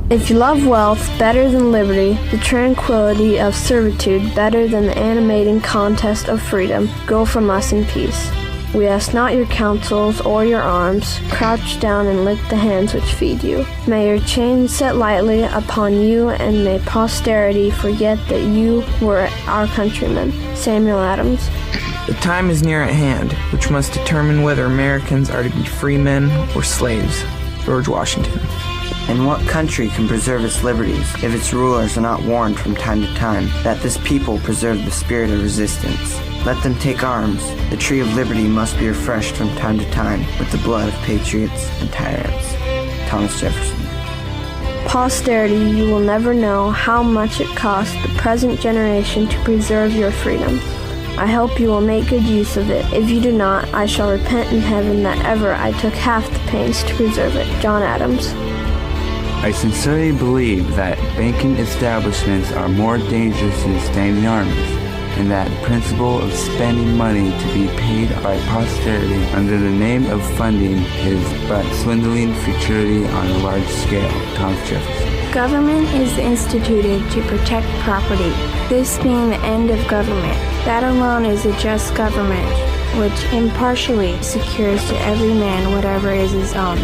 If you love wealth better than liberty, the tranquility of servitude better than the animating contest of freedom, go from us in peace. We ask not your counsels or your arms. Crouch down and lick the hands which feed you. May your chains set lightly upon you, and may posterity forget that you were our countrymen. Samuel Adams. The time is near at hand, which must determine whether Americans are to be free men or slaves. George Washington. And what country can preserve its liberties if its rulers are not warned from time to time that this people preserve the spirit of resistance? Let them take arms. The tree of liberty must be refreshed from time to time with the blood of patriots and tyrants. Thomas Jefferson. Posterity, you will never know how much it cost the present generation to preserve your freedom. I hope you will make good use of it. If you do not, I shall repent in heaven that ever I took half the pains to preserve it. John Adams. I sincerely believe that banking establishments are more dangerous than standing armies, and that the principle of spending money to be paid by posterity under the name of funding is but swindling futurity on a large scale. Thomas Jefferson. Government is instituted to protect property, this being the end of government. That alone is a just government, which impartially secures to every man whatever is his own.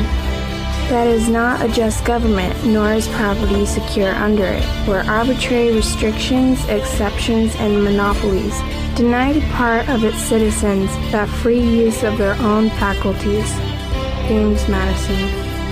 That is not a just government, nor is property secure under it, where arbitrary restrictions, exceptions, and monopolies deny to part of its citizens that free use of their own faculties. James Madison.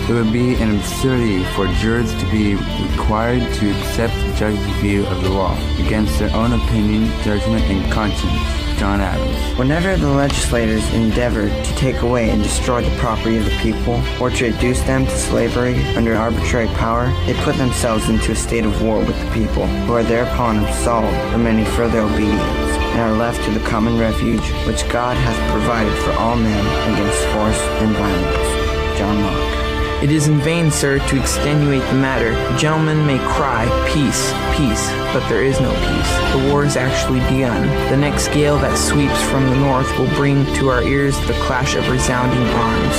It would be an absurdity for jurors to be required to accept the judge's view of the law against their own opinion, judgment, and conscience. John Adams. Whenever the legislators endeavored to take away and destroy the property of the people, or to reduce them to slavery under arbitrary power, they put themselves into a state of war with the people, who are thereupon absolved from any further obedience, and are left to the common refuge which God hath provided for all men against force and violence. John Locke. It is in vain, sir, to extenuate the matter. Gentlemen may cry, peace, peace, but there is no peace. The war is actually begun. The next gale that sweeps from the north will bring to our ears the clash of resounding arms.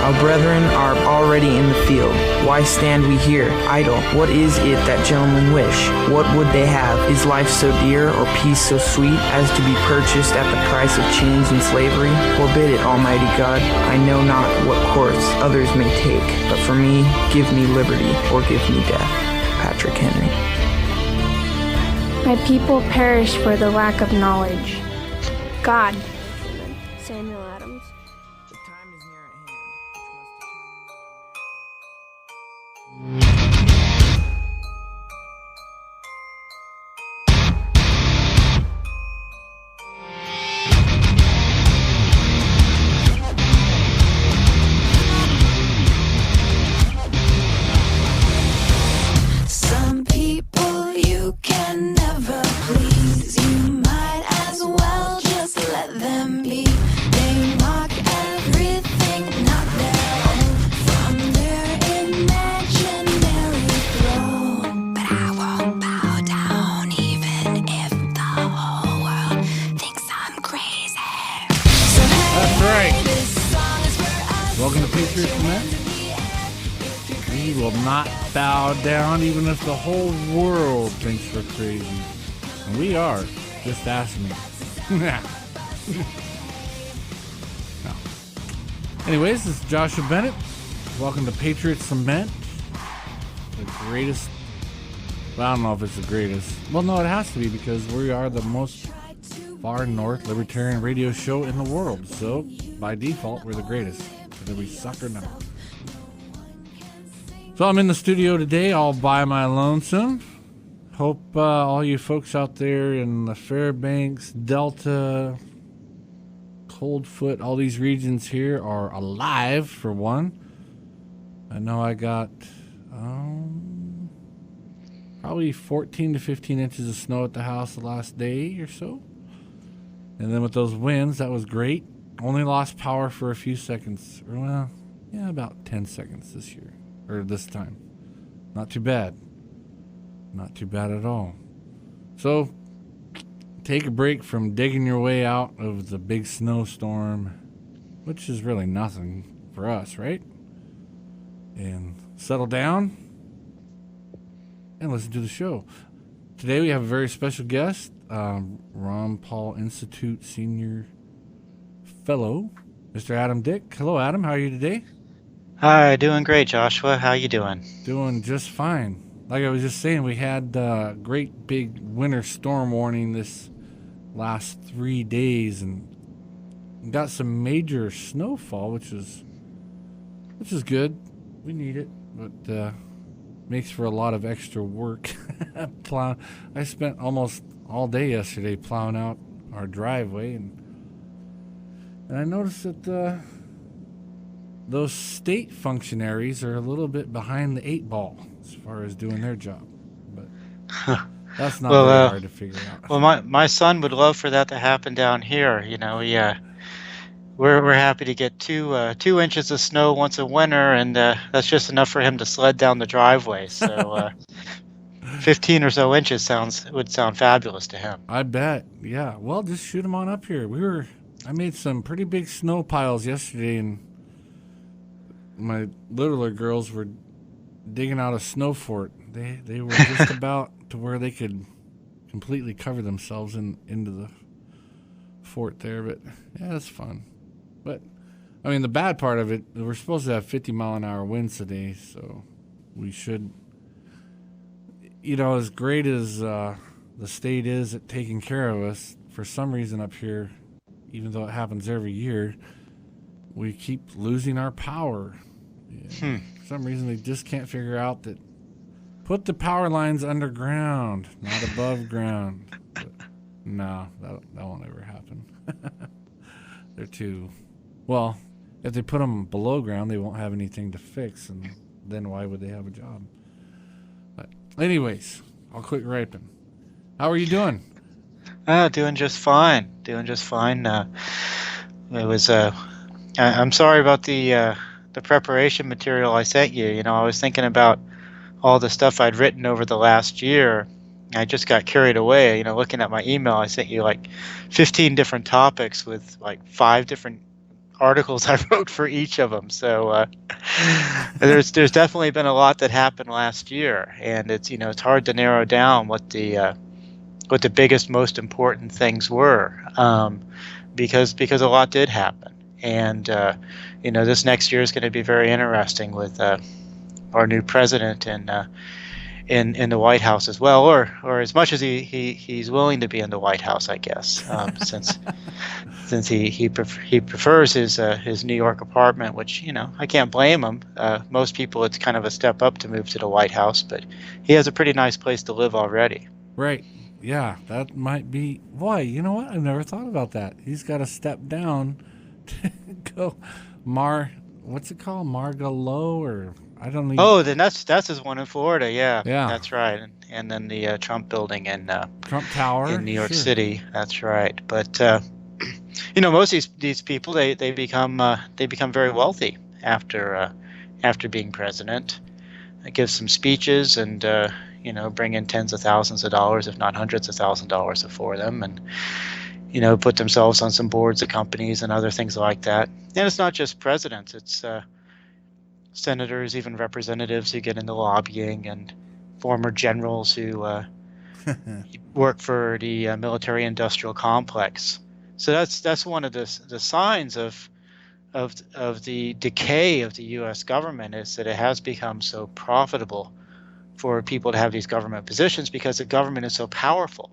Our brethren are already in the field. Why stand we here, idle? What is it that gentlemen wish? What would they have? Is life so dear, or peace so sweet, as to be purchased at the price of chains and slavery? Forbid it, Almighty God. I know not what course others may take, but for me, give me liberty, or give me death. Patrick Henry. My people perish for the lack of knowledge. God. Samuel Adams. The time is near at hand, Some people you can never please. You might as well just let them be. They mock everything not their own from their imaginary throne. But I won't bow down even if the whole world thinks I'm crazy. So hey, That's right. this song is for us. Welcome to Patriot Lament. We will not bow down even if the whole world thinks we're crazy. And we are. Just ask me. No. Anyways, this is Joshua Bennett. Welcome to Patriot Lament. The greatest. Well, I don't know if it's the greatest. Well, no, it has to be because we are the most far north libertarian radio show in the world. So, by default, we're the greatest. Whether we suck or not. So I'm in the studio today all by my lonesome. Hope all you folks out there in the Fairbanks, Delta, Coldfoot, all these regions here are alive, for one. I know I got probably 14 to 15 inches of snow at the house the last day or so. And then with those winds, that was great. Only lost power for a few seconds. Well, yeah, about 10 seconds this year. Or this time. Not too bad. Not too bad at all. So, take a break from digging your way out of the big snowstorm, which is really nothing for us, right? And settle down and listen to the show. Today we have a very special guest, Ron Paul Institute Senior Fellow, Mr. Adam Dick. Hello, Adam. How are you today? Hi, doing great, Joshua. How you doing? Doing just fine. Like I was just saying, we had a great big winter storm warning this last 3 days, and got some major snowfall, which is good. We need it, but makes for a lot of extra work. I spent almost all day yesterday plowing out our driveway, and I noticed that those state functionaries are a little bit behind the 8 ball as far as doing their job. But that's not very hard to figure out. Well, my son would love for that to happen down here. You know, we're happy to get 2 inches of snow once a winter, and that's just enough for him to sled down the driveway. So 15 or so inches would sound fabulous to him. I bet. Yeah. Well, just shoot him on up here. I made some pretty big snow piles yesterday, and my littler girls were digging out a snow fort. They were just about to where they could completely cover themselves into the fort there. But yeah, it's fun. But I mean, the bad part of it, we're supposed to have 50-mile-an-hour winds today, so we should, as great as the state is at taking care of us, for some reason up here, even though it happens every year, we keep losing our power. For some reason, they just can't figure out that put the power lines underground, not above ground. But no, that won't ever happen. They're too... Well, if they put them below ground, they won't have anything to fix, and then why would they have a job? But anyways, I'll quit griping. How are you doing? Doing just fine. It was. I'm sorry about the preparation material I sent you. You know, I was thinking about all the stuff I'd written over the last year. I just got carried away. You know, looking at my email, I sent you like 15 different topics with like 5 different articles I wrote for each of them. So there's definitely been a lot that happened last year, and it's hard to narrow down what the biggest, most important things were, because a lot did happen, and this next year is going to be very interesting with our new president and in the White House as well, or as much as he's willing to be in the White House, I guess, since he prefers his New York apartment, which I can't blame him. Most people, it's kind of a step up to move to the White House, but he has a pretty nice place to live already. Right. Yeah, that might be why. You know what? I've never thought about that. He's got to step down to go what's it called? Margalo, or I don't know. Oh, then that's his one in Florida. Yeah, yeah, that's right. And then the Trump building in Trump Tower in New York sure. City. That's right. But most of these people they become very wealthy after being president. They give some speeches and bring in tens of thousands of dollars, if not hundreds of thousands of dollars for them, and put themselves on some boards of companies and other things like that. And it's not just presidents; it's senators, even representatives who get into lobbying, and former generals who work for the military-industrial complex. So that's one of the signs of the decay of the U.S. government, is that it has become so profitable for people to have these government positions because the government is so powerful.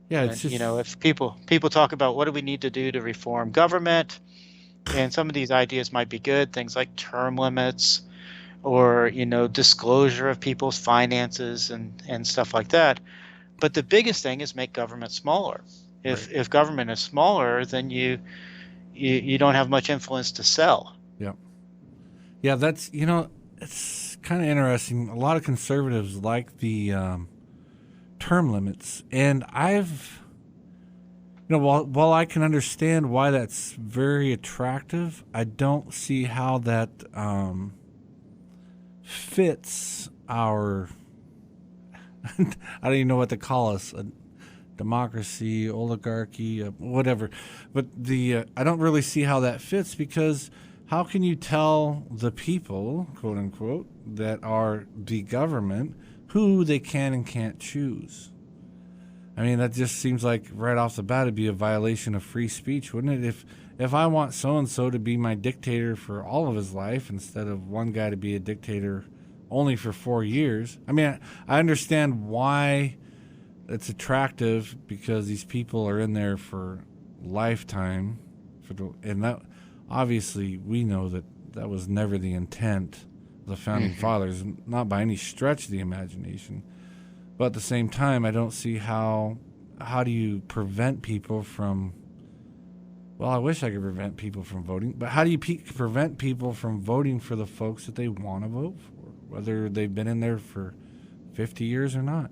Yeah, it's just, if people talk about what do we need to do to reform government, and some of these ideas might be good, things like term limits, or disclosure of people's finances and stuff like that. But the biggest thing is make government smaller. If government is smaller, then you don't have much influence to sell. Yeah, that's it's kind of interesting. A lot of conservatives like the term limits, and I've while I can understand why that's very attractive, I don't see how that fits our I don't even know what to call us, a democracy, oligarchy, whatever. But I don't really see how that fits, because how can you tell the people, quote unquote, that are the government who they can and can't choose. I mean, that just seems like right off the bat it'd be a violation of free speech, wouldn't it? If I want so-and-so to be my dictator for all of his life instead of one guy to be a dictator only for 4 years. I mean, I understand why it's attractive, because these people are in there for lifetime. And that, obviously, we know that was never the intent of the Founding Fathers, not by any stretch of the imagination. But at the same time, I don't see how do you prevent people from... Well, I wish I could prevent people from voting, but how do you prevent people from voting for the folks that they want to vote for, whether they've been in there for 50 years or not?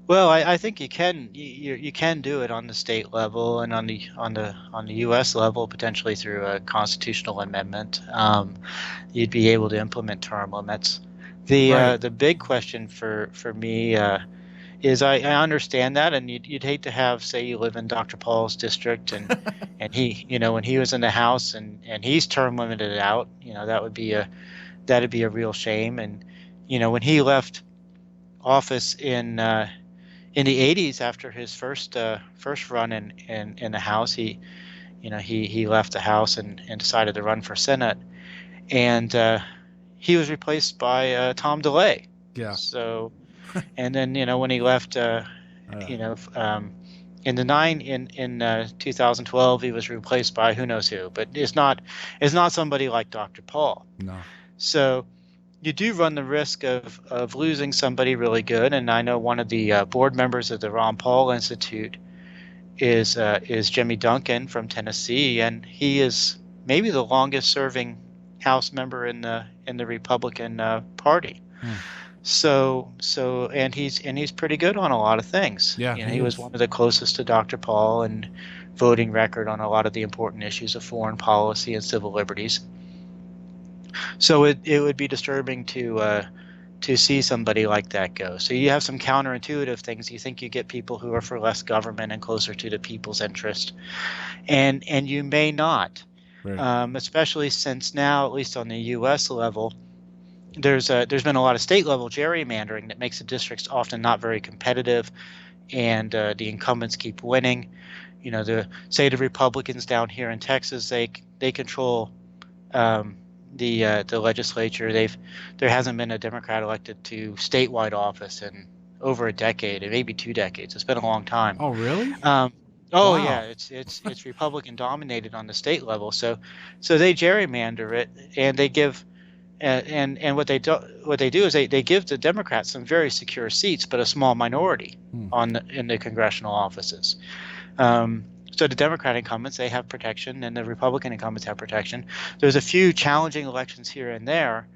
Well, I think you can do it on the state level and on the U.S. level, potentially through a constitutional amendment. You'd be able to implement term limits. The big question for me is I understand that, and you'd hate to have, say, you live in Dr. Paul's district, and and he, when he was in the House and he's term limited out, that'd be a real shame. And when he left office in the 80s after his first run in the House, he left the House and decided to run for Senate, and he was replaced by Tom DeLay. Yeah. So, and then when he left, in 2012, he was replaced by who knows who, but it's not somebody like Dr. Paul. No. So you do run the risk of losing somebody really good. And I know one of the board members of the Ron Paul Institute is Jimmy Duncan from Tennessee, and he is maybe the longest serving House member in the Republican Party. So and he's pretty good on a lot of things. Yeah, he was one of the closest to Dr. Paul and voting record on a lot of the important issues of foreign policy and civil liberties. So it would be disturbing to see somebody like that go. So you have some counterintuitive things. You think you get people who are for less government and closer to the people's interest, and you may not, right. Especially since now, at least on the U.S. level, there's been a lot of state level gerrymandering that makes the districts often not very competitive, and the incumbents keep winning. The Republicans down here in Texas, they control the legislature. There hasn't been a Democrat elected to statewide office in over a decade, and maybe 2 decades. It's been a long time. Oh, really? Wow. Yeah, it's Republican dominated on the state level. So they gerrymander it, and they give and what they do is they give the Democrats some very secure seats, but a small minority in the congressional offices. So the Democratic incumbents, they have protection, and the Republican incumbents have protection. There's a few challenging elections here and there,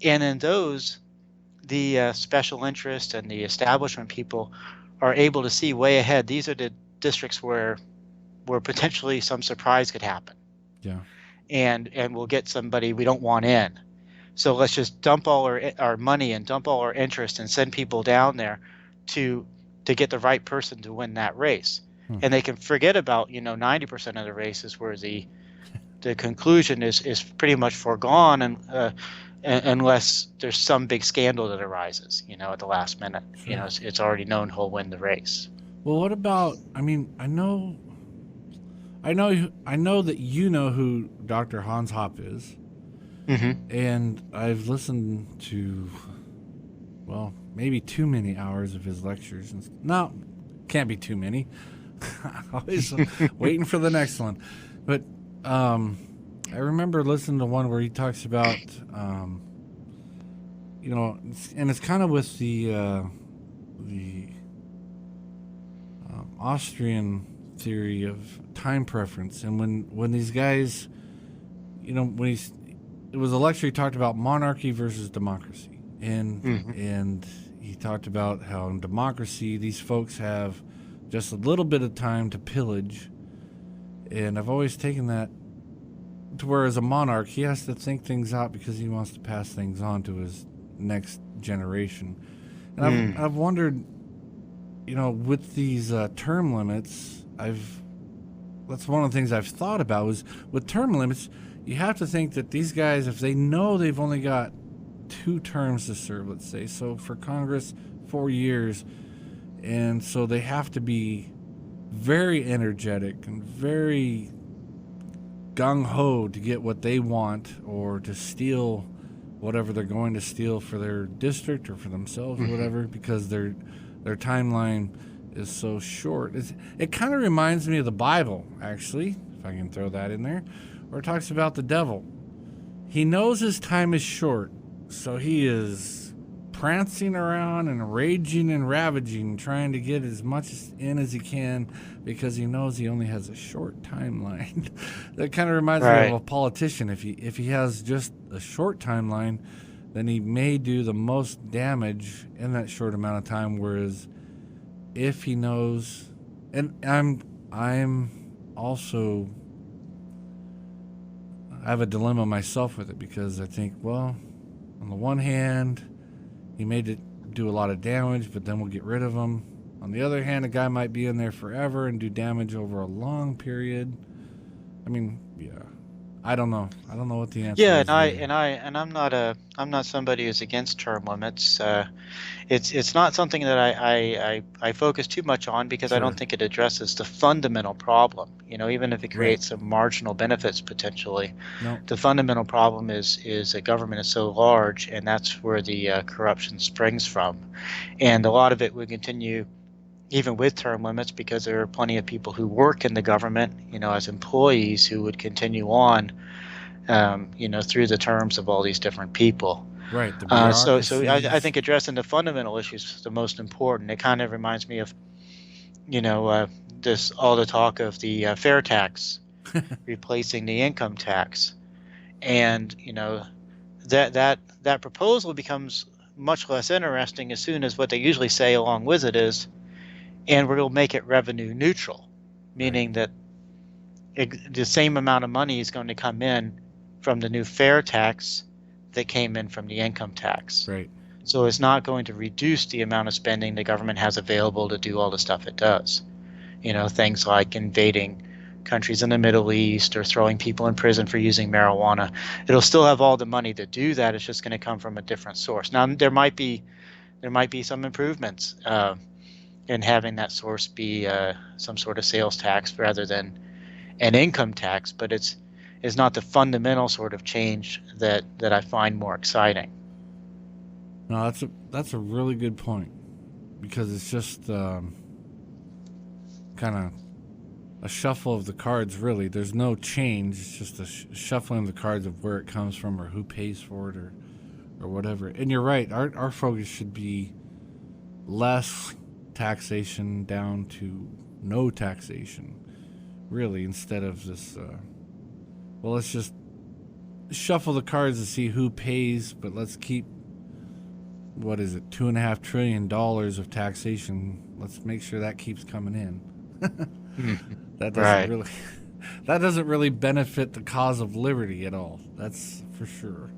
and in those, the special interest and the establishment people are able to see way ahead. These are the districts where potentially some surprise could happen. Yeah. And we'll get somebody we don't want in. So let's just dump all our money and dump all our interest and send people down there to get the right person to win that race. And they can forget about 90% of the races where the conclusion is pretty much foregone, and unless there's some big scandal that arises at the last minute. Sure. It's already known who'll win the race. Well, what about? I mean, I know that you know who Dr. Hans Hoppe is, and I've listened to, well, maybe too many hours of his lectures. No, can't be too many. Always waiting for the next one. But I remember listening to one where he talks about, and it's kind of with the Austrian theory of time preference. And when these guys, it was a lecture, he talked about monarchy versus democracy. And he talked about how in democracy, these folks have just a little bit of time to pillage, and I've always taken that to where as a monarch, he has to think things out because he wants to pass things on to his next generation. And I've wondered, with these term limits, that's one of the things I've thought about was with term limits, you have to think that these guys, if they know they've only got 2 terms to serve, let's say. So for Congress, 4 years. And so they have to be very energetic and very gung-ho to get what they want, or to steal whatever they're going to steal for their district or for themselves or whatever, because their timeline is so short. It kind of reminds me of the Bible, actually, if I can throw that in there, where it talks about the devil. He knows his time is short, so he is prancing around and raging and ravaging, trying to get as much in as he can, because he knows he only has a short timeline. That kind of reminds me of a politician. If he has just a short timeline, then he may do the most damage in that short amount of time. Whereas if he knows, and I'm also, I have a dilemma myself with it, because I think, well, on the one hand, he may do a lot of damage, but then we'll get rid of him. On the other hand, a guy might be in there forever and do damage over a long period. I mean, yeah, I don't know. I don't know what the answer is. Yeah, I'm not somebody who's against term limits. It's not something that I focus too much on, because I don't think it addresses the fundamental problem. Even if it creates some marginal benefits potentially, the fundamental problem is a government is so large, and that's where the corruption springs from, and a lot of it would continue even with term limits, because there are plenty of people who work in the government, as employees, who would continue on, through the terms of all these different people. Right. So I think addressing the fundamental issues is the most important. It kind of reminds me of, all the talk of the fair tax replacing the income tax, and that proposal becomes much less interesting as soon as what they usually say along with it is, and we'll make it revenue neutral, meaning that the same amount of money is going to come in from the new fair tax that came in from the income tax. Right. So it's not going to reduce the amount of spending the government has available to do all the stuff it does. Things like invading countries in the Middle East or throwing people in prison for using marijuana. It'll still have all the money to do that. It's just going to come from a different source. Now, there might be some improvements in having that source be some sort of sales tax rather than an income tax, but it's not the fundamental sort of change that I find more exciting. No, that's a really good point, because it's just kind of a shuffle of the cards, really. There's no change. It's just a shuffling of the cards of where it comes from or who pays for it or whatever. And you're right. Our focus should be less taxation down to no taxation, really, instead of this, let's just shuffle the cards to see who pays, but let's keep, what is it, $2.5 trillion of taxation. Let's make sure that keeps coming in. That doesn't really benefit the cause of liberty at all. That's for sure.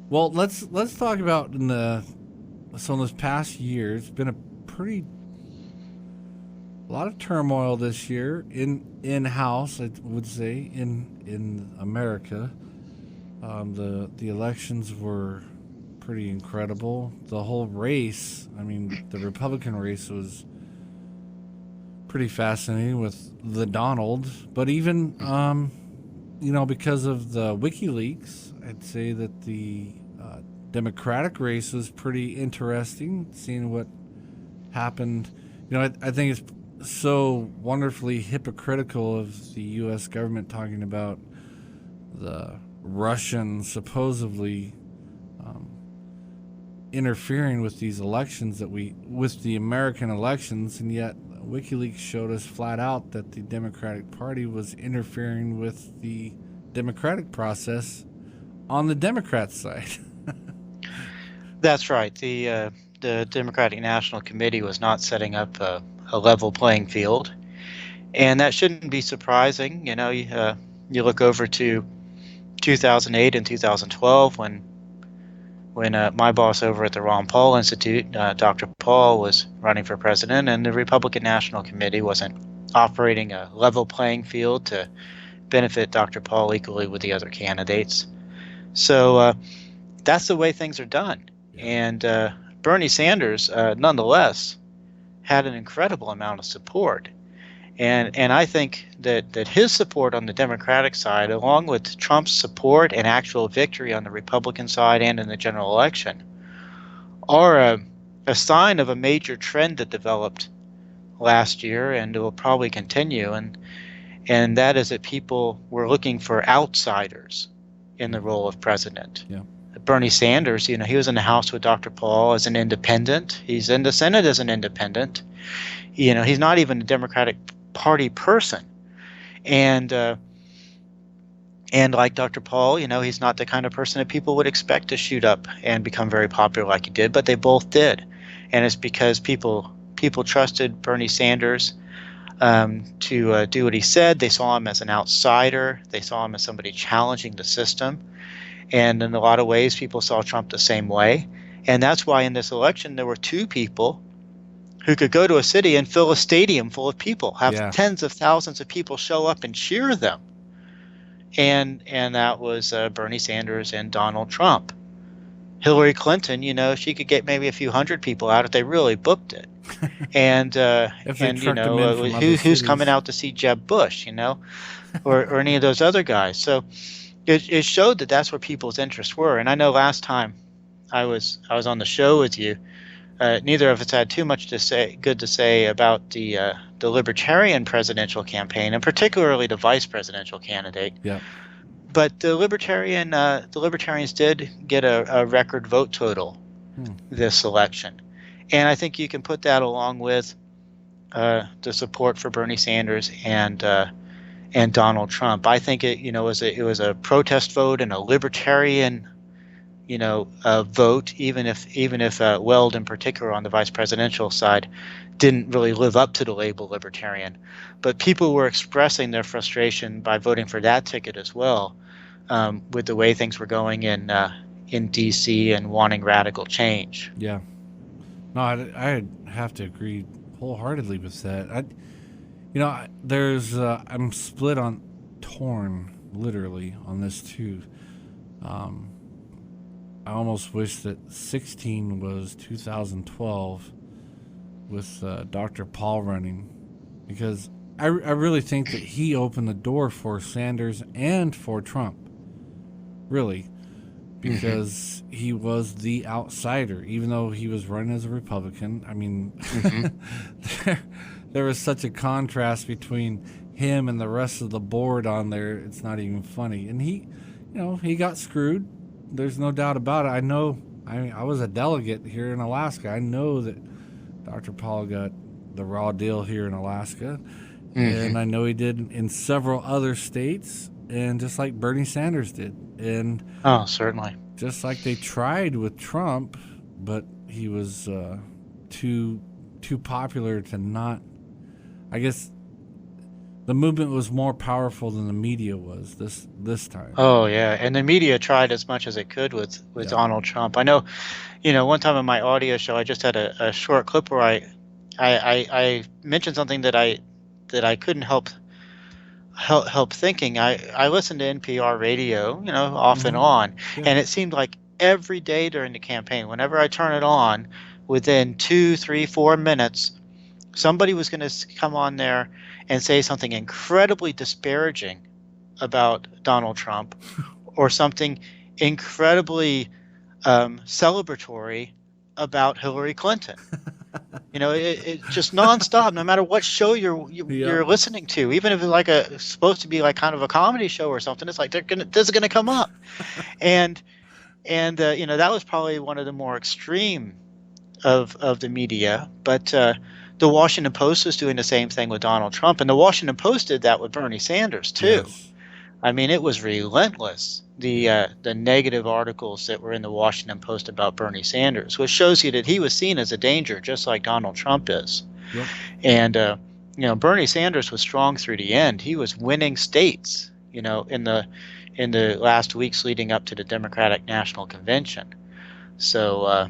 Well, let's talk about in this past year, it's been a lot of turmoil this year in-house, I would say, in America. The elections were pretty incredible. The whole race, the Republican race was pretty fascinating with the Donald, but even because of the WikiLeaks, I'd say that the Democratic race was pretty interesting, seeing what happened. I think it's so wonderfully hypocritical of the U.S. government talking about the Russians supposedly interfering with these elections with the American elections, and yet WikiLeaks showed us flat out that the Democratic Party was interfering with the democratic process on the Democrat side. That's right. The Democratic National Committee was not setting up a level playing field, and that shouldn't be surprising. You look over to 2008 and 2012 when my boss over at the Ron Paul Institute, Dr. Paul, was running for president, and the Republican National Committee wasn't operating a level playing field to benefit Dr. Paul equally with the other candidates. So that's the way things are done. Yeah. And Bernie Sanders, nonetheless, had an incredible amount of support. And I think that his support on the Democratic side, along with Trump's support and actual victory on the Republican side and in the general election, are a sign of a major trend that developed last year and will probably continue. And that is that people were looking for outsiders in the role of president. Yeah. Bernie Sanders, he was in the House with Dr. Paul as an independent. He's in the Senate as an independent. He's not even a Democratic Party person. And like Dr. Paul, he's not the kind of person that people would expect to shoot up and become very popular like he did, but they both did. And it's because people trusted Bernie Sanders to do what he said. They saw him as an outsider. They saw him as somebody challenging the system. And in a lot of ways, people saw Trump the same way. And that's why in this election, there were two people who could go to a city and fill a stadium full of people, have tens of thousands of people show up and cheer them. And that was Bernie Sanders and Donald Trump. Hillary Clinton, she could get maybe a few hundred people out if they really booked it. And who's coming out to see Jeb Bush, or any of those other guys. So it showed that that's where people's interests were. And I know last time I was on the show with you, neither of us had too much good to say about the Libertarian presidential campaign, and particularly the vice presidential candidate. Yeah. But the Libertarians did get a record vote total this election, and I think you can put that along with the support for Bernie Sanders and Donald Trump. I think it was a protest vote and a libertarian vote, even if Weld in particular on the vice presidential side didn't really live up to the label libertarian. But people were expressing their frustration by voting for that ticket as well, with the way things were going in D.C. and wanting radical change. Yeah. No, I have to agree wholeheartedly with that. I'm split on torn literally on this too. I almost wish that 16 was 2012 with Dr. Paul running, because I really think that he opened the door for Sanders and for Trump, really, because he was the outsider, even though he was running as a Republican. I mean, there was such a contrast between him and the rest of the board on there. It's not even funny. And he got screwed. There's no doubt about it. I was a delegate here in Alaska. I know that Dr. Paul got the raw deal here in Alaska. And I know he did in several other states, and just like Bernie Sanders did. And certainly. Just like they tried with Trump, but he was too popular to not. I guess the movement was more powerful than the media was this time. Oh yeah, and the media tried as much as it could with Donald Trump. I know, one time on my audio show, I just had a short clip where I mentioned something that I couldn't help thinking. I listened to NPR radio, off and on, and it seemed like every day during the campaign, whenever I turn it on, within 2, 3, 4 minutes, somebody was going to come on there and say something incredibly disparaging about Donald Trump, or something incredibly celebratory about Hillary Clinton. It just nonstop, no matter what show you're listening to, even if it's like supposed to be like kind of a comedy show or something. It's like this is gonna come up, and that was probably one of the more extreme of the media. But the Washington Post was doing the same thing with Donald Trump, and the Washington Post did that with Bernie Sanders too. Yes. I mean, it was relentless, the negative articles that were in the Washington Post about Bernie Sanders, which shows you that he was seen as a danger, just like Donald Trump is. Yep. And Bernie Sanders was strong through the end. He was winning states, in the last weeks leading up to the Democratic National Convention. So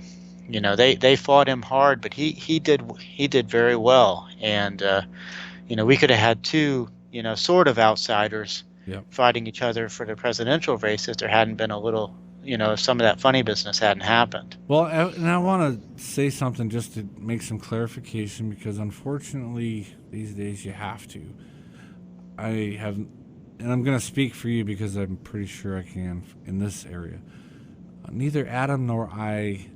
they fought him hard, but he did very well. And we could have had two sort of outsiders fighting each other for the presidential race if there hadn't been a little if some of that funny business hadn't happened. Well, and I want to say something just to make some clarification, because unfortunately these days you have to. I have, and I'm going to speak for you because I'm pretty sure I can in this area. Neither Adam nor I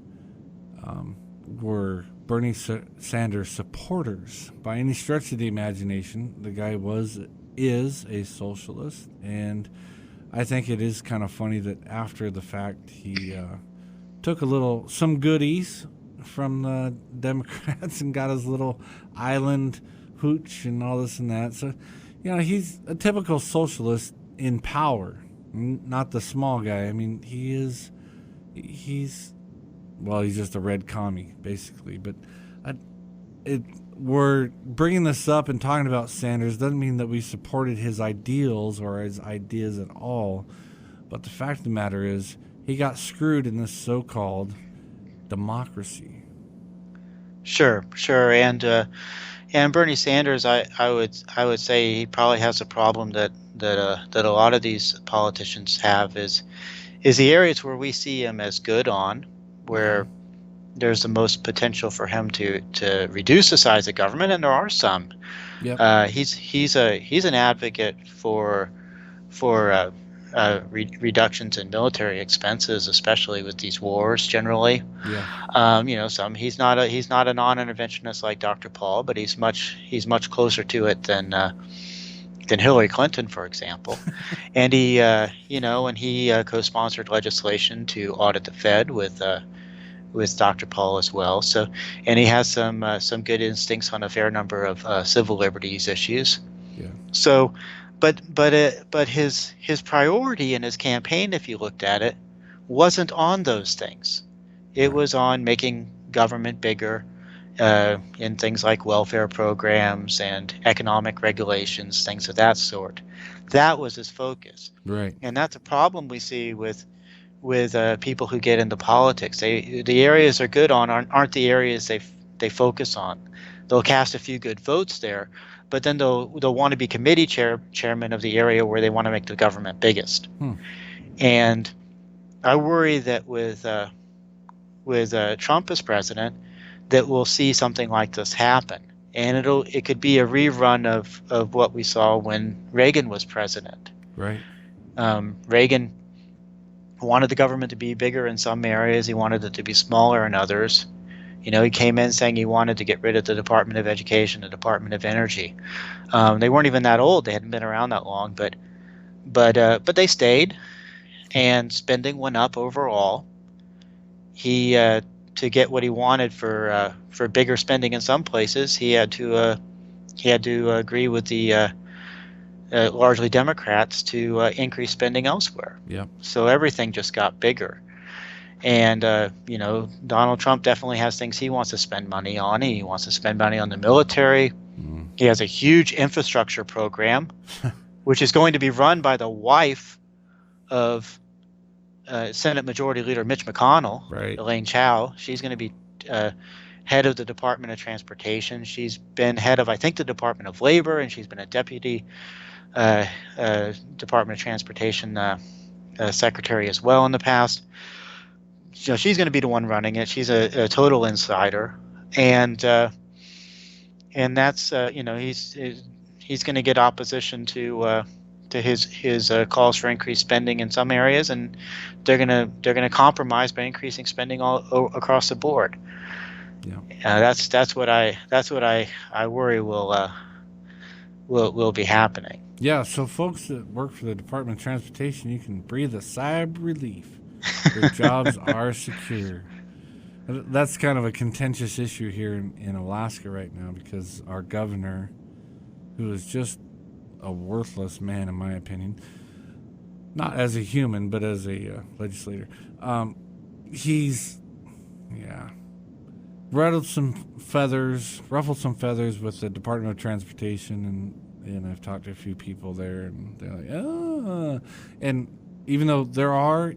were Bernie Sanders supporters by any stretch of the imagination. The guy is a socialist, and I think it is kind of funny that after the fact he took some goodies from the Democrats and got his little island hooch and all this and that. So, he's a typical socialist in power, not the small guy. I mean, he's just a red commie, basically. But we're bringing this up and talking about Sanders doesn't mean that we supported his ideals or his ideas at all. But the fact of the matter is, he got screwed in this so-called democracy. Sure, and Bernie Sanders, I would say he probably has a problem that a lot of these politicians have is the areas where we see him as good on, where there's the most potential for him to reduce the size of government, and there are some. Yep. He's an advocate for reductions in military expenses, especially with these wars generally. Yeah. He's not a non-interventionist like Dr. Paul, but he's much closer to it than Hillary Clinton, for example. And he co-sponsored legislation to audit the Fed with Dr. Paul as well. So, and he has some good instincts on a fair number of civil liberties issues. Yeah. So, but his priority in his campaign, if you looked at it, wasn't on those things. It was on making government bigger in things like welfare programs and economic regulations, things of that sort. That was his focus. Right. And that's a problem we see with people who get into politics. The areas they're good on aren't the areas they focus on. They'll cast a few good votes there, but then they'll want to be committee chairman of the area where they want to make the government biggest. And I worry that with Trump as president, that we'll see something like this happen, and it could be a rerun of what we saw when Reagan was president. Right. Reagan wanted the government to be bigger in some areas. He wanted it to be smaller in others. He came in saying he wanted to get rid of the Department of Education, the Department of Energy. They weren't even that old; they hadn't been around that long, but they stayed, and spending went up overall. He to get what he wanted for bigger spending in some places, he had to agree with the largely Democrats to increase spending elsewhere. Yeah. So everything just got bigger. And Donald Trump definitely has things he wants to spend money on. He wants to spend money on the military. He has a huge infrastructure program, which is going to be run by the wife of Senate Majority Leader Mitch McConnell, right. Elaine Chao. She's going to be head of the Department of Transportation. She's been head of, I think, the Department of Labor, and she's been a deputy Department of Transportation secretary as well in the past. She's going to be the one running it. She's a total insider, and that's he's going to get opposition to his calls for increased spending in some areas, and they're gonna compromise by increasing spending all across the board. Yeah. That's what I worry will be happening. Yeah. So folks that work for the Department of Transportation, you can breathe a sigh of relief. Your jobs are secure. That's kind of a contentious issue here in Alaska right now, because our governor, who is just a worthless man in my opinion, not as a human but as a legislator, he's ruffled some feathers with the Department of Transportation, and I've talked to a few people there, and they're like, and even though there are,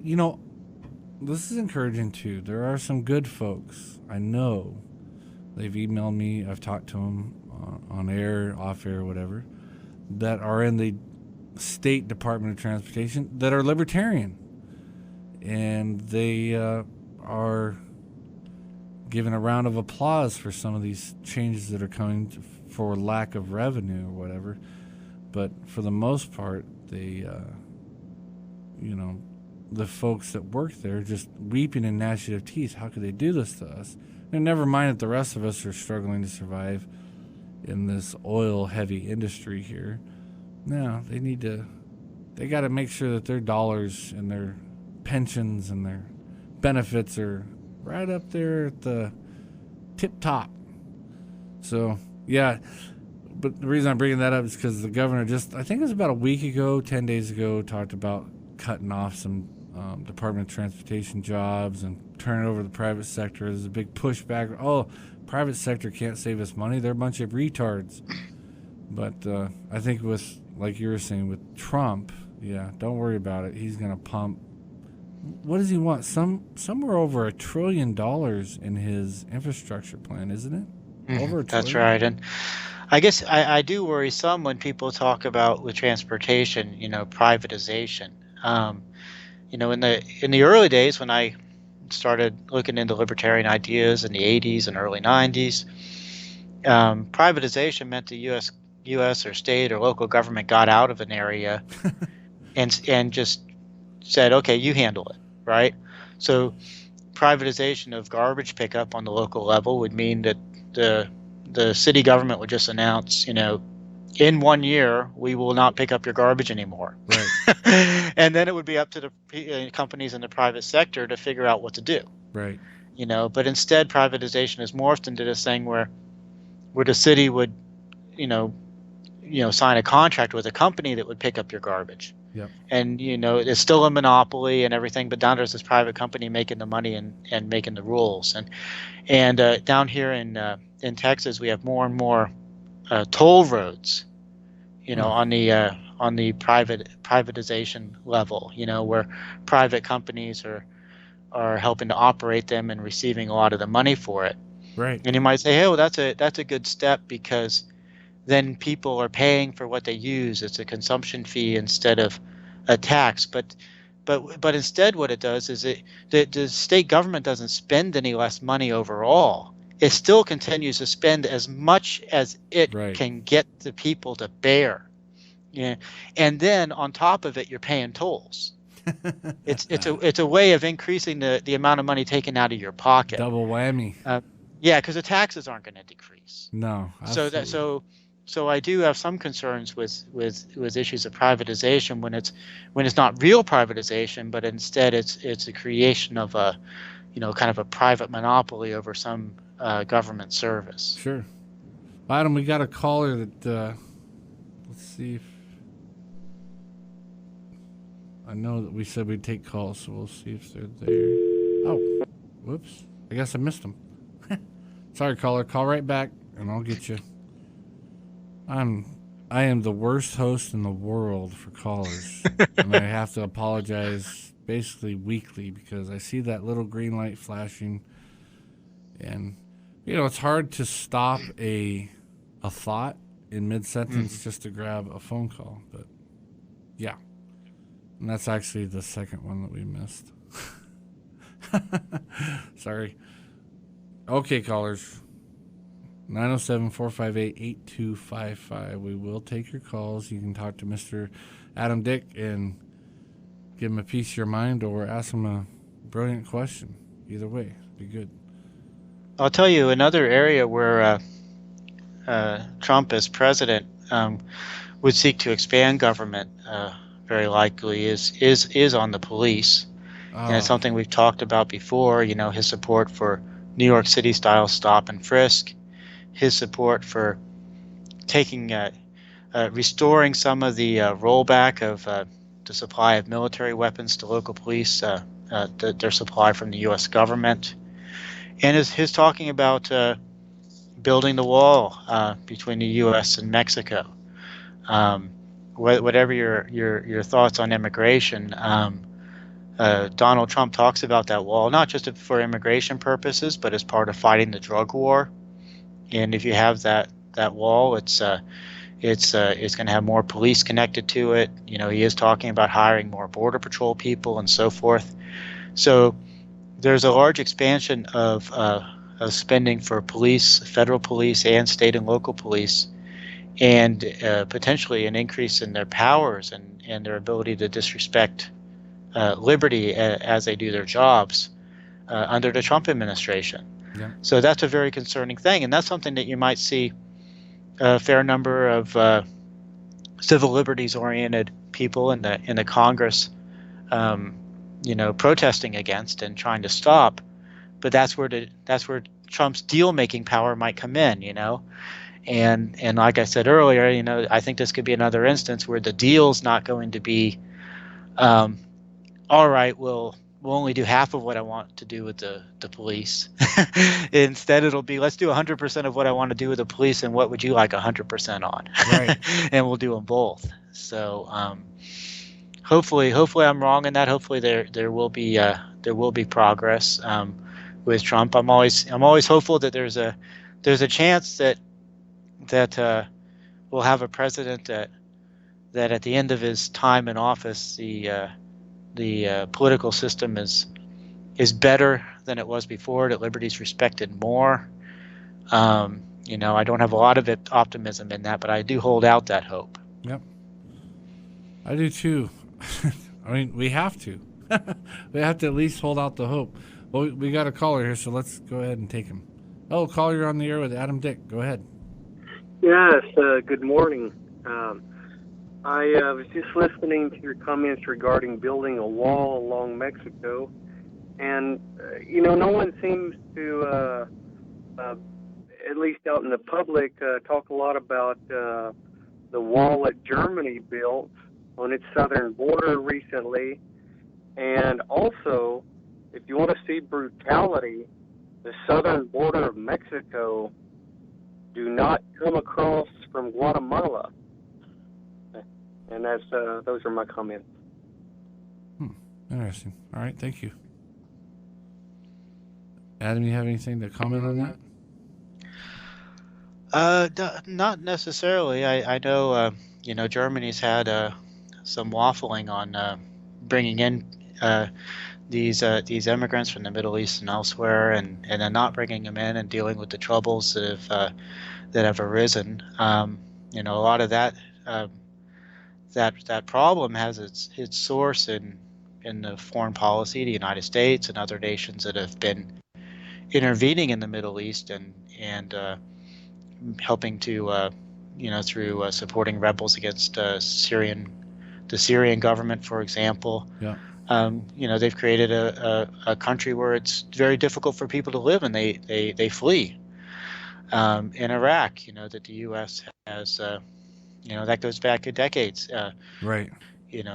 this is encouraging too, there are some good folks. I know they've emailed me, I've talked to them on air, off air, whatever, that are in the State Department of Transportation that are libertarian. and they are giving a round of applause for some of these changes that are coming for lack of revenue or whatever. But for the most part, they, the folks that work there just weeping and gnashing of teeth. How could they do this to us? And never mind that the rest of us are struggling to survive in this oil-heavy industry here. No, they got to make sure that their dollars and their pensions and their benefits are right up there at the tip-top. So, yeah. But the reason I'm bringing that up is because the governor I think it was about a week ago, 10 days ago, talked about cutting off some Department of Transportation jobs and turning it over to the private sector. There's a big pushback. Oh, private sector can't save us money. They're a bunch of retards. But I think with, like you were saying, with Trump, yeah, don't worry about it. He's going to pump. What does he want? Somewhere over $1 trillion in his infrastructure plan, isn't it? Over $1 trillion. That's right. And I guess I do worry some when people talk about with transportation, privatization. In the early days when I started looking into libertarian ideas in the 80s and early 90s, privatization meant the U.S. or state or local government got out of an area and just said, okay, you handle it, right? So privatization of garbage pickup on the local level would mean that the city government would just announce, in 1 year, we will not pick up your garbage anymore. Right. And then it would be up to the companies in the private sector to figure out what to do. Right. But instead privatization has morphed into this thing where the city would, sign a contract with a company that would pick up your garbage. Yep. And, it's still a monopoly and everything, but down there's this private company making the money and making the rules. And down here in Texas, we have more and more toll roads, on the privatization level, where private companies are helping to operate them and receiving a lot of the money for it. Right. And you might say, hey, well, that's a good step because then people are paying for what they use. It's a consumption fee instead of a tax. But instead what it does is the state government doesn't spend any less money overall. It still continues to spend as much as it can get the people to bear. Yeah. And then on top of it, you're paying tolls. It's a way of increasing the amount of money taken out of your pocket. Double whammy. Yeah, because the taxes aren't going to decrease. No. Absolutely. So I do have some concerns with issues of privatization when it's not real privatization, but instead it's a creation of a kind of a private monopoly over some government service. Sure. Adam, we got a caller that let's see if I know that we said we'd take calls, so we'll see if they're there. Oh, whoops. I guess I missed them. Sorry, caller. Call right back, and I'll get you. I am the worst host in the world for callers, and I have to apologize basically weekly because I see that little green light flashing, and it's hard to stop a thought in mid-sentence just to grab a phone call, but yeah. And that's actually the second one that we missed. Sorry. Okay, callers. 907-458-8255. We will take your calls. You can talk to Mr. Adam Dick and give him a piece of your mind or ask him a brilliant question. Either way, be good. I'll tell you another area where Trump as president would seek to expand government very likely is on the police. And it's something we've talked about before, his support for New York City style stop and frisk, his support for taking restoring some of the rollback of the supply of military weapons to local police, their supply from the U.S. government, and his talking about building the wall between the U.S. and Mexico. Whatever your thoughts on immigration, Donald Trump talks about that wall not just for immigration purposes, but as part of fighting the drug war. And if you have that wall, it's going to have more police connected to it. He is talking about hiring more border patrol people and so forth. So there's a large expansion of spending for police, federal police, and state and local police, and potentially an increase in their powers and their ability to disrespect liberty as they do their jobs under the Trump administration. Yeah. So that's a very concerning thing, and that's something that you might see a fair number of civil liberties-oriented people in the Congress, protesting against and trying to stop. But that's where Trump's deal-making power might come in, And like I said earlier, I think this could be another instance where the deal's not going to be, all right, we'll only do half of what I want to do with the police. Instead, it'll be, let's do 100% of what I want to do with the police, and what would you like 100% on? Right. And we'll do them both. So hopefully I'm wrong in that. Hopefully there will be progress with Trump. I'm always hopeful that there's a chance that we'll have a president that at the end of his time in office, the political system is better than it was before, that liberty's respected more. I don't have a lot of optimism in that, but I do hold out that hope. Yep. I do too. I mean, we have to. We have to at least hold out the hope. Well, we got a caller here, so let's go ahead and take him. Oh, caller, you're on the air with Adam Dick. Go ahead. Yes, good morning. I was just listening to your comments regarding building a wall along Mexico, and no one seems to, at least out in the public, talk a lot about the wall that Germany built on its southern border recently. And also, if you want to see brutality, the southern border of Mexico, do not come across from Guatemala. And those are my comments. Interesting. All right, thank you. Adam, you have anything to comment on that? Not necessarily. I know Germany's had some waffling on bringing in these immigrants from the Middle East and elsewhere, and then not bringing them in and dealing with the troubles that have arisen. A lot of that problem has its source in the foreign policy of the United States and other nations that have been intervening in the Middle East and helping to through supporting rebels against the Syrian government, for example. Yeah. They've created a country where it's very difficult for people to live, and they flee. In Iraq, that the U.S. has, that goes back decades. Right.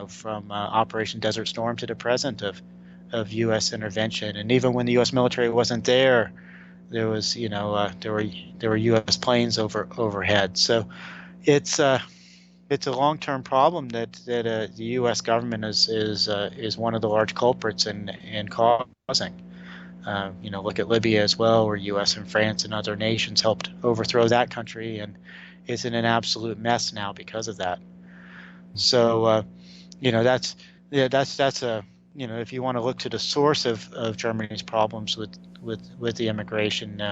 From Operation Desert Storm to the present of U.S. intervention, and even when the U.S. military wasn't there, there was, there were U.S. planes overhead. So it's a long-term problem that the U.S. government is one of the large culprits in causing. Look at Libya as well, where U.S. and France and other nations helped overthrow that country, and it's in an absolute mess now because of that. So, that's a, if you want to look to the source of Germany's problems with the immigration,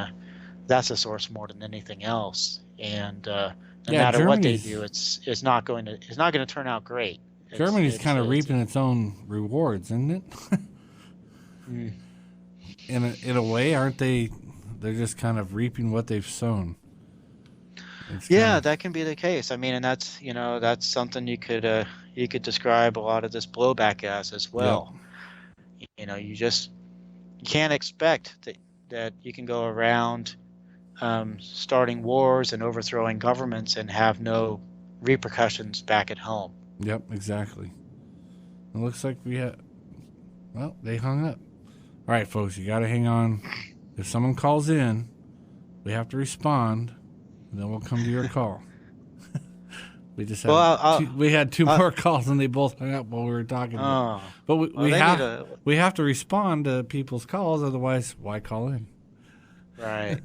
that's a source more than anything else. And no matter what they do, it's not going to turn out great. Germany's kind of reaping its own rewards, isn't it? In a way, aren't they? They're just kind of reaping what they've sown. That can be the case. I mean, and that's something you could describe a lot of this blowback as well. Yep. You can't expect that you can go around starting wars and overthrowing governments and have no repercussions back at home. Yep, exactly. It looks like they hung up. All right, folks, you got to hang on. If someone calls in, we have to respond, and then we'll come to your call. We just had we had two more calls, and they both hung up while we were talking. But we have to respond to people's calls, otherwise, why call in? Right.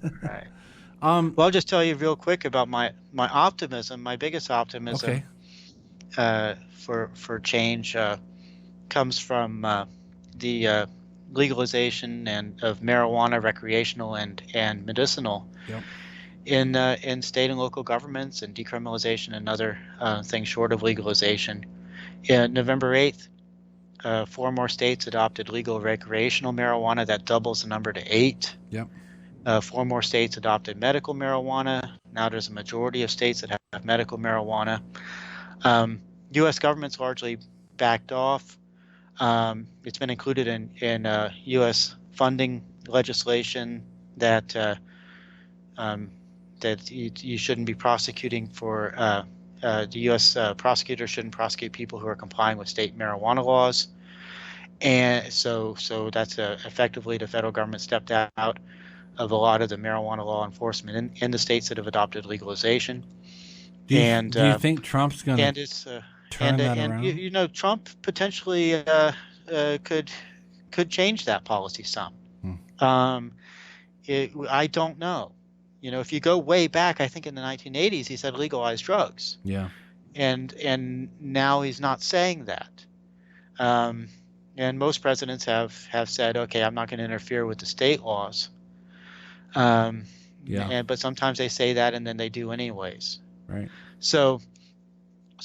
Well, I'll just tell you real quick about my optimism. My biggest optimism for change comes from the legalization and of marijuana, recreational and medicinal, Yep. in state and local governments, and decriminalization and other things short of legalization. November 8th, 4 more states adopted legal recreational marijuana. That doubles the number to 8. Yep. 4 more states adopted medical marijuana. Now there's a majority of states that have medical marijuana. U.S. government's largely backed off. It's been included in U.S. funding legislation that that you shouldn't be prosecuting for the U.S. Prosecutor shouldn't prosecute people who are complying with state marijuana laws, and so that's effectively the federal government stepped out of a lot of the marijuana law enforcement in the states that have adopted legalization. Do you think Trump's going to turn that around? You know, Trump potentially could change that policy some. I don't know. You know, if you go way back, I think in the 1980s, he said legalize drugs. Yeah. And now he's not saying that. And most presidents have said, okay, I'm not going to interfere with the state laws. But sometimes they say that and then they do anyways. Right. So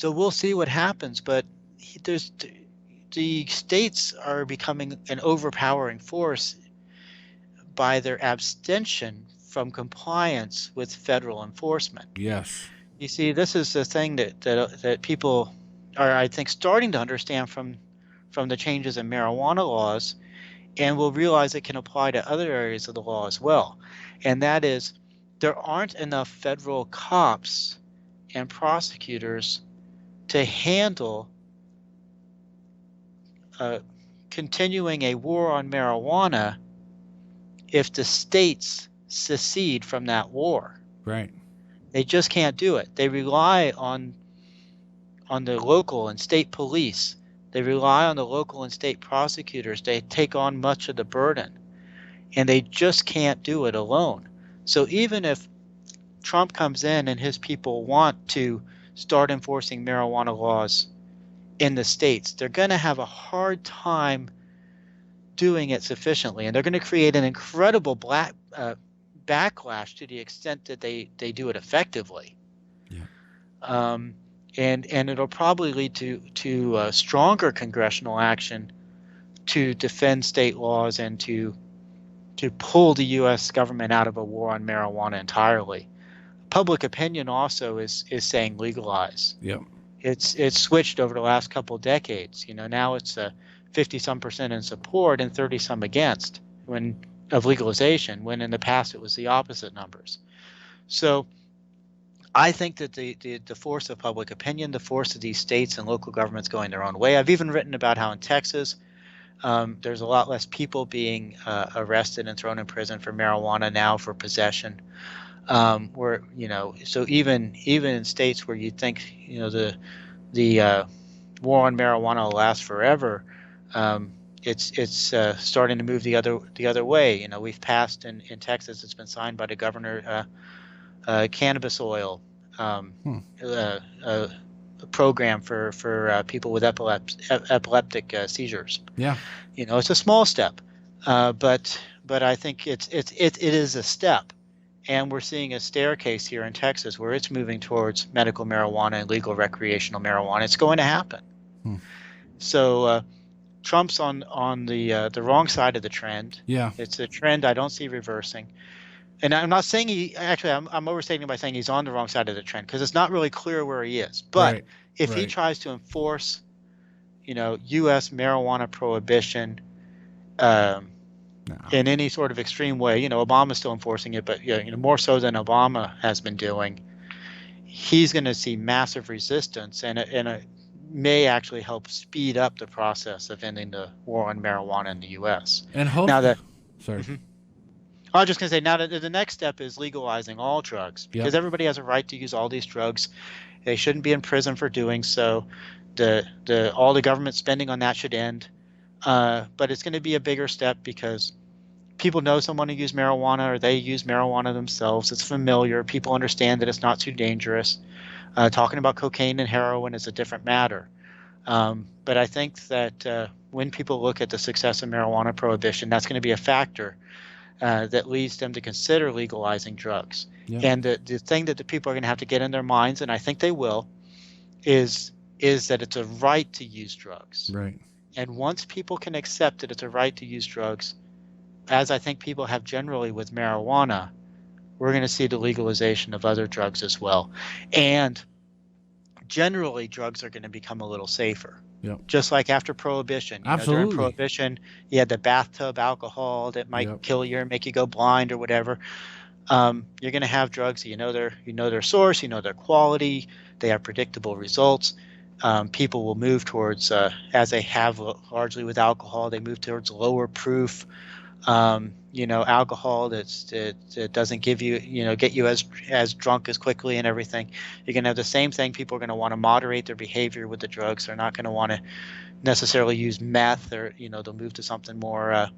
we'll see what happens. But the states are becoming an overpowering force by their abstention from compliance with federal enforcement. Yes. You see, this is the thing that people are, I think, starting to understand from the changes in marijuana laws, and will realize it can apply to other areas of the law as well. And that is, there aren't enough federal cops and prosecutors to handle continuing a war on marijuana if the states secede from that war. Right. They just can't do it. They rely on the local and state police. They rely on the local and state prosecutors. They take on much of the burden, and they just can't do it alone. So even if Trump comes in and his people want to start enforcing marijuana laws in the states, they're going to have a hard time doing it sufficiently, and they're going to create an incredible backlash to the extent that they do it effectively. Yeah. And it'll probably lead to stronger congressional action to defend state laws and to pull the U.S. government out of a war on marijuana entirely. Public opinion also is saying legalize. Yep. It's switched over the last couple of decades. You know, now it's 50-some% in support and 30-some against of legalization, when in the past it was the opposite numbers. So I think that the force of public opinion, the force of these states and local governments going their own way. I've even written about how in Texas there's a lot less people being arrested and thrown in prison for marijuana now for possession. Where, you know, so even in states where you think, you know, the war on marijuana will last forever, it's starting to move the other way. You know, we've passed in Texas, it's been signed by the governor, cannabis oil a program for people with epileptic seizures. Yeah. You know, it's a small step, but I think it is a step. And we're seeing a staircase here in Texas where it's moving towards medical marijuana and legal recreational marijuana. It's going to happen. So Trump's on the wrong side of the trend. Yeah. It's a trend I don't see reversing. And I'm not saying I'm overstating by saying he's on the wrong side of the trend, because it's not really clear where he is. But if he tries to enforce, you know, U.S. marijuana prohibition in any sort of extreme way, you know, Obama's still enforcing it, but you know, more so than Obama has been doing, he's going to see massive resistance, and it may actually help speed up the process of ending the war on marijuana in the U.S. And sorry. I was just going to say, now that the next step is legalizing all drugs, because everybody has a right to use all these drugs. They shouldn't be in prison for doing so. All the government spending on that should end. But it's going to be a bigger step because people know someone who used marijuana, or they use marijuana themselves. It's familiar. People understand that it's not too dangerous. Talking about cocaine and heroin is a different matter. But I think that when people look at the success of marijuana prohibition, that's going to be a factor that leads them to consider legalizing drugs. Yeah. And the thing that the people are going to have to get in their minds, and I think they will, is that it's a right to use drugs. Right. And once people can accept that it's a right to use drugs, as I think people have generally with marijuana, we're going to see the legalization of other drugs as well. And generally, drugs are going to become a little safer. Yep. Just like after Prohibition. Absolutely. During Prohibition, you had the bathtub alcohol that might kill you or make you go blind or whatever. You're going to have drugs that you know their source, you know their quality, they have predictable results. People will move towards, as they have largely with alcohol, they move towards lower proof, alcohol that doesn't give you, get you as drunk as quickly and everything. You're going to have the same thing. People are going to want to moderate their behavior with the drugs. They're not going to want to necessarily use meth, or they'll move to something more,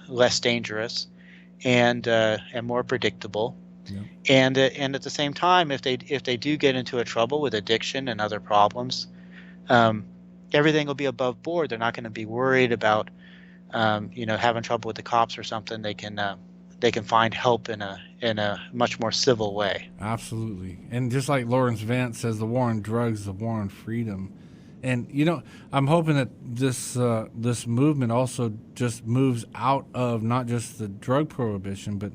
less dangerous and more predictable. Yeah. And at the same time, if they do get into a trouble with addiction and other problems, everything will be above board. They're not going to be worried about having trouble with the cops or something. They can find help in a much more civil way. Absolutely. And just like Lawrence Vance says, the war on drugs is the war on freedom. And I'm hoping that this movement also just moves out of not just the drug prohibition, but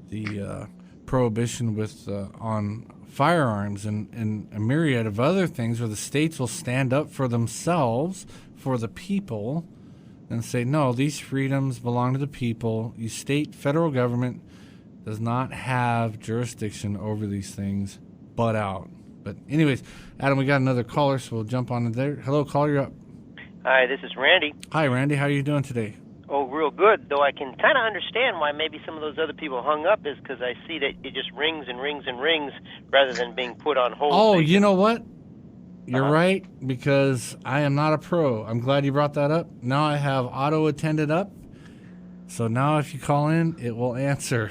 the prohibition with on firearms and a myriad of other things, where the states will stand up for themselves, for the people, and say, no, these freedoms belong to the people. You state federal government does not have jurisdiction over these things, but out. But anyways, Adam, we got another caller, so we'll jump on there. Hello, caller, you're up. Hi, this is Randy. Hi, Randy. How are you doing today? Oh, real good. Though I can kind of understand why maybe some of those other people hung up, is because I see that it just rings and rings and rings rather than being put on hold. Oh, you know what? You're right, because I am not a pro. I'm glad you brought that up. Now I have auto attended up. So now if you call in, it will answer.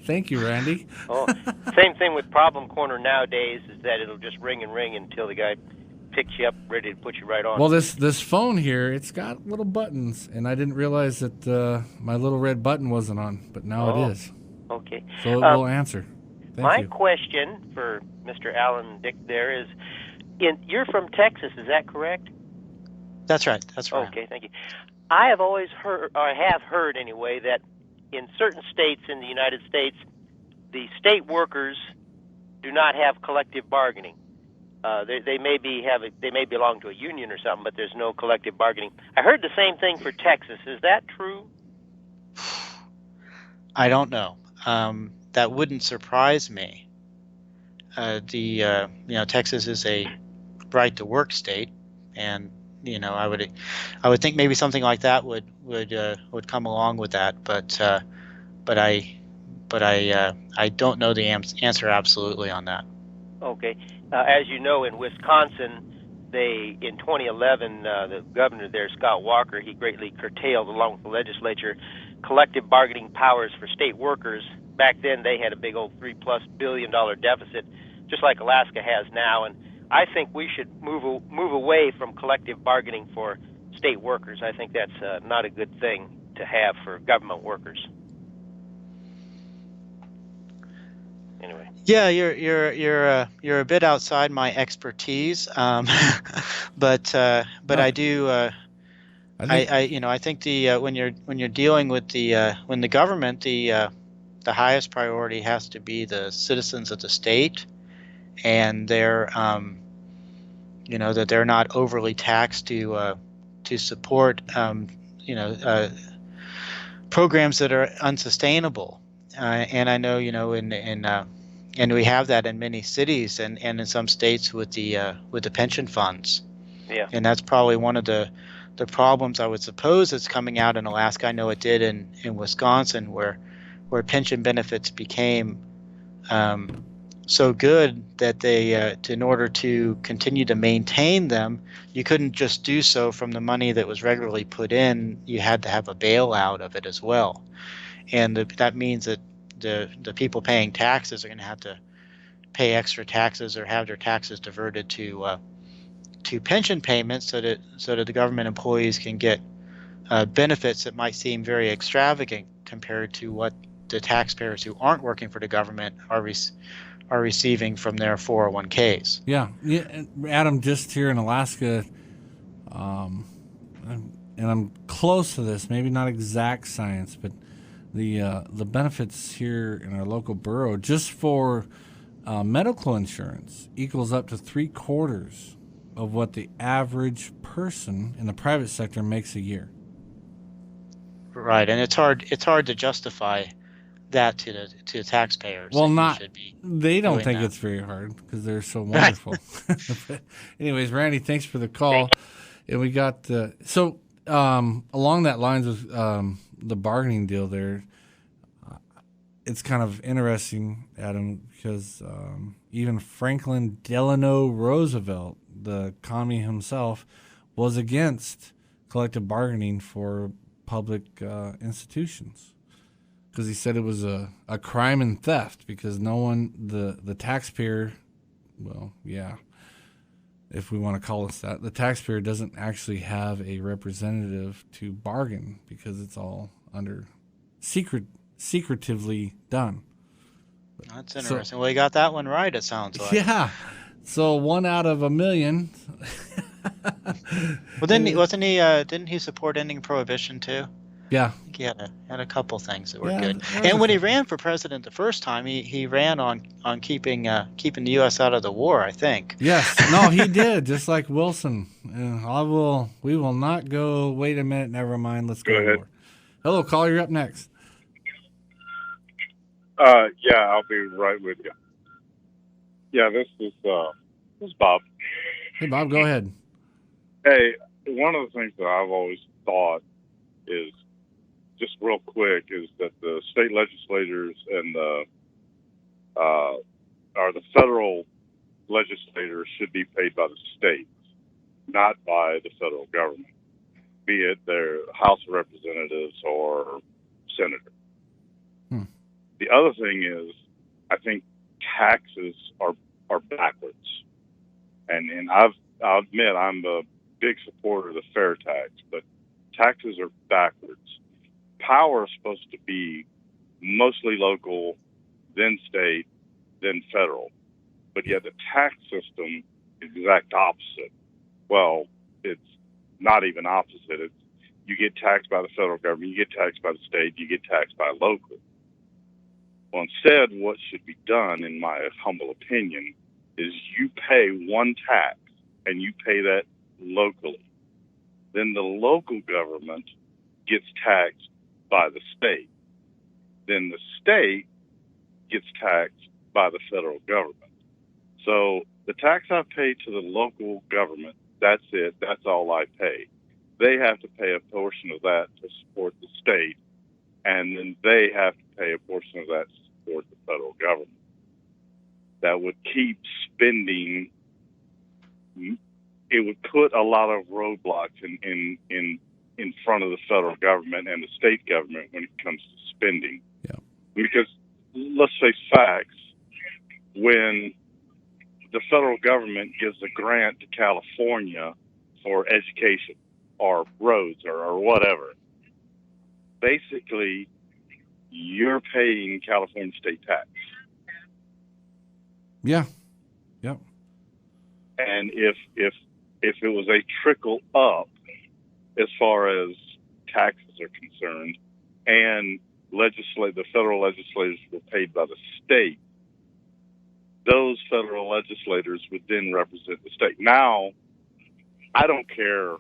Thank you, Randy. Oh, same thing with Problem Corner nowadays, is that it'll just ring and ring until the guy picks you up, ready to put you right on. Well, this phone here, it's got little buttons, and I didn't realize that my little red button wasn't on, but now it is. Okay. So it will answer. Thank my you. question for Mr. Alan Dick there is, you're from Texas, is that correct? That's right. That's right. Okay, thank you. I have always heard, or I have heard anyway, that in certain states in the United States, the state workers do not have collective bargaining. They may belong to a union or something, but there's no collective bargaining. I heard the same thing for Texas. Is that true? I don't know. That wouldn't surprise me. Texas is a right to work state, and I would think maybe something like that would come along with that, but I don't know the answer absolutely on that. Okay. As you know, in Wisconsin, in 2011, the governor there, Scott Walker, he greatly curtailed, along with the legislature, collective bargaining powers for state workers. Back then, they had a big old $3+ billion deficit, just like Alaska has now. And I think we should move away from collective bargaining for state workers. I think that's not a good thing to have for government workers. Anyway. Yeah, you're a bit outside my expertise, but I do. I think when you're dealing with when the government, the highest priority has to be the citizens of the state, and they're that they're not overly taxed to support programs that are unsustainable. And I know and we have that in many cities and in some states with the pension funds. Yeah. And that's probably one of the problems I would suppose that's coming out in Alaska. I know it did in Wisconsin, where pension benefits became so good that they in order to continue to maintain them, you couldn't just do so from the money that was regularly put in. You had to have a bailout of it as well, and that means that the people paying taxes are going to have to pay extra taxes or have their taxes diverted to to pension payments so that the government employees can get benefits that might seem very extravagant compared to what the taxpayers who aren't working for the government are receiving from their 401ks. Yeah. Adam, just here in Alaska, and I'm close to this, maybe not exact science, but the benefits here in our local borough just for medical insurance equals up to 3/4 of what the average person in the private sector makes a year. Right, and it's hard to justify that to the taxpayers. Well, they don't doing think that. it's very hard because they're so wonderful. But anyways, Randy, thanks for the call. And we got along that lines with the bargaining deal there. It's kind of interesting, Adam, because even Franklin Delano Roosevelt, the commie himself, was against collective bargaining for public institutions because he said it was a crime and theft because no one, the taxpayer, well, yeah, if we want to call us that, the taxpayer doesn't actually have a representative to bargain because it's all under secretively done. That's interesting. Well, you got that one right, it sounds like. Yeah. So 1 out of a million. Well, didn't he support ending prohibition too? Yeah. I think he had a couple things that were good. And when he ran for president the first time, he ran on keeping the U.S. out of the war, I think. Yes. No, he did, just like Wilson. We will not go, wait a minute, never mind, let's go to war. Hello, caller, you're up next. Yeah, I'll be right with you. Yeah, this is Bob. Hey, Bob, go ahead. Hey, one of the things that I've always thought is, just real quick, is that the state legislators and the federal legislators should be paid by the states, not by the federal government, be it their House of Representatives or Senator. The other thing is, I think taxes are backwards, and I'll admit I'm a big supporter of the fair tax, but taxes are backwards. Power is supposed to be mostly local, then state, then federal, but yet the tax system is the exact opposite. Well, it's not even opposite. It's you get taxed by the federal government, you get taxed by the state, you get taxed by local. Well, instead, what should be done, in my humble opinion, is you pay one tax, and you pay that locally. Then the local government gets taxed by the state. Then the state gets taxed by the federal government. So the tax I pay to the local government, that's it. That's all I pay. They have to pay a portion of that to support the state, and then they have to pay a portion of that to support the federal government. That would keep spending. It would put a lot of roadblocks in front of the federal government and the state government when it comes to spending. Yeah. Because let's face facts, when the federal government gives a grant to California for education or roads or whatever, basically you're paying California state tax. Yeah. Yep. And if it was a trickle up as far as taxes are concerned, and the federal legislators were paid by the state, those federal legislators would then represent the state. Now, I don't care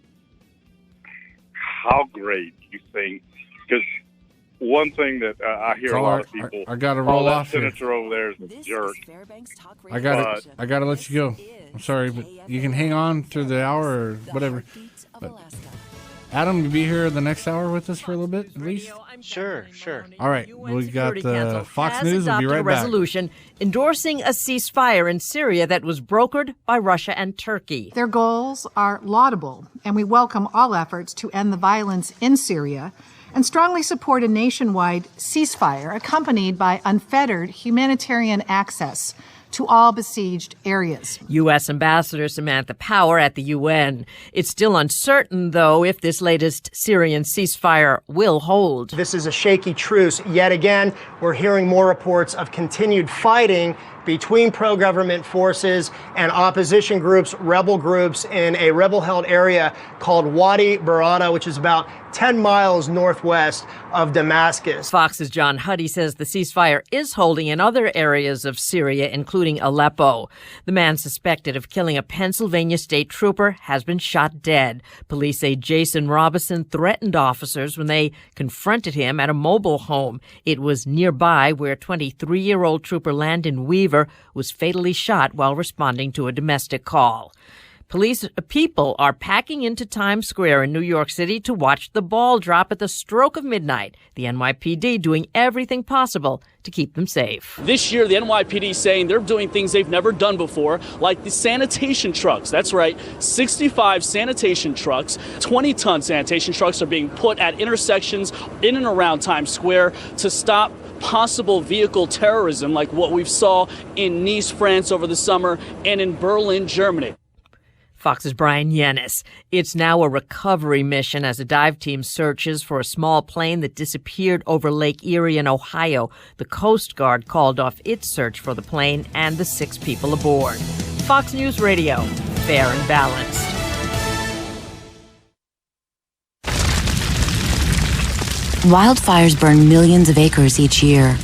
how great you think, because one thing that I hear a lot of people, I got to roll off that senator here. over there is a jerk. I got to let you go. I'm sorry, but you can hang on through the hour or whatever. But Adam, you be here the next hour with us for a little bit, at least? Sure. All right, we got the Fox News. We'll be right a back. resolution endorsing a ceasefire in Syria that was brokered by Russia and Turkey. Their goals are laudable, and we welcome all efforts to end the violence in Syria and strongly support a nationwide ceasefire accompanied by unfettered humanitarian access to all besieged areas. U.S. Ambassador Samantha Power at the UN. It's still uncertain, though, if this latest Syrian ceasefire will hold. This is a shaky truce. Yet again, we're hearing more reports of continued fighting between pro-government forces and opposition groups, rebel groups, in a rebel-held area called Wadi Barada, which is about 10 miles northwest of Damascus. Fox's John Huddy says the ceasefire is holding in other areas of Syria, including Aleppo. The man suspected of killing a Pennsylvania state trooper has been shot dead. Police say Jason Robinson threatened officers when they confronted him at a mobile home. It was nearby where 23-year-old trooper Landon Weaver was fatally shot while responding to a domestic call. People are packing into Times Square in New York City to watch the ball drop at the stroke of midnight. The NYPD doing everything possible to keep them safe. This year, the NYPD saying they're doing things they've never done before, like the sanitation trucks. That's right, 65 sanitation trucks, 20-ton sanitation trucks are being put at intersections in and around Times Square to stop possible vehicle terrorism like what we saw in Nice, France over the summer and in Berlin, Germany. Fox's Brian Yennis. It's now a recovery mission as a dive team searches for a small plane that disappeared over Lake Erie in Ohio. The Coast Guard called off its search for the plane and the 6 people aboard. Fox News Radio, fair and balanced. Wildfires burn millions of acres each year.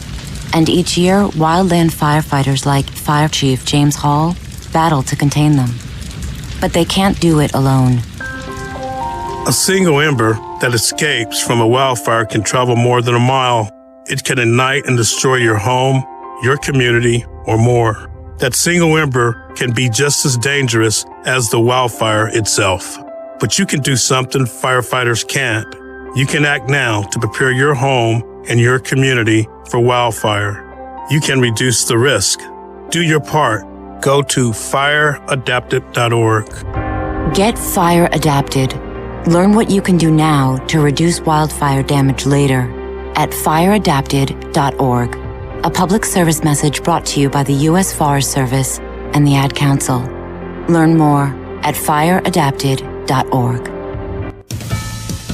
And each year, wildland firefighters like Fire Chief James Hall battle to contain them. But they can't do it alone. A single ember that escapes from a wildfire can travel more than a mile. It can ignite and destroy your home, your community, or more. That single ember can be just as dangerous as the wildfire itself. But you can do something firefighters can't. You can act now to prepare your home and your community for wildfire. You can reduce the risk. Do your part. Go to fireadapted.org. Get fire adapted. Learn what you can do now to reduce wildfire damage later at fireadapted.org. A public service message brought to you by the U.S. Forest Service and the Ad Council. Learn more at fireadapted.org.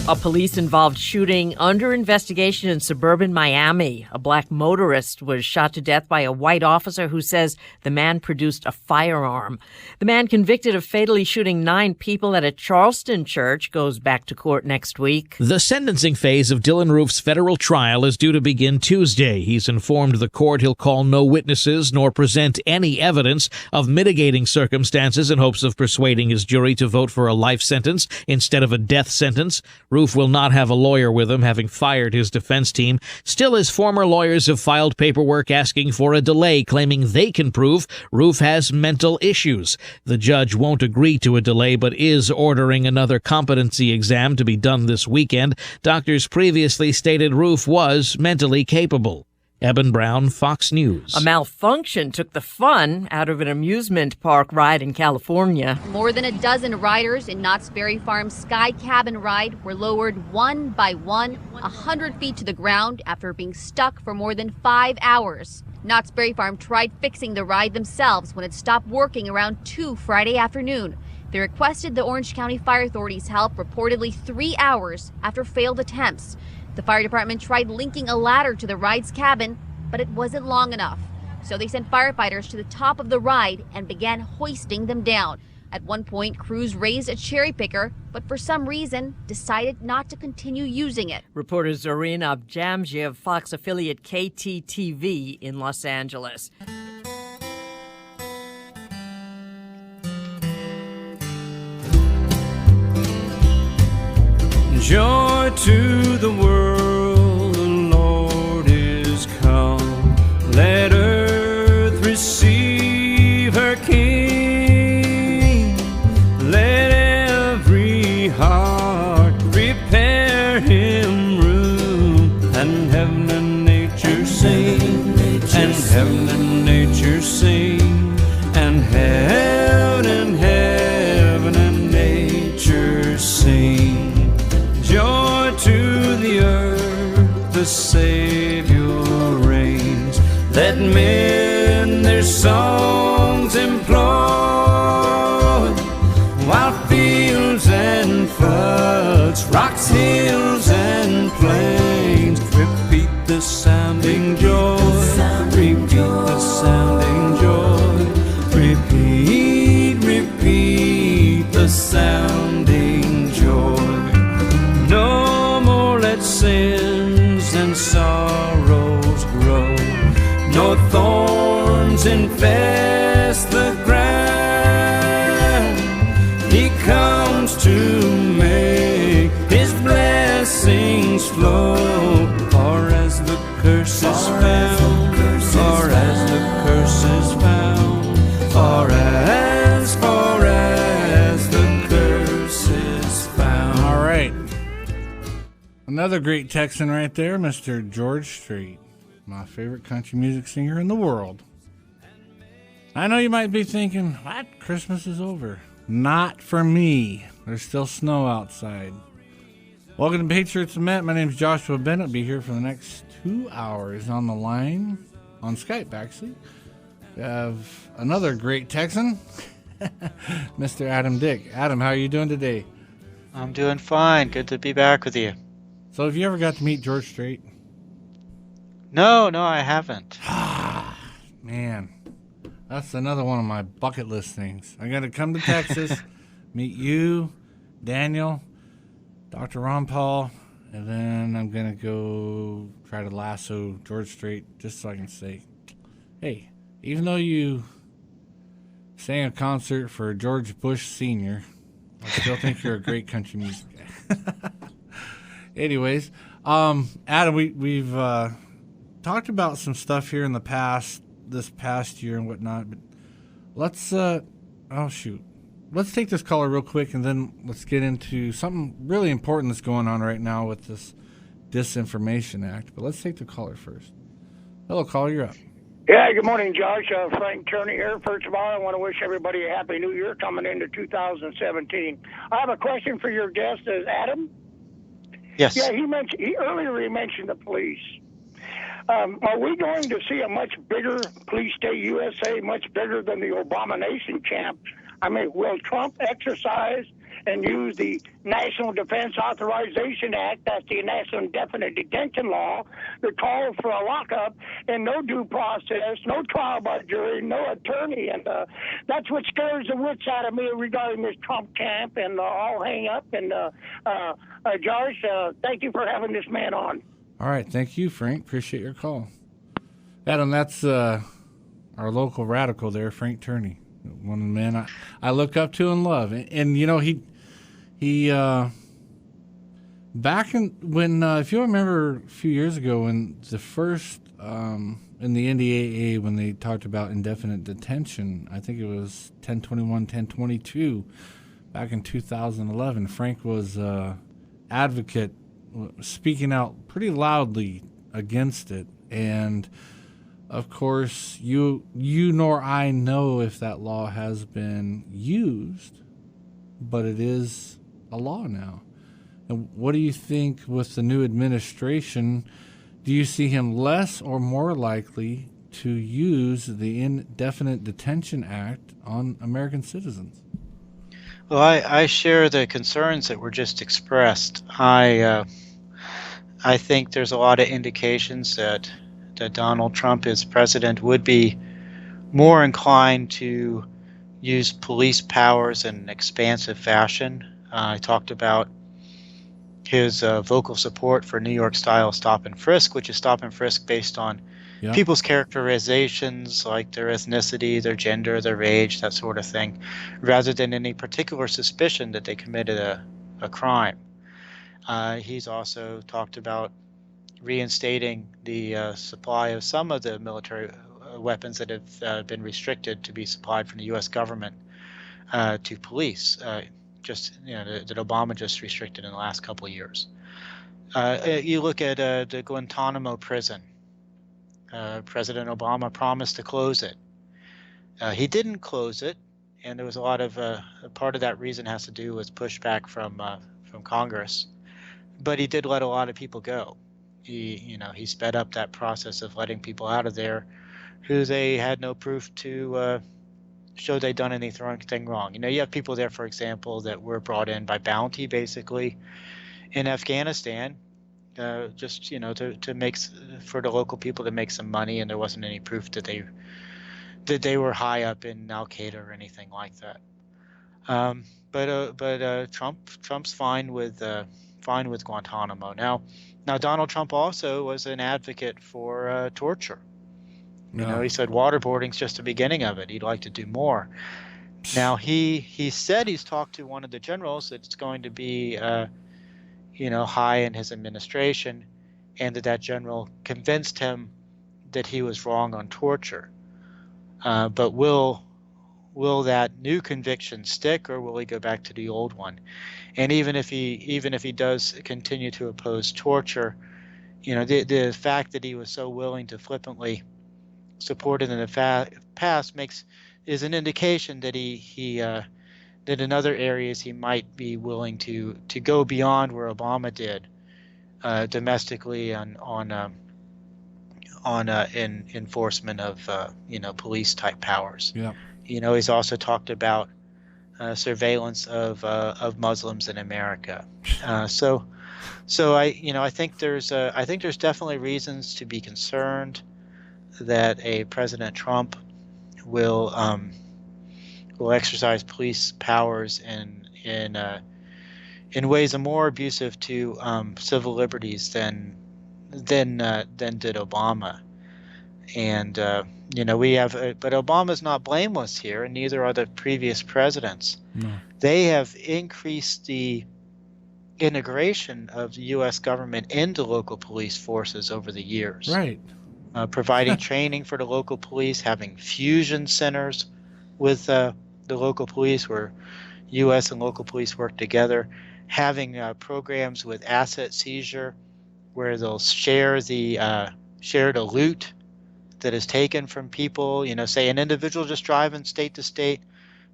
A police-involved shooting under investigation in suburban Miami. A black motorist was shot to death by a white officer who says the man produced a firearm. The man convicted of fatally shooting 9 people at a Charleston church goes back to court next week. The sentencing phase of Dylan Roof's federal trial is due to begin Tuesday. He's informed the court he'll call no witnesses nor present any evidence of mitigating circumstances in hopes of persuading his jury to vote for a life sentence instead of a death sentence. Roof will not have a lawyer with him, having fired his defense team. Still, his former lawyers have filed paperwork asking for a delay, claiming they can prove Roof has mental issues. The judge won't agree to a delay, but is ordering another competency exam to be done this weekend. Doctors previously stated Roof was mentally capable. Eben Brown, Fox News. A malfunction took the fun out of an amusement park ride in California. More than a dozen riders in Knott's Berry Farm's Sky Cabin ride were lowered one by one 100 feet to the ground after being stuck for more than 5 hours. Knott's Berry Farm tried fixing the ride themselves when it stopped working around 2 Friday afternoon. They requested the Orange County Fire Authority's help reportedly 3 hours after failed attempts. The fire department tried linking a ladder to the ride's cabin, but it wasn't long enough. So they sent firefighters to the top of the ride and began hoisting them down. At one point, crews raised a cherry picker, but for some reason decided not to continue using it. Reporter Zoreen Abjamji of Fox affiliate KTTV in Los Angeles. Joy to the world, the Lord is come. Let earth receive her King. Let every heart prepare him room. And heaven and nature sing, and heaven and nature sing, and heaven and nature sing. Joy to the earth, the Savior reigns. Let men and their songs employ, while fields and floods, rocks, hills, and plains repeat the sounding joy, repeat the sounding joy, repeat the sounding joy. No more let sins and sorrows grow, no thorns infest the ground. He comes to make his blessings flow, far as the curse is found, far as the curse is found, far as the curse is found. All right. Another great Texan right there, Mr. George Strait, my favorite country music singer in the world. I know you might be thinking, what? Christmas is over. Not for me. There's still snow outside. Welcome to Patriots Lament. My name is Joshua Bennett. I'll be here for the next 2 hours on the line, on Skype actually. We have another great Texan, Mr. Adam Dick. Adam, how are you doing today? I'm doing fine. Good to be back with you. So have you ever got to meet George Strait? No, I haven't. Man, that's another one of my bucket list things. I got to come to Texas, meet you, Daniel, Dr. Ron Paul, and then I'm going to go try to lasso George Strait just so I can say, hey, even though you sang a concert for George Bush Sr., I still think you're a great country music guy. Anyways, Adam, we've talked about some stuff here in the past, this past year and whatnot, but let's take this caller real quick and then let's get into something really important that's going on right now with this Disinformation Act. But let's take the caller first. Hello, caller, you're up. Yeah, good morning, Josh. Frank Turney here. First of all, I want to wish everybody a Happy New Year coming into 2017. I have a question for your guest, is Adam? Yes. Yeah, he mentioned the police. Are we going to see a much bigger police state USA, much bigger than the Abomination camp? I mean, will Trump exercise and use the National Defense Authorization Act, that's the National Indefinite Detention Law, that calls for a lockup and no due process, no trial by jury, no attorney? And that's what scares the wits out of me regarding this Trump camp and all hang up. And Josh, thank you for having this man on. All right, thank you, Frank. Appreciate your call. Adam, that's our local radical there, Frank Turney. One of the men I look up to and love. And you know, he back when, if you remember a few years ago when the first, in the NDAA, when they talked about indefinite detention, I think it was 1021, 1022, back in 2011, Frank was advocate, speaking out pretty loudly against it. And of course, you nor I know if that law has been used, but it is a law now. And what do you think with the new administration? Do you see him less or more likely to use the Indefinite Detention Act on American citizens? Well, I share the concerns that were just expressed. I think there's a lot of indications that Donald Trump as president would be more inclined to use police powers in an expansive fashion. I talked about his vocal support for New York-style stop and frisk, which is stop and frisk based on people's characterizations, like their ethnicity, their gender, their age, that sort of thing, rather than any particular suspicion that they committed a crime. He's also talked about reinstating the supply of some of the military weapons that have been restricted to be supplied from the U.S. government to police, that Obama just restricted in the last couple of years. You look at the Guantanamo prison. President Obama promised to close it. He didn't close it, and there was a lot of part of that reason has to do with pushback from Congress. But he did let a lot of people go. He sped up that process of letting people out of there who they had no proof to show they'd done anything wrong. You have people there, for example, that were brought in by bounty, basically, in Afghanistan, just to make for the local people to make some money, and there wasn't any proof that they were high up in Al Qaeda or anything like that. But Trump's fine with Guantanamo. Now Donald Trump also was an advocate for torture. He said waterboarding's just the beginning of it. He'd like to do more. Now he said he's talked to one of the generals that's going to be high in his administration, and that general convinced him that he was wrong on torture. But will that new conviction stick, or will he go back to the old one? And even if he does continue to oppose torture, the fact that he was so willing to flippantly support it in the past is an indication that that in other areas he might be willing to go beyond where Obama did domestically in enforcement of police type powers. Yeah. He's also talked about surveillance of Muslims in America. So I think there's definitely reasons to be concerned that a President Trump will exercise police powers in ways more abusive to civil liberties than did Obama. And but Obama's not blameless here, and neither are the previous presidents. No. They have increased the integration of the U.S. government into local police forces over the years. Right. Providing training for the local police, having fusion centers with the local police where U.S. and local police work together, having programs with asset seizure where they'll share the loot that is taken from people. Say an individual just driving state to state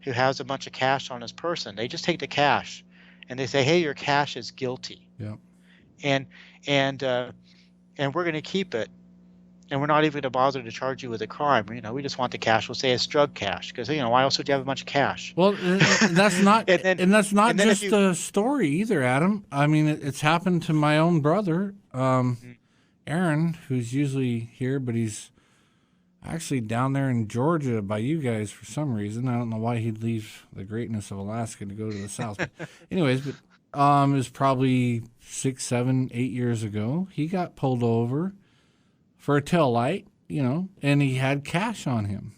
who has a bunch of cash on his person. They just take the cash and they say, hey, your cash is guilty. Yeah. And we're going to keep it. And we're not even going to bother to charge you with a crime. We just want the cash. We'll say it's drug cash because why else would you have a bunch of cash? Well, that's not that's not just a story either, Adam. I mean, it's happened to my own brother, Aaron, who's usually here, but he's actually down there in Georgia by you guys for some reason. I don't know why he'd leave the greatness of Alaska to go to the south. But anyways, it was probably 6, 7, 8 years ago. He got pulled over for a tail light, and he had cash on him.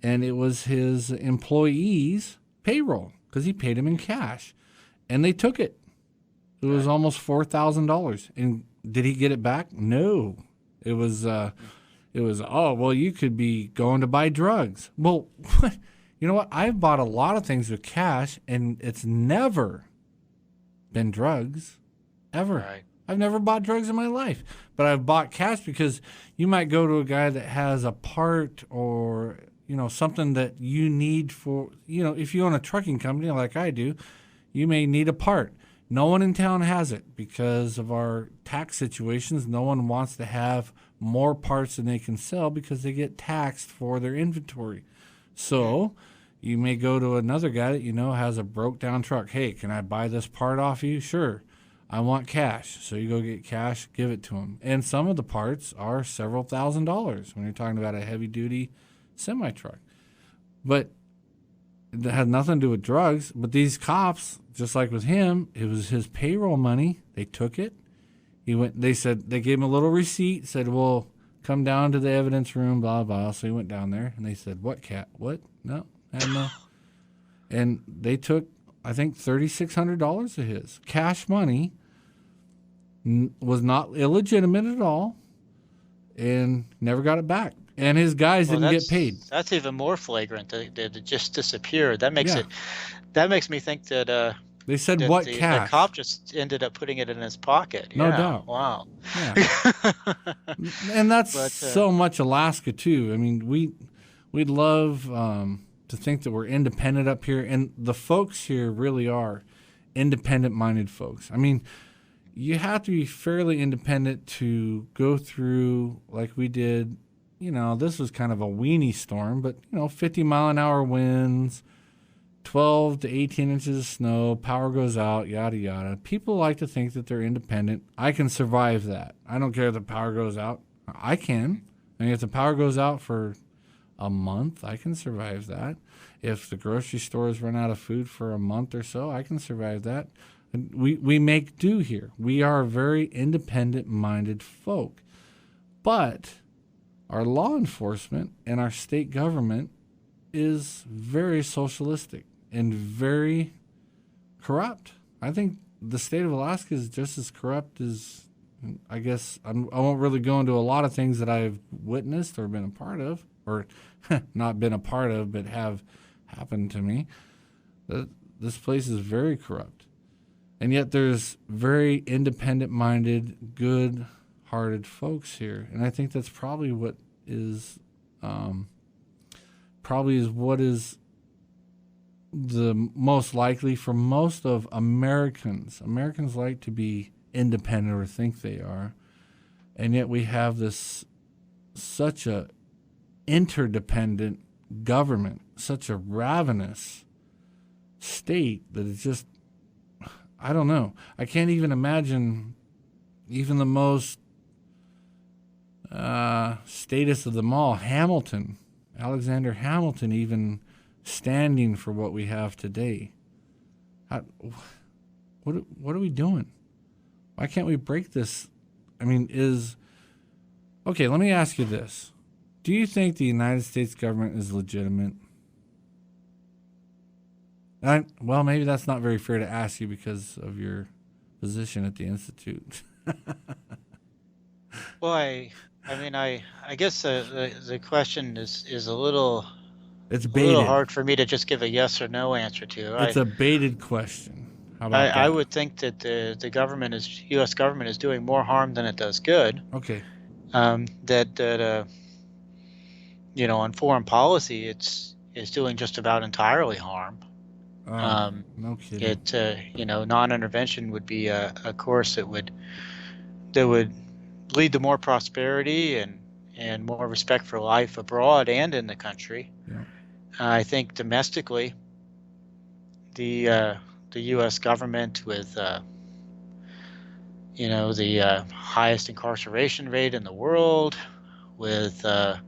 And it was his employees' payroll because he paid him in cash. And they took it. It was almost $4,000. And did he get it back? No. It was, oh, well, you could be going to buy drugs. Well, you know what? I've bought a lot of things with cash, and it's never been drugs, ever. Right. I've never bought drugs in my life, but I've bought cash because you might go to a guy that has a part or, something that you need for, if you own a trucking company like I do, you may need a part. No one in town has it because of our tax situations. No one wants to have more parts than they can sell because they get taxed for their inventory. So you may go to another guy that has a broke down truck. Hey, can I buy this part off you? Sure. I want cash. So you go get cash, give it to them. And some of the parts are several $1,000s when you're talking about a heavy-duty semi-truck. But it had nothing to do with drugs. But these cops, just like with him, it was his payroll money. They took it. They said, they gave him a little receipt, said, well, come down to the evidence room, blah, blah. So he went down there, and they said, what, what? No, no. And they took, I think, $3,600 of his cash money. Was not illegitimate at all, and never got it back. And his guys didn't get paid. That's even more flagrant. That it just disappeared. That makes me think that they said that what the cash? cop just ended up putting it in his pocket. No doubt. Wow. Yeah. And that's so much Alaska too. I mean, we'd love to think that we're independent up here, and the folks here really are independent-minded folks. I mean, you have to be fairly independent to go through, like we did this was kind of a weenie storm, but 50-mile-an-hour winds, 12 to 18 inches of snow, power goes out, yada yada. People like to think that they're independent. I can survive that. I don't care if the power goes out. I can. I mean, if the power goes out for a month, I can survive that. If the grocery stores run out of food for a month or so, I can survive that. We make do here. We are very independent-minded folk. But our law enforcement and our state government is very socialistic and very corrupt. I think the state of Alaska is just as corrupt as, I guess, I won't really go into a lot of things that I've witnessed or been a part of, or not been a part of, but have happened to me. This place is very corrupt. And yet there's very independent-minded, good-hearted folks here. And I think that's probably what is the most likely for most of Americans. Americans like to be independent or think they are. And yet we have this such a interdependent government, such a ravenous state that it's just, I don't know. I can't even imagine even the most statist of them all, Alexander Hamilton, even standing for what we have today. What are we doing? Why can't we break this? I mean, okay, let me ask you this. Do you think the United States government is legitimate? Well, maybe that's not very fair to ask you because of your position at the Institute. Well, I guess the question is a little. It's a baited. little hard for me to just give a yes or no answer to. It's a baited question. How about that? I would think that the U.S. government is doing more harm than it does good. Okay. That on foreign policy, it's doing just about entirely harm. No kidding. Non-intervention would be a course that would lead to more prosperity and more respect for life abroad and in the country. Yeah. I think domestically, the U.S. government with the highest incarceration rate in the world, with the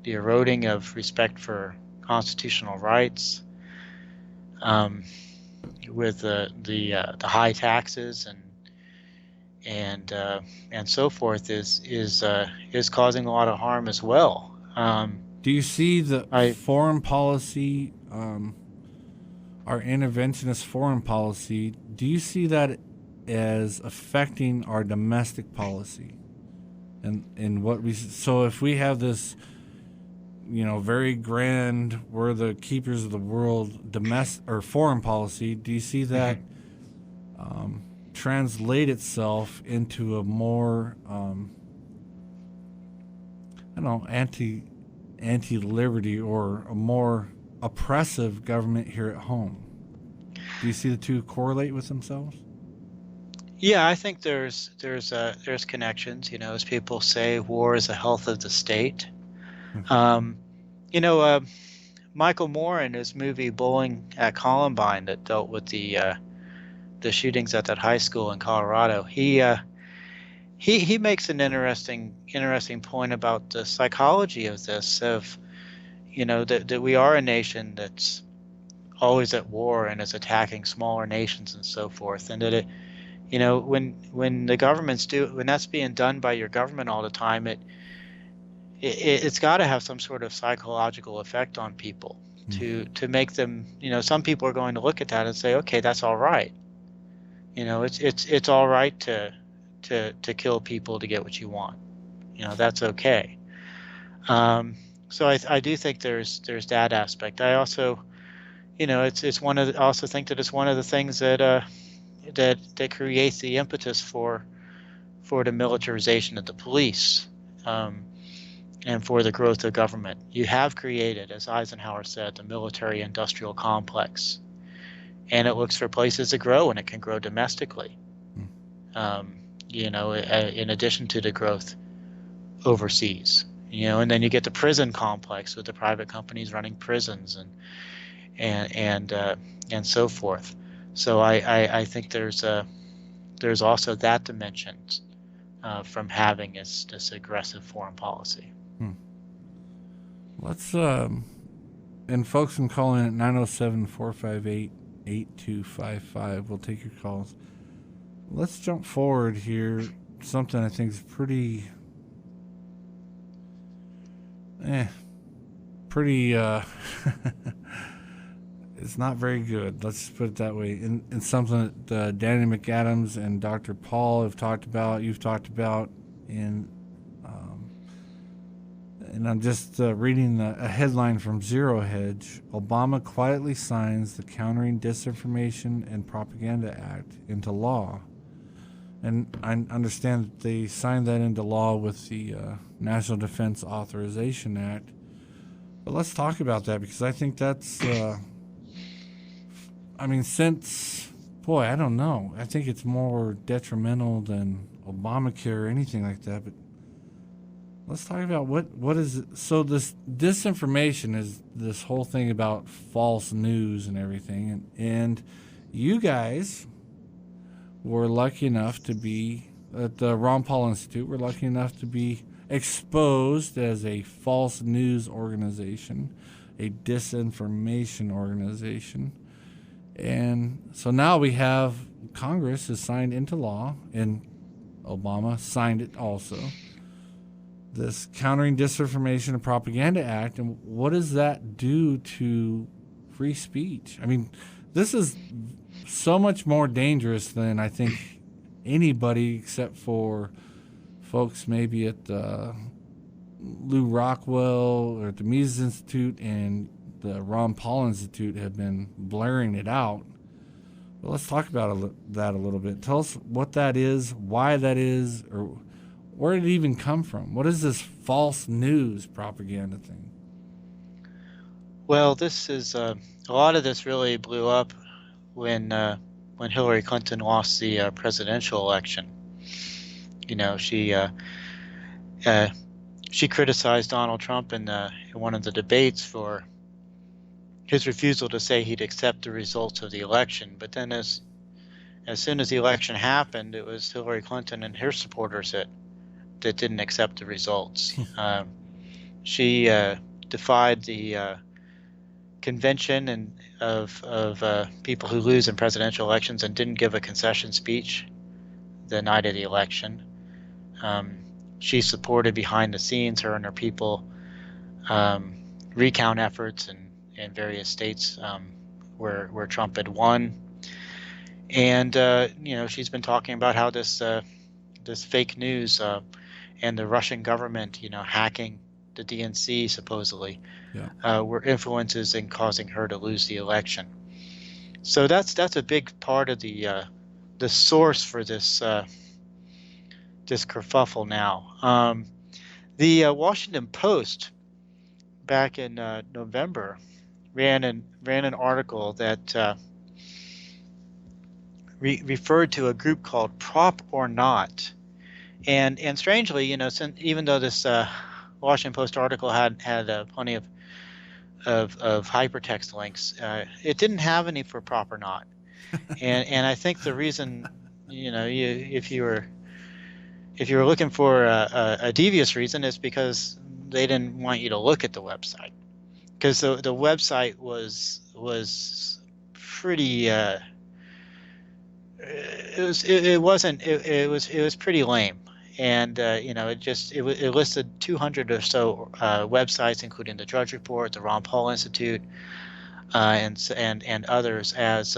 eroding of respect for constitutional rights, with the high taxes and so forth is causing a lot of harm as well. Do you see the foreign policy, our interventionist foreign policy, do you see that as affecting our domestic policy? And so if we have this, very grand, we're the keepers of the world domestic or foreign policy, do you see that translate itself into a more, anti-liberty or a more oppressive government here at home? Do you see the two correlate with themselves? Yeah, I think there's connections. As people say, war is the health of the state. Michael Moore in his movie Bowling at Columbine that dealt with the shootings at that high school in Colorado, he makes an interesting point about the psychology of this, of that we are a nation that's always at war and is attacking smaller nations and so forth, and that when the governments when that's being done by your government all the time, it's got to have some sort of psychological effect on people to make them, some people are going to look at that and say, okay, that's all right. It's all right to kill people to get what you want. That's okay. So I do think there's that aspect. I also, I also think that it's one of the things that creates the impetus for the militarization of the police, and for the growth of government. You have created, as Eisenhower said, the military-industrial complex, and it looks for places to grow, and it can grow domestically. In addition to the growth overseas. And then you get the prison complex with the private companies running prisons and so forth. So I think there's also that dimension from having this aggressive foreign policy. Let's and folks can call in at 907-458-8255. We'll take your calls. Let's jump forward here. Something I think is pretty it's not very good. Let's just put it that way. And something that Danny McAdams and Dr. Paul have talked about, you've talked about, and I'm just reading a headline from Zero Hedge. Obama quietly signs the Countering Disinformation and Propaganda Act into law. And I understand that they signed that into law with the National Defense Authorization Act. But let's talk about that, because I think that's, I don't know. I think it's more detrimental than Obamacare or anything like that. But let's talk about what is it. So this disinformation is this whole thing about false news and everything. And you guys were lucky enough to be at the Ron Paul Institute. We're lucky enough to be exposed as a false news organization, a disinformation organization. And so now we have Congress has signed into law, and Obama signed it also, this Countering Disinformation and Propaganda Act. And what does that do to free speech? I mean, this is so much more dangerous than I think anybody, except for folks maybe at the Lou Rockwell or at the Mises Institute and the Ron Paul Institute, have been blaring it out. But let's talk about that a little bit. Tell us what that is, why that is, or where did it even come from? What is this false news propaganda thing? Well, this is a lot of this really blew up when Hillary Clinton lost the presidential election. She criticized Donald Trump in one of the debates for his refusal to say he'd accept the results of the election. But then as soon as the election happened, it was Hillary Clinton and her supporters that didn't accept the results. She defied the convention of people who lose in presidential elections and didn't give a concession speech the night of the election. She supported behind the scenes, her and her people, recount efforts in various states where Trump had won. And she's been talking about how this fake news and the Russian government, hacking the DNC supposedly, were influences in causing her to lose the election. So that's a big part of the source for this kerfuffle now. The Washington Post back in November ran an article that referred to a group called Prop or Not, and strangely, even though this Washington Post article had plenty of hypertext links, it didn't have any for Prop or Not, and I think the reason, if you were looking for a devious reason, is because they didn't want you to look at the website, because the website was pretty it was pretty lame, and it listed 200 or so websites, including the Drudge Report, the Ron Paul Institute, and others as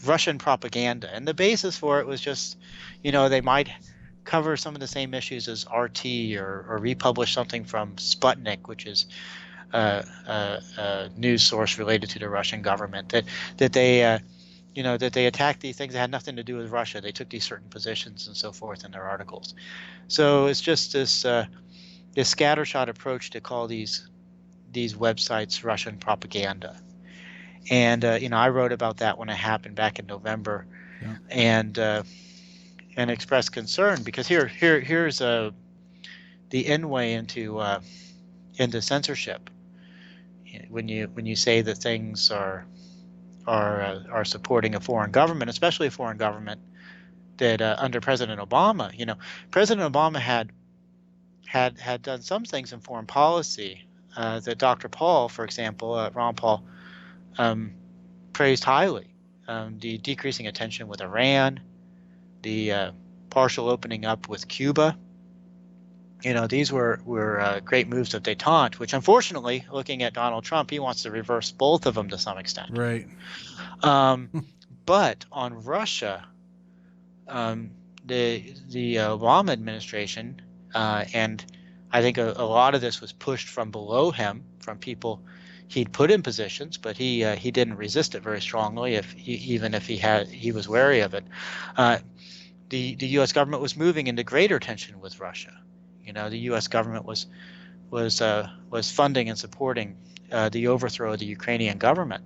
Russian propaganda. And the basis for it was just, they might cover some of the same issues as RT or republish something from Sputnik, which is a news source related to the Russian government, that they attacked these things that had nothing to do with Russia. They took these certain positions and so forth in their articles. So it's just this scattershot approach to call these websites Russian propaganda. And I wrote about that when it happened back in November, and expressed concern, because here's inway into censorship. When you say that things are supporting a foreign government, especially a foreign government that under President Obama, President Obama had done some things in foreign policy that Dr. Paul, for example, Ron Paul, praised highly. The decreasing attention with Iran, the partial opening up with Cuba. These were great moves of détente, which unfortunately, looking at Donald Trump, he wants to reverse both of them to some extent. Right. But on Russia, the Obama administration, and I think a lot of this was pushed from below him, from people he'd put in positions, but he didn't resist it very strongly. Even if he was wary of it, the U.S. government was moving into greater tension with Russia. The U.S. government was funding and supporting the overthrow of the Ukrainian government.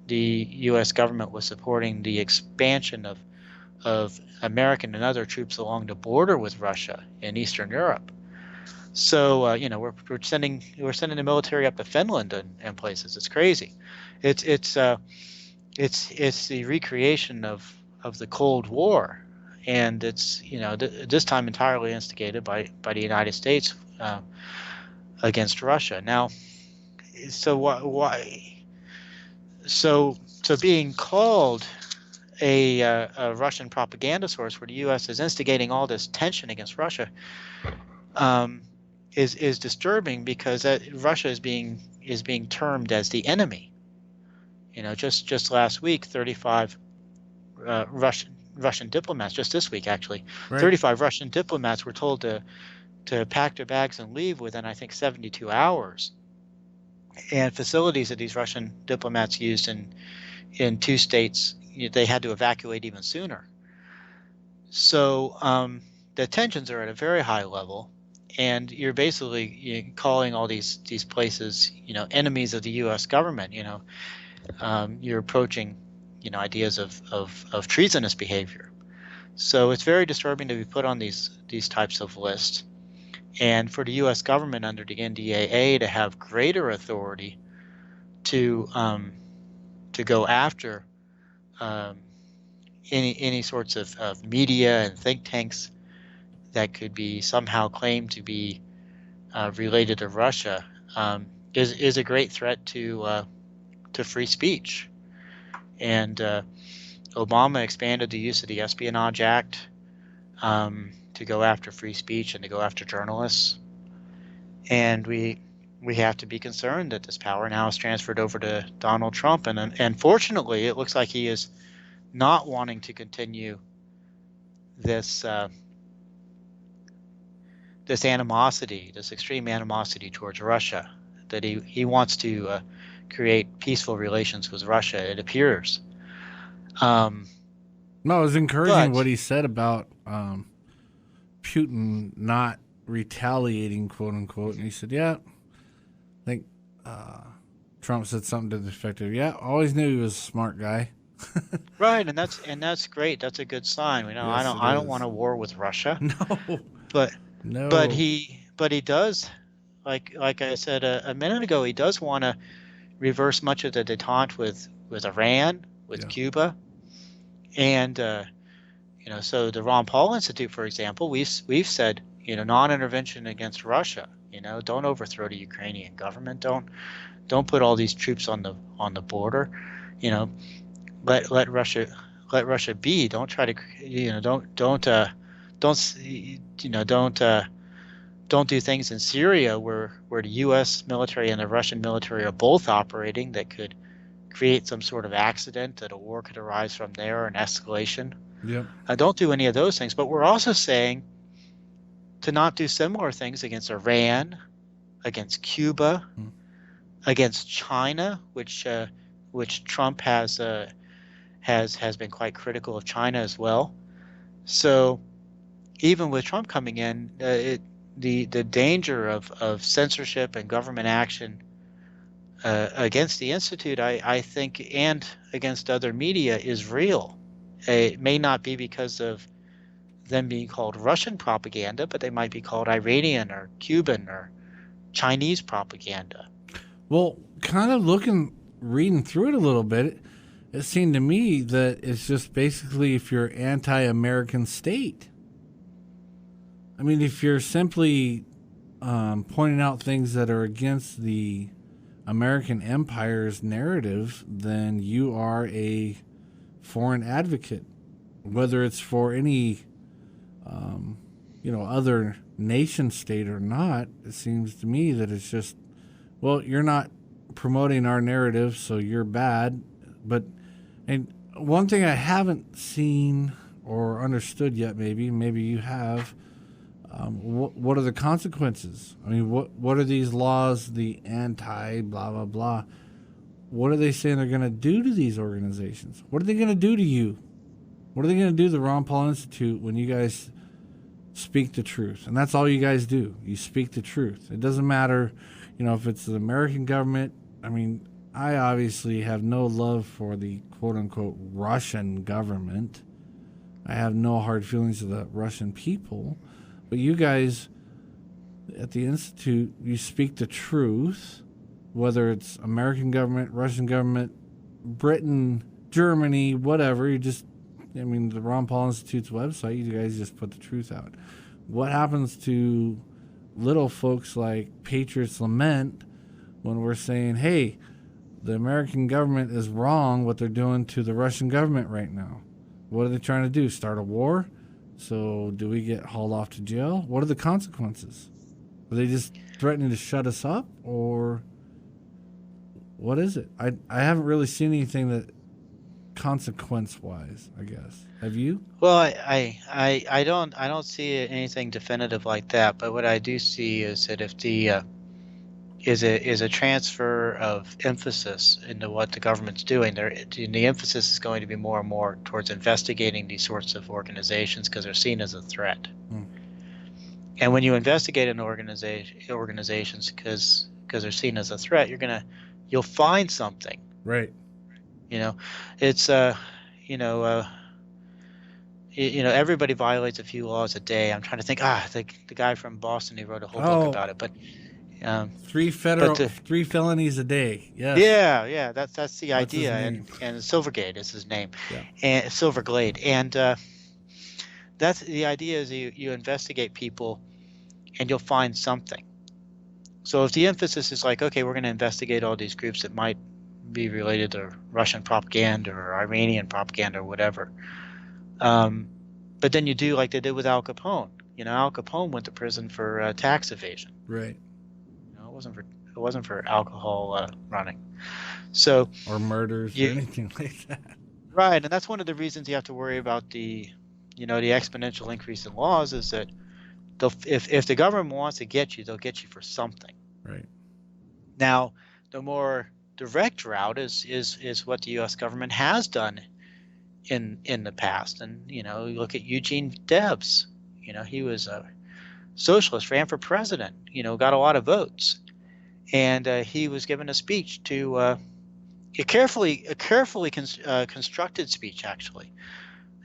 The U.S. government was supporting the expansion of American and other troops along the border with Russia in Eastern Europe. So we're sending the military up to Finland and places. It's crazy. It's the recreation of the Cold War. And it's this time entirely instigated by the United States against Russia. Now, so why? So being called a Russian propaganda source, where the U.S. is instigating all this tension against Russia, is disturbing, because Russia is being termed as the enemy. Just last week, 35 Russian diplomats, just this week actually, right. 35 Russian diplomats were told to pack their bags and leave within, I think, 72 hours. And facilities that these Russian diplomats used in 2 states, they had to evacuate even sooner. So the tensions are at a very high level, and you're basically calling all these places, enemies of the U.S. government. You're approaching ideas of treasonous behavior. So it's very disturbing to be put on these types of lists, and for the U.S. government under the NDAA to have greater authority to go after any sorts of media and think tanks that could be somehow claimed to be related to Russia is a great threat to free speech. And Obama expanded the use of the Espionage Act to go after free speech and to go after journalists. And we have to be concerned that this power now is transferred over to Donald Trump. And fortunately, it looks like he is not wanting to continue this animosity, this extreme animosity towards Russia, that he wants to create peaceful relations with Russia, it appears. No, it was encouraging what he said about Putin not retaliating, quote unquote. And he said, yeah, I think Trump said something to the effect of, yeah, always knew he was a smart guy. Right, and that's great. That's a good sign. Yes, I don't want a war with Russia. No. But he does, like I said a minute ago, he does want to reverse much of the détente with Iran, with Cuba, and so the Ron Paul Institute, for example, we've said non-intervention against Russia. Don't overthrow the Ukrainian government. Don't put all these troops on the border. Let Russia be. Don't try to don't do things in Syria where the U.S. military and the Russian military are both operating that could create some sort of accident, that a war could arise from there, an escalation. Yeah. Don't do any of those things. But we're also saying to not do similar things against Iran, against Cuba, against China, which Trump has been quite critical of China as well. So even with Trump coming in, the danger of censorship and government action against the Institute, I think, and against other media is real. It may not be because of them being called Russian propaganda, but they might be called Iranian or Cuban or Chinese propaganda. Well, kind of reading through it a little bit, it seemed to me that it's just basically if you're anti-American state. I mean, if you're simply pointing out things that are against the American empire's narrative, then you are a foreign advocate, whether it's for any, other nation state or not. It seems to me that it's just, well, you're not promoting our narrative, so you're bad. And one thing I haven't seen or understood yet, maybe you have, what are the consequences? I mean, what are these laws, the anti blah, blah, blah? What are they saying they're going to do to these organizations? What are they going to do to you? What are they going to do to the Ron Paul Institute when you guys speak the truth? And that's all you guys do. You speak the truth. It doesn't matter, if it's the American government. I mean, I obviously have no love for the quote-unquote Russian government. I have no hard feelings to the Russian people. But you guys at the Institute, you speak the truth, whether it's American government, Russian government, Britain, Germany, whatever. The Ron Paul Institute's website, you guys just put the truth out. What happens to little folks like Patriot's Lament when we're saying, hey, the American government is wrong what they're doing to the Russian government right now? What are they trying to do? Start a war? So do we get hauled off to jail? What are the consequences? Are they just threatening to shut us up, or what is it? I haven't really seen anything that consequence-wise, I guess. Have you? Well, I don't see anything definitive like that. But what I do see is that if the is a transfer of emphasis into what the government's doing. The emphasis is going to be more and more towards investigating these sorts of organizations because they're seen as a threat. And when you investigate an organizations because they're seen as a threat, you'll find something. Right. It's everybody violates a few laws a day. I'm trying to think. The guy from Boston, he wrote a whole book about it, but. 3 felonies a day. Yes. Yeah. That's the idea, and Silverglade is his name, yeah. And Silverglade, and that's the idea. Is you investigate people, and you'll find something. So if the emphasis is like, okay, we're going to investigate all these groups that might be related to Russian propaganda or Iranian propaganda or whatever, but then you do like they did with Al Capone. Al Capone went to prison for tax evasion. Right. It wasn't for alcohol running, or murders or anything like that. Right, and that's one of the reasons you have to worry about the exponential increase in laws is that if the government wants to get you, they'll get you for something. Right. Now, the more direct route is what the U.S. government has done in the past, and you look at Eugene Debs. He was a socialist, ran for president. Got a lot of votes. And he was given a speech to a carefully constructed speech, actually,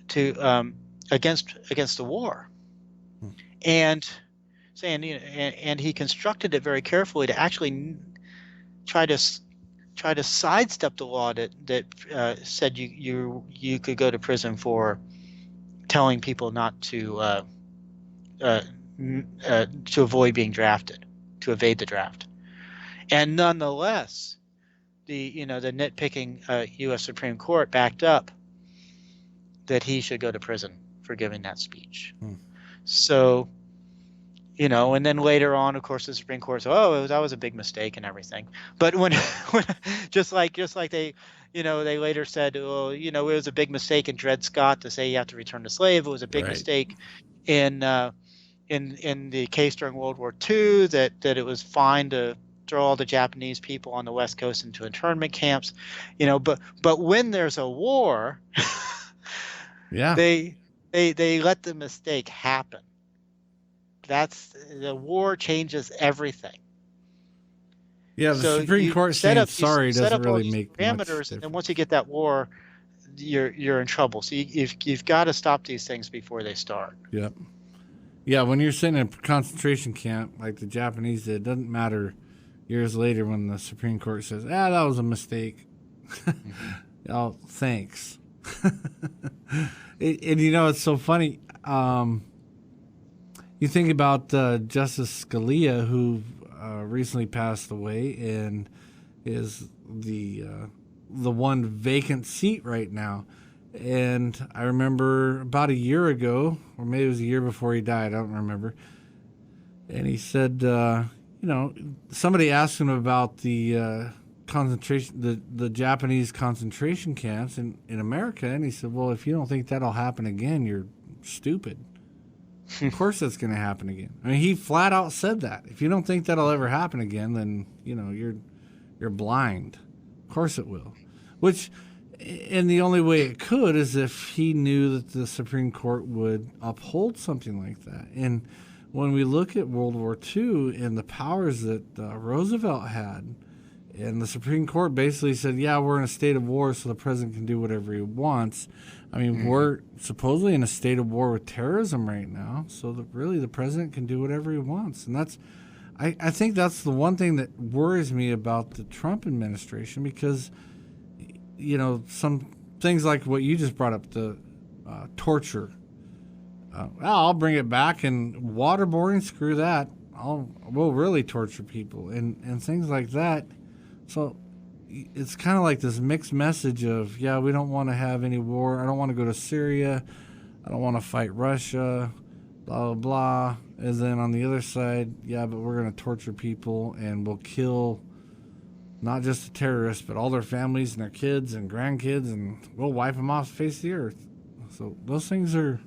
to against the war, and saying and he constructed it very carefully to actually try to sidestep the law that said you could go to prison for telling people not to avoid being drafted, to evade the draft. And nonetheless, the nitpicking U.S. Supreme Court backed up that he should go to prison for giving that speech. So, and then later on, of course, the Supreme Court said, that was a big mistake and everything. But when just like they, they later said, it was a big mistake in Dred Scott to say you have to return the slave. It was a big mistake in the case during World War II that it was fine to throw all the Japanese people on the West Coast into internment camps, but when there's a war, they let the mistake happen. The war changes everything. Yeah, the Supreme Court saying sorry doesn't really make parameters, much difference. and then once you get that war, you're in trouble. So you've got to stop these things before they start. Yep. Yeah, when you're sitting in a concentration camp like the Japanese did, it doesn't matter years later when the Supreme Court says, that was a mistake. Oh, thanks. and it's so funny. You think about Justice Scalia, who recently passed away and is the one vacant seat right now. And I remember about a year ago, or maybe it was a year before he died, I don't remember. And he said, somebody asked him about the concentration, the Japanese concentration camps in America, and he said, well, if you don't think that'll happen again, you're stupid. Of course that's going to happen again. I mean, he flat out said that. If you don't think that'll ever happen again, then, you're blind. Of course it will. And the only way it could is if he knew that the Supreme Court would uphold something like that. And when we look at World War II and the powers that Roosevelt had, and the Supreme Court basically said, yeah, we're in a state of war, so the president can do whatever he wants. I mean, we're supposedly in a state of war with terrorism right now, so that really the president can do whatever he wants. And I think that's the one thing that worries me about the Trump administration, because some things like what you just brought up, the torture. I'll bring it back, and waterboarding, screw that. We'll really torture people and things like that. So it's kind of like this mixed message of, yeah, we don't want to have any war. I don't want to go to Syria. I don't want to fight Russia, blah, blah, blah. And then on the other side, yeah, but we're going to torture people and we'll kill not just the terrorists, but all their families and their kids and grandkids, and we'll wipe them off the face of the earth. So those things are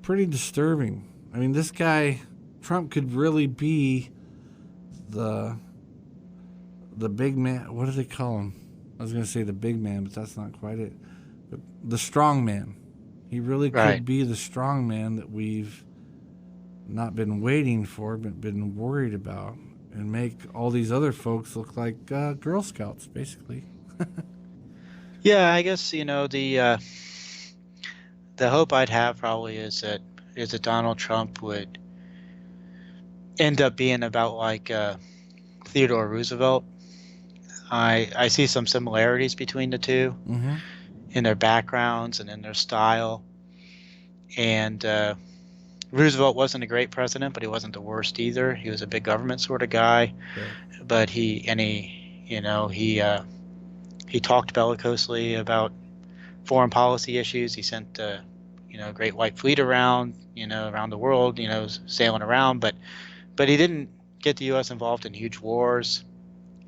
pretty disturbing. I mean, this guy, Trump, could really be the big man. What do they call him? I was going to say the big man, but that's not quite it. The strong man. He really could be the strong man that we've not been waiting for, but been worried about, and make all these other folks look like Girl Scouts, basically. Yeah, I guess the hope I'd have probably is that Donald Trump would end up being about like Theodore Roosevelt. I see some similarities between the two in their backgrounds and in their style. And Roosevelt wasn't a great president, but he wasn't the worst either. He was a big government sort of guy, but he talked bellicosely about foreign policy issues. He sent a great white fleet around the world, sailing around, but he didn't get the U.S. involved in huge wars,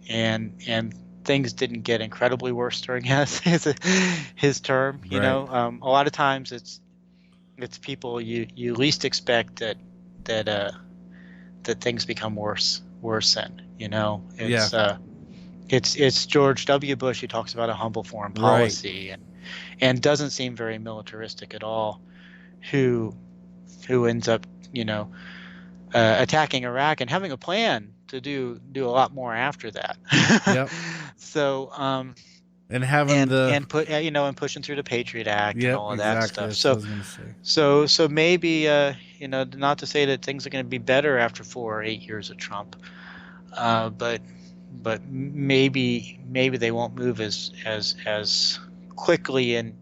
and things didn't get incredibly worse during his term. A lot of times it's people you least expect that things become worse than. It's George W. Bush who talks about a humble foreign policy and doesn't seem very militaristic at all, who ends up attacking Iraq and having a plan to do a lot more after that. Yep. So and having and pushing through the Patriot Act and all of that stuff. So maybe not to say that things are going to be better after 4 or 8 years of Trump, but maybe they won't move as quickly in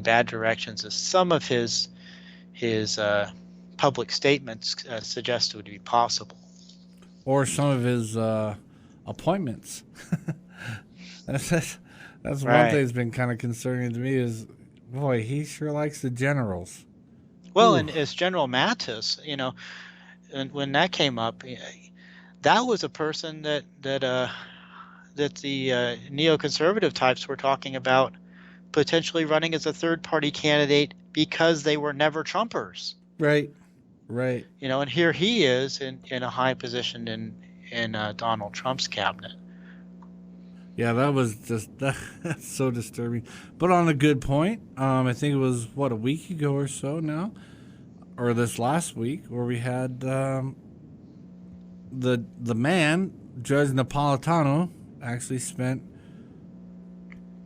bad directions as some of his public statements suggest would be possible, or some of his appointments. That's one thing that's been kind of concerning to me is, boy, he sure likes the generals. Well, and as General Mattis, and when that came up, that was a person that the neoconservative types were talking about potentially running as a third-party candidate because they were never Trumpers. Right. And here he is in a high position in Donald Trump's cabinet. Yeah, that was that's so disturbing. But on a good point, I think it was, a week ago or so now, or this last week, where we had the man, Judge Napolitano, actually spent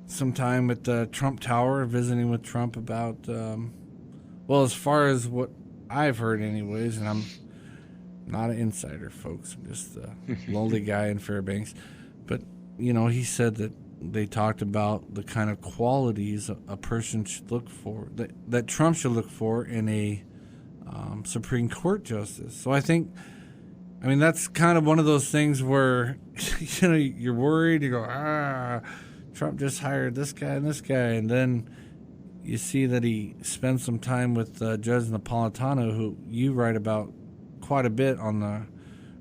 some time at the Trump Tower, visiting with Trump about, well, as far as what I've heard anyways, and I'm not an insider, folks. I'm just a lonely guy in Fairbanks. But, you know, he said that they talked about the kind of qualities a person should look for, that Trump should look for in a Supreme Court justice. So I mean, that's kind of one of those things where, you know, you're worried. You go, Trump just hired this guy and this guy. And then you see that he spends some time with Judge Napolitano, who you write about quite a bit on the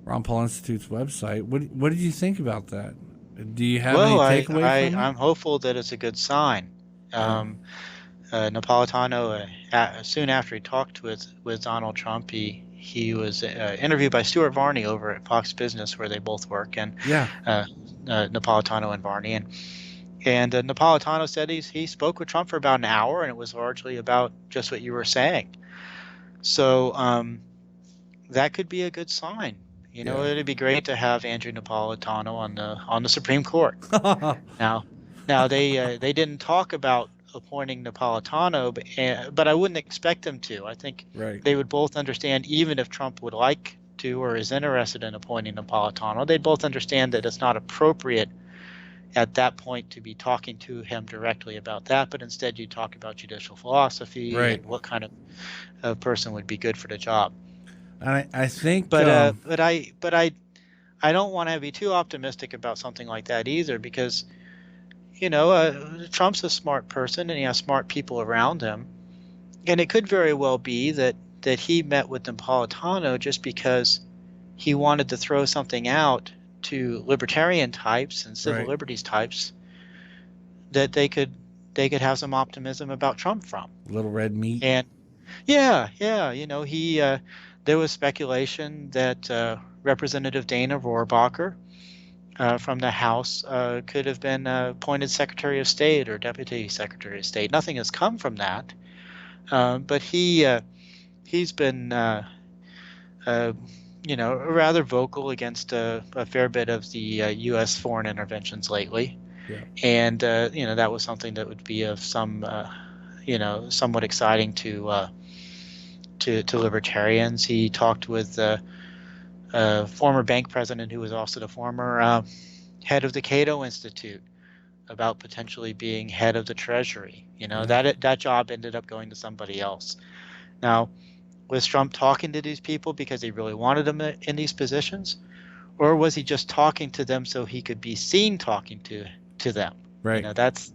Ron Paul Institute's website. What did you think about that? Do you have any takeaway from it? I'm hopeful that it's a good sign. Napolitano, soon after he talked with Donald Trump, he was interviewed by Stuart Varney over at Fox Business, where they both work, and Napolitano and Varney, and Napolitano said he spoke with Trump for about an hour, and it was largely about just what you were saying. So that could be a good sign. You know, it'd be great to have Andrew Napolitano on the Supreme Court. Now they didn't talk about appointing Napolitano, but I wouldn't expect them to. I think they would both understand, even if Trump would like to or is interested in appointing Napolitano, they'd both understand that it's not appropriate at that point to be talking to him directly about that, but instead you talk about judicial philosophy and what kind of person would be good for the job. I think, but I don't want to be too optimistic about something like that either, because, you know, Trump's a smart person and he has smart people around him, and it could very well be that he met with Napolitano just because he wanted to throw something out to libertarian types and civil liberties types that they could have some optimism about Trump from. Little red meat. And you know, there was speculation that Representative Dana Rohrabacher from the House could have been appointed Secretary of State or Deputy Secretary of State. Nothing has come from that, but he's been you know, rather vocal against a fair bit of the U.S. foreign interventions lately, and you know, that was something that would be of some you know, somewhat exciting to libertarians. He talked with a former bank president who was also the former head of the Cato Institute about potentially being head of the Treasury. You know, that job ended up going to somebody else. Now, was Trump talking to these people because he really wanted them in these positions, or was he just talking to them so he could be seen talking to them? Right. You know, that's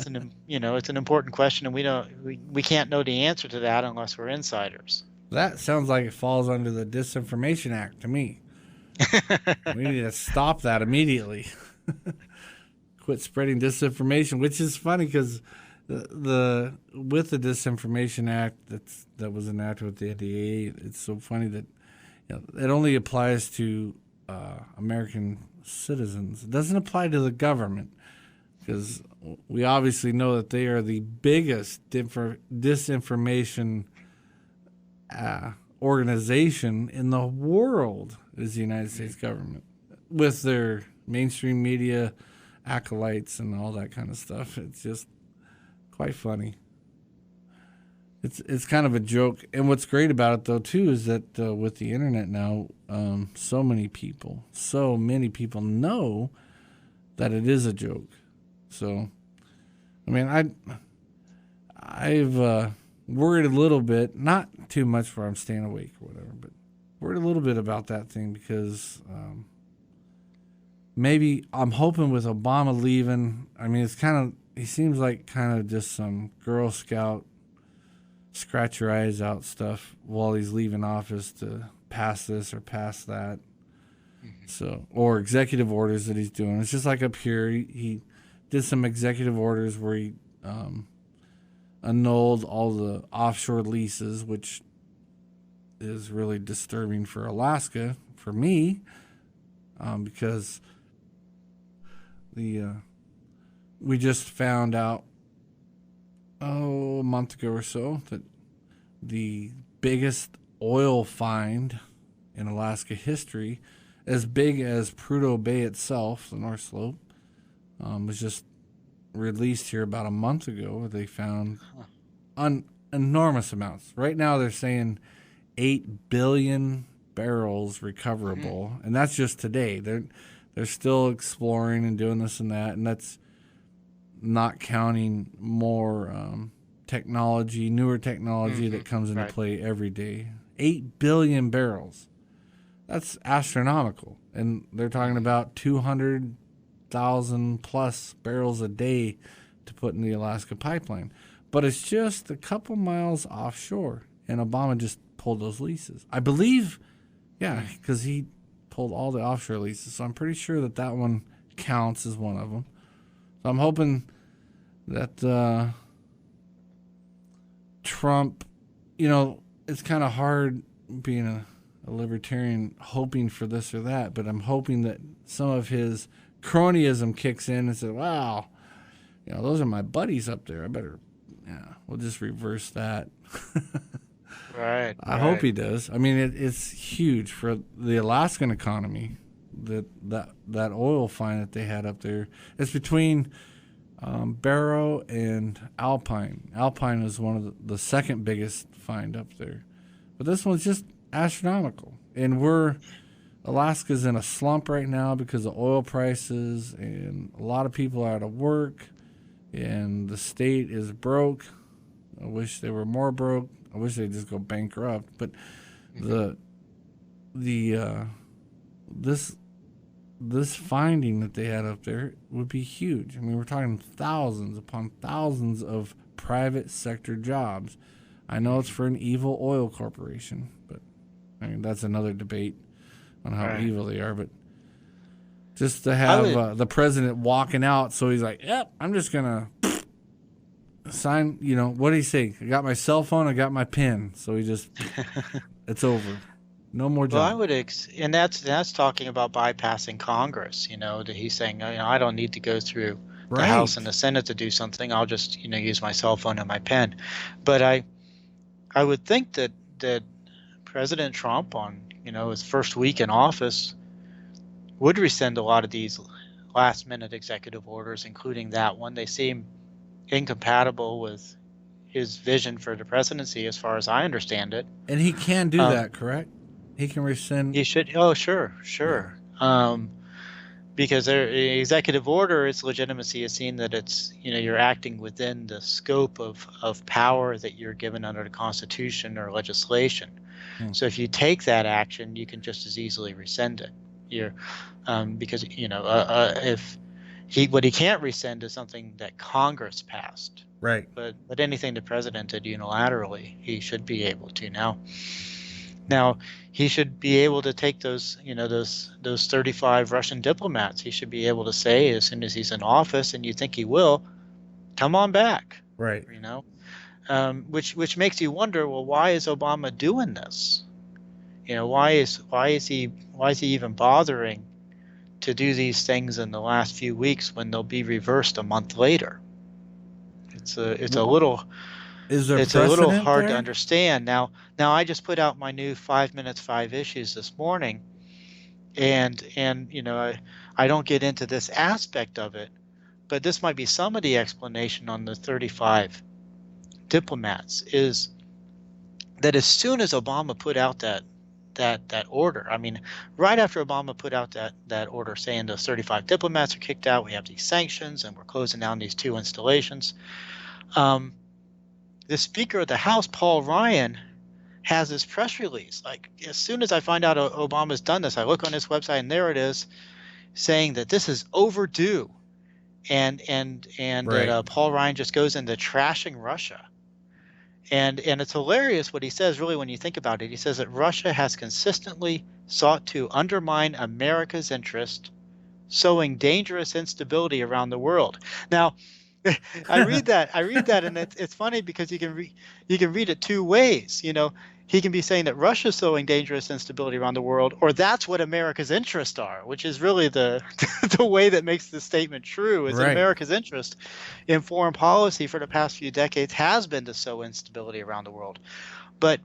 an, you know, it's an important question, and we can't know the answer to that unless we're insiders. That sounds like it falls under the Disinformation Act to me. We need to stop that immediately. Quit spreading disinformation, which is funny because with the Disinformation Act that was enacted with the NDA, it's so funny that, you know, it only applies to American citizens. It doesn't apply to the government, because we obviously know that they are the biggest disinformation organization in the world is the United States government, with their mainstream media acolytes and all that kind of stuff. It's just quite funny. It's kind of a joke. And what's great about it, though, too, is that with the internet now, so many people know that it is a joke. So, I mean, I've worried a little bit, not too much where I'm staying awake or whatever, but worried a little bit about that thing because maybe I'm hoping with Obama leaving, I mean, it's kind of, he seems like kind of just some Girl Scout scratch your eyes out stuff while he's leaving office to pass this or pass that. So, or executive orders that he's doing. It's just like up here, he did some executive orders where he annulled all the offshore leases, which is really disturbing for Alaska, for me, because we just found out a month ago or so that the biggest oil find in Alaska history, as big as Prudhoe Bay itself, the North Slope, was just released here about a month ago. They found enormous amounts. Right now they're saying 8 billion barrels recoverable, and that's just today. They're still exploring and doing this and that, and that's not counting more technology, newer technology that comes into play every day. 8 billion barrels. That's astronomical. And they're talking about 200,000 plus barrels a day to put in the Alaska pipeline. But it's just a couple miles offshore. And Obama just pulled those leases. I believe, because he pulled all the offshore leases. So I'm pretty sure that one counts as one of them. So I'm hoping that Trump, it's kind of hard being a libertarian hoping for this or that, but I'm hoping that some of his cronyism kicks in and says, wow, those are my buddies up there. We'll just reverse that. Right. I hope he does. I mean, it's huge for the Alaskan economy, that oil find that they had up there. It's between Barrow and Alpine. Alpine is one of the second biggest find up there. But this one's just astronomical. And Alaska's in a slump right now because of oil prices, and a lot of people are out of work, and the state is broke. I wish they were more broke. I wish they'd just go bankrupt. But this finding that they had up there would be huge. I mean, we're talking thousands upon thousands of private sector jobs. I know it's for an evil oil corporation, but I mean, that's another debate on how evil they are. But just to have the president walking out, so he's like, yep, I'm just going to sign, what did he say? I got my cell phone, I got my pen. So he just, it's over. No more job. Well, I would, and that's talking about bypassing Congress. That he's saying, I don't need to go through the House and the Senate to do something. I'll just, use my cell phone and my pen. But I would think that President Trump, on his first week in office, would rescind a lot of these last-minute executive orders, including that one. They seem incompatible with his vision for the presidency, as far as I understand it. And he can do that, correct? He can rescind. He should. Oh, sure. Yeah. Because their executive order, its legitimacy is seen that it's, you're acting within the scope of power that you're given under the Constitution or legislation. So if you take that action, you can just as easily rescind it. Because what he can't rescind is something that Congress passed. Right. But anything the president did unilaterally, he should be able to now. Now, he should be able to take those 35 Russian diplomats. He should be able to say, as soon as he's in office, and you think he will, come on back. Right. Which makes you wonder, well, why is Obama doing this? Why is he even bothering to do these things in the last few weeks when they'll be reversed a month later? It's a little hard to understand. Now I just put out my new 5 minutes, 5 issues this morning, and I don't get into this aspect of it, but this might be some of the explanation on the 35 diplomats, is that as soon as Obama put out that order, I mean, right after Obama put out that order saying those 35 diplomats are kicked out, we have these sanctions, and we're closing down these 2 installations, the Speaker of the House, Paul Ryan, has this press release. Like, as soon as I find out Obama's done this, I look on his website, and there it is, saying that this is overdue, and that Paul Ryan just goes into trashing Russia. And it's hilarious what he says, really, when you think about it. He says that Russia has consistently sought to undermine America's interest, sowing dangerous instability around the world. Now, I read that, and it's funny because you can read it 2 ways. He can be saying that Russia's sowing dangerous instability around the world, or that's what America's interests are, which is really the way that makes the statement true, is that America's interest in foreign policy for the past few decades has been to sow instability around the world. But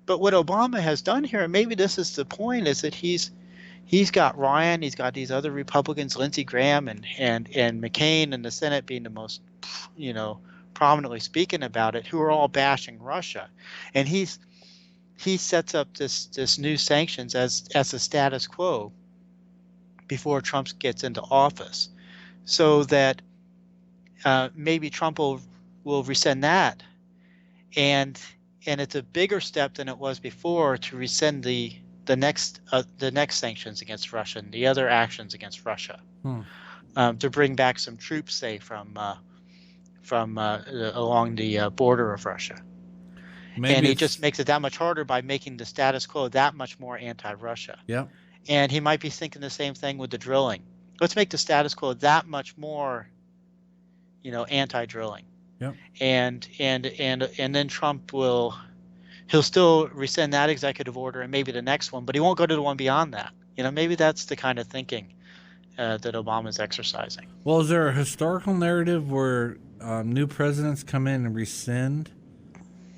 what Obama has done here, and maybe this is the point, is that he's he's got Ryan, he's got these other Republicans, Lindsey Graham and McCain in the Senate being the most, prominently speaking about it, who are all bashing Russia, and he sets up this new sanctions as a status quo before Trump gets into office, so that maybe Trump will rescind that, and it's a bigger step than it was before to rescind the next sanctions against Russia and the other actions against Russia, to bring back some troops, say from along the border of Russia. Maybe and he just makes it that much harder by making the status quo that much more anti-Russia. Yep. And he might be thinking the same thing with the drilling. Let's make the status quo that much more, anti-drilling. Yep. And then Trump he'll still rescind that executive order and maybe the next one, but he won't go to the one beyond that. Maybe that's the kind of thinking that Obama's exercising. Well, is there a historical narrative where new presidents come in and rescind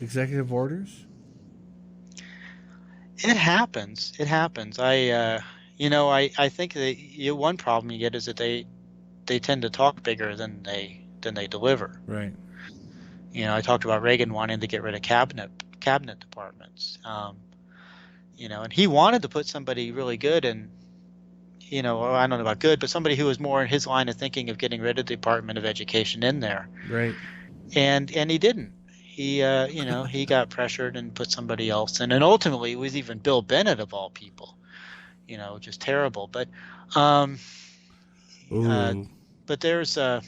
executive orders? It happens. I think that one problem you get is that they tend to talk bigger than they deliver. Right. I talked about Reagan wanting to get rid of cabinet departments. And he wanted to put somebody really good and, I don't know about good, but somebody who was more in his line of thinking of getting rid of the Department of Education in there. Right. And he didn't. He he got pressured and put somebody else in, and ultimately it was even Bill Bennett of all people. Just terrible. But but there's a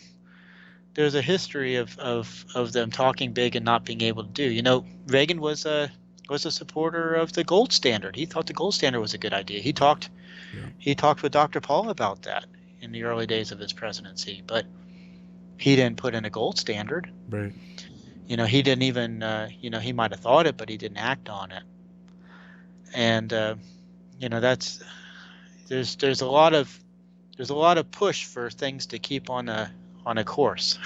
history of them talking big and not being able to do. Reagan was a supporter of the gold standard. He thought the gold standard was a good idea. He talked with Dr. Paul about that in the early days of his presidency, but he didn't put in a gold standard. Right. He didn't even he might have thought it, but he didn't act on it. And that's there's a lot of push for things to keep on a course.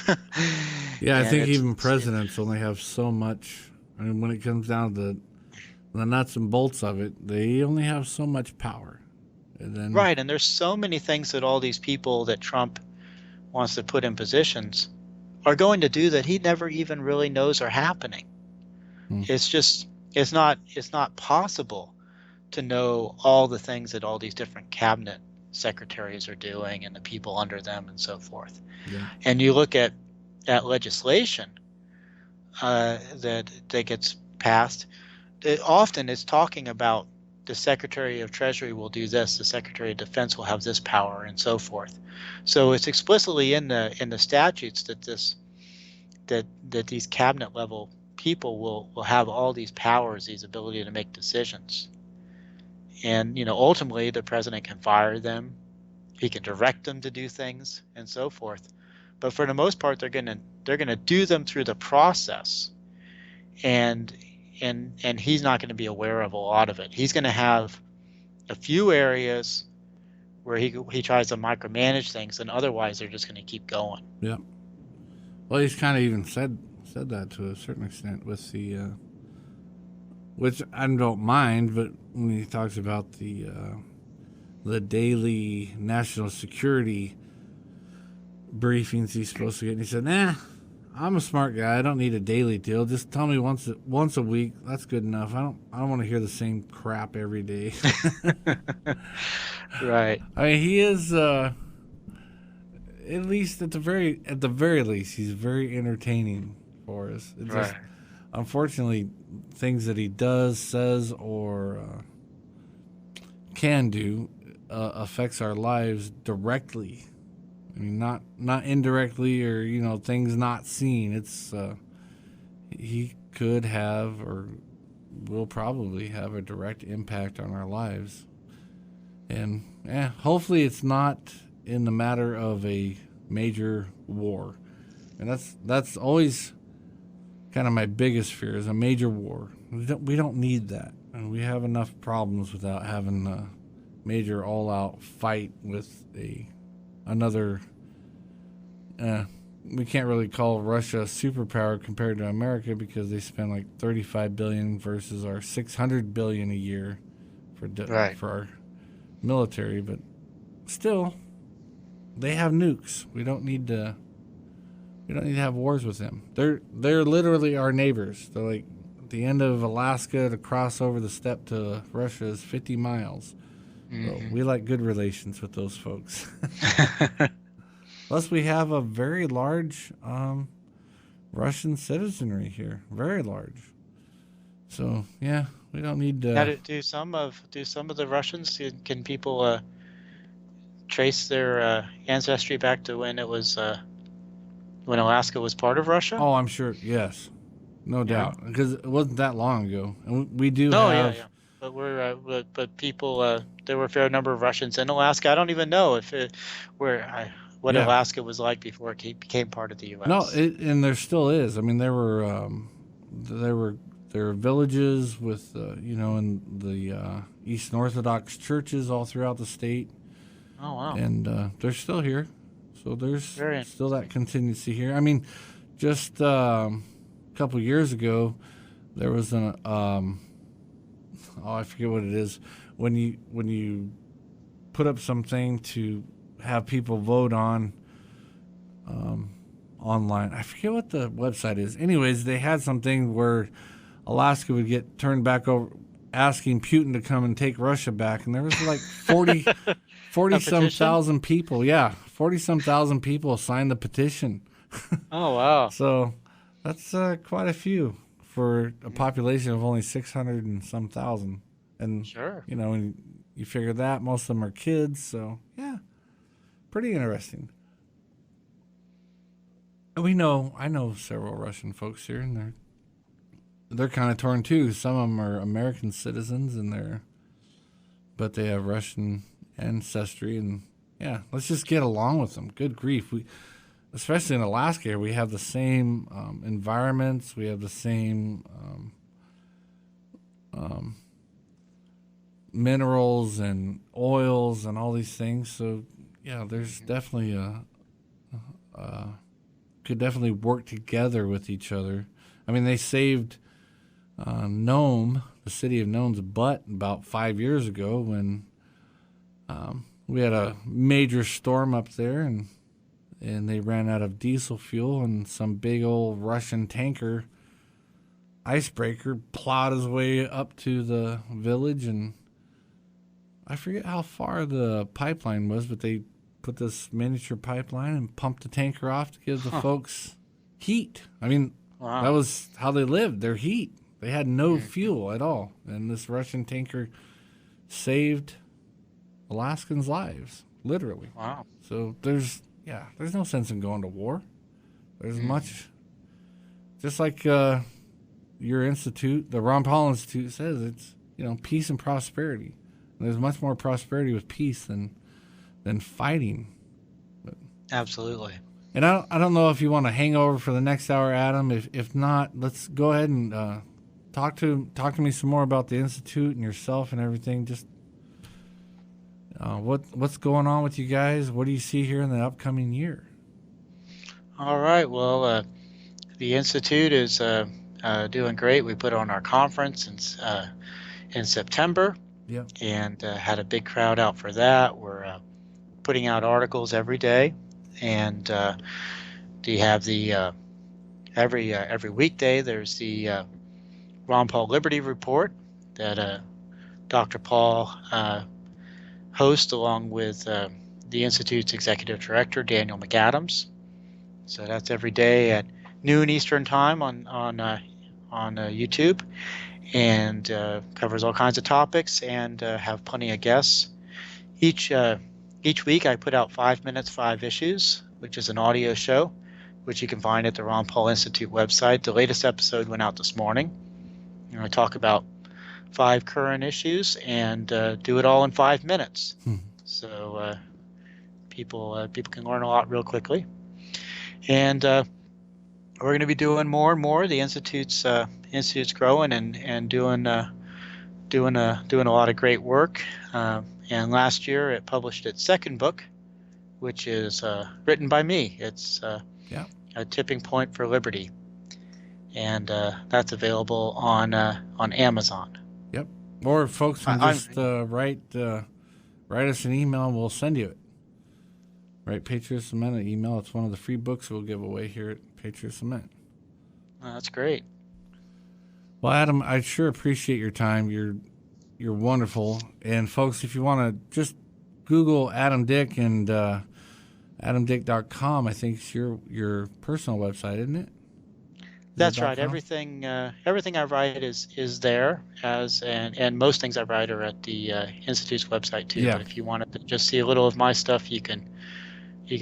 Yeah, I think even presidents only have so much. I mean, when it comes down to the nuts and bolts of it, they only have so much power. And then, right, and there's so many things that all these people that Trump wants to put in positions are going to do that he never even really knows are happening. It's not possible to know all the things that all these different cabinet secretaries are doing and the people under them and so forth. Yeah. And you look at legislation that gets passed, often it's talking about the Secretary of Treasury will do this, the Secretary of Defense will have this power, and so forth. So it's explicitly in the statutes that these cabinet level people will have all these powers, these ability to make decisions. And ultimately the president can fire them, he can direct them to do things, and so forth. But for the most part, they're gonna do them through the process, and he's not going to be aware of a lot of it. He's going to have a few areas where he tries to micromanage things, and otherwise they're just going to keep going. Yeah. Well, he's kind of even said that to a certain extent with the, which I don't mind, but when he talks about the daily national security briefings he's supposed to get, and he said, "Nah, I'm a smart guy. I don't need a daily deal. Just tell me once a week. That's good enough. I don't want to hear the same crap every day." Right. I mean, he is at least at the very least, he's very entertaining for us. It just, unfortunately, things that he does, says, or can do affects our lives directly. I mean, not indirectly or, things not seen. It's he could have or will probably have a direct impact on our lives. And hopefully it's not in the matter of a major war. And that's always kind of my biggest fear, is a major war. We don't need that. And we have enough problems without having a major all-out fight with another. We can't really call Russia a superpower compared to America, because they spend like $35 billion versus our $600 billion a year for military, but still, they have nukes. We don't need to have wars with them. They're literally our neighbors. They're like the end of Alaska to cross over the steppe to Russia is 50 miles. So we like good relations with those folks. Plus, we have a very large Russian citizenry here, very large. So yeah, we don't need to. Now, do some of the Russians, can people trace their ancestry back to when it was when Alaska was part of Russia? Oh, I'm sure. Yes, no doubt, because it wasn't that long ago, and we do No, have. yeah. But people, there were a fair number of Russians in Alaska. I don't even know what Yeah. Alaska was like before it became part of the U.S. No, and there still is. I mean, there were villages with in the Eastern Orthodox churches all throughout the state. Oh wow! And they're still here, so there's Very still that contingency here. I mean, just a couple years ago, there was I forget what it is when you put up something to have people vote on online. I forget what the website is. Anyways, they had something where Alaska would get turned back over, asking Putin to come and take Russia back, and there was like 40 some thousand people. Yeah, 40 some thousand people signed the petition. Oh wow! So that's quite a few for a population of only 600 and some thousand. And sure, and you figure that most of them are kids. So yeah, pretty interesting. And I know several Russian folks here, and they're kind of torn too. Some of them are American citizens, but they have Russian ancestry, and yeah, let's just get along with them. Good grief, especially in Alaska, we have the same environments, we have the same minerals and oils and all these things. So yeah, there's definitely could definitely work together with each other. I mean, they saved Nome, the city of Nome's butt, about 5 years ago when we had a major storm up there, and they ran out of diesel fuel, and some big old Russian tanker icebreaker plowed his way up to the village, and I forget how far the pipeline was, but they put this miniature pipeline and pumped the tanker off to give the folks heat. I mean, wow. That was how they lived, their heat. They had no fuel at all, and this Russian tanker saved Alaskans' lives, literally. Wow. So there's no sense in going to war. There's much, just like your institute, the Ron Paul Institute says, it's peace and prosperity. And there's much more prosperity with peace than fighting. But, absolutely. And I don't know if you want to hang over for the next hour, Adam. If not, let's go ahead and talk to me some more about the institute and yourself and everything. Just what's going on with you guys? What do you see here in the upcoming year? All right. Well, the institute is doing great. We put on our conference in September. Yeah. And had a big crowd out for that. We're putting out articles every day, and you have the every weekday there's the Ron Paul Liberty Report that Dr. Paul hosts along with the Institute's Executive Director, Daniel McAdams. So that's every day at noon Eastern Time on YouTube, and covers all kinds of topics, and have plenty of guests. Each week I put out 5 minutes, 5 issues, which is an audio show, which you can find at the Ron Paul Institute website. The latest episode went out this morning. I talk about 5 current issues and do it all in 5 minutes. So people can learn a lot real quickly. And we're going to be doing more and more. The institute's growing and doing a lot of great work. And last year it published its second book, which is written by me. It's A Tipping Point for Liberty, and that's available on Amazon. Yep. Or folks can just write write us an email and we'll send you it. Right, Patriot Cement, an email. It's one of the free books we'll give away here at Patriot Cement. That's great. Well, Adam, I sure appreciate your time. You're wonderful. And folks, if you want to just Google Adam Dick and AdamDick.com, I think it's your personal website, isn't it? That's right. Everything I write is there, and most things I write are at the Institute's website too. Yeah. But if you wanted to just see a little of my stuff, you can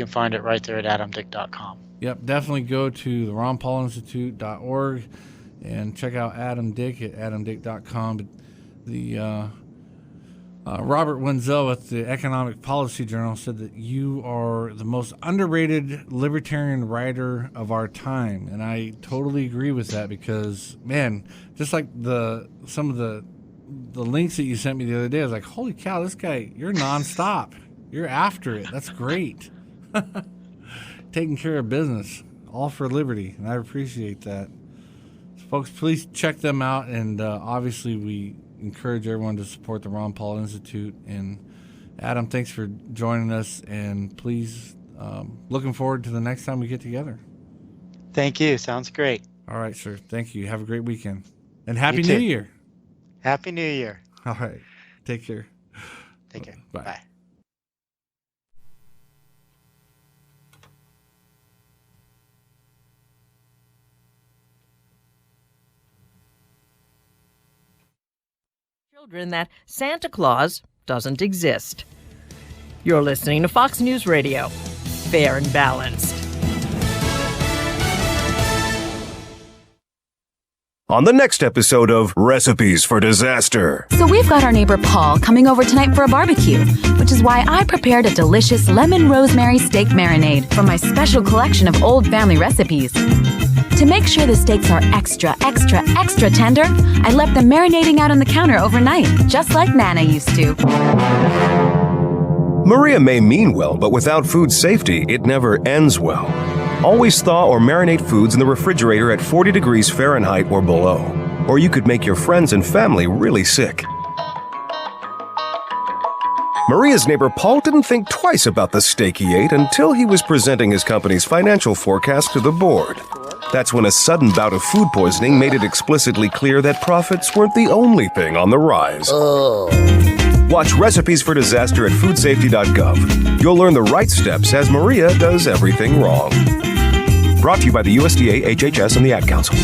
find it right there at AdamDick.com. Yep, definitely go to the RonPaulInstitute.org and check out Adam Dick at AdamDick.com. But the Robert Wenzel at the Economic Policy Journal said that you are the most underrated libertarian writer of our time, and I totally agree with that because, man, just like some of the links that you sent me the other day, I was like, holy cow, this guy, you're nonstop. You're after it. That's great. Taking care of business, all for liberty, and I appreciate that. So folks, please check them out, and obviously we encourage everyone to support the Ron Paul Institute. And Adam, thanks for joining us, and please, looking forward to the next time we get together. Thank you. Sounds great. All right, sir. Thank you. Have a great weekend, and Happy New Year. Happy New Year. All right. Take care. Take care. Bye. Bye. Children that Santa Claus doesn't exist. You're listening to Fox News Radio. Fair and balanced. On the next episode of Recipes for Disaster. So we've got our neighbor Paul coming over tonight for a barbecue, which is why I prepared a delicious lemon rosemary steak marinade from my special collection of old family recipes. To make sure the steaks are extra tender, I left them marinating out on the counter overnight, just like Nana used to. Maria may mean well, but without food safety, it never ends well. Always thaw or marinate foods in the refrigerator at 40 degrees Fahrenheit or below, or you could make your friends and family really sick. Maria's neighbor Paul didn't think twice about the steak he ate until he was presenting his company's financial forecast to the board. That's when a sudden bout of food poisoning made it explicitly clear that profits weren't the only thing on the rise. Watch Recipes for Disaster at foodsafety.gov. You'll learn the right steps as Maria does everything wrong. Brought to you by the USDA, HHS, and the Ad Council.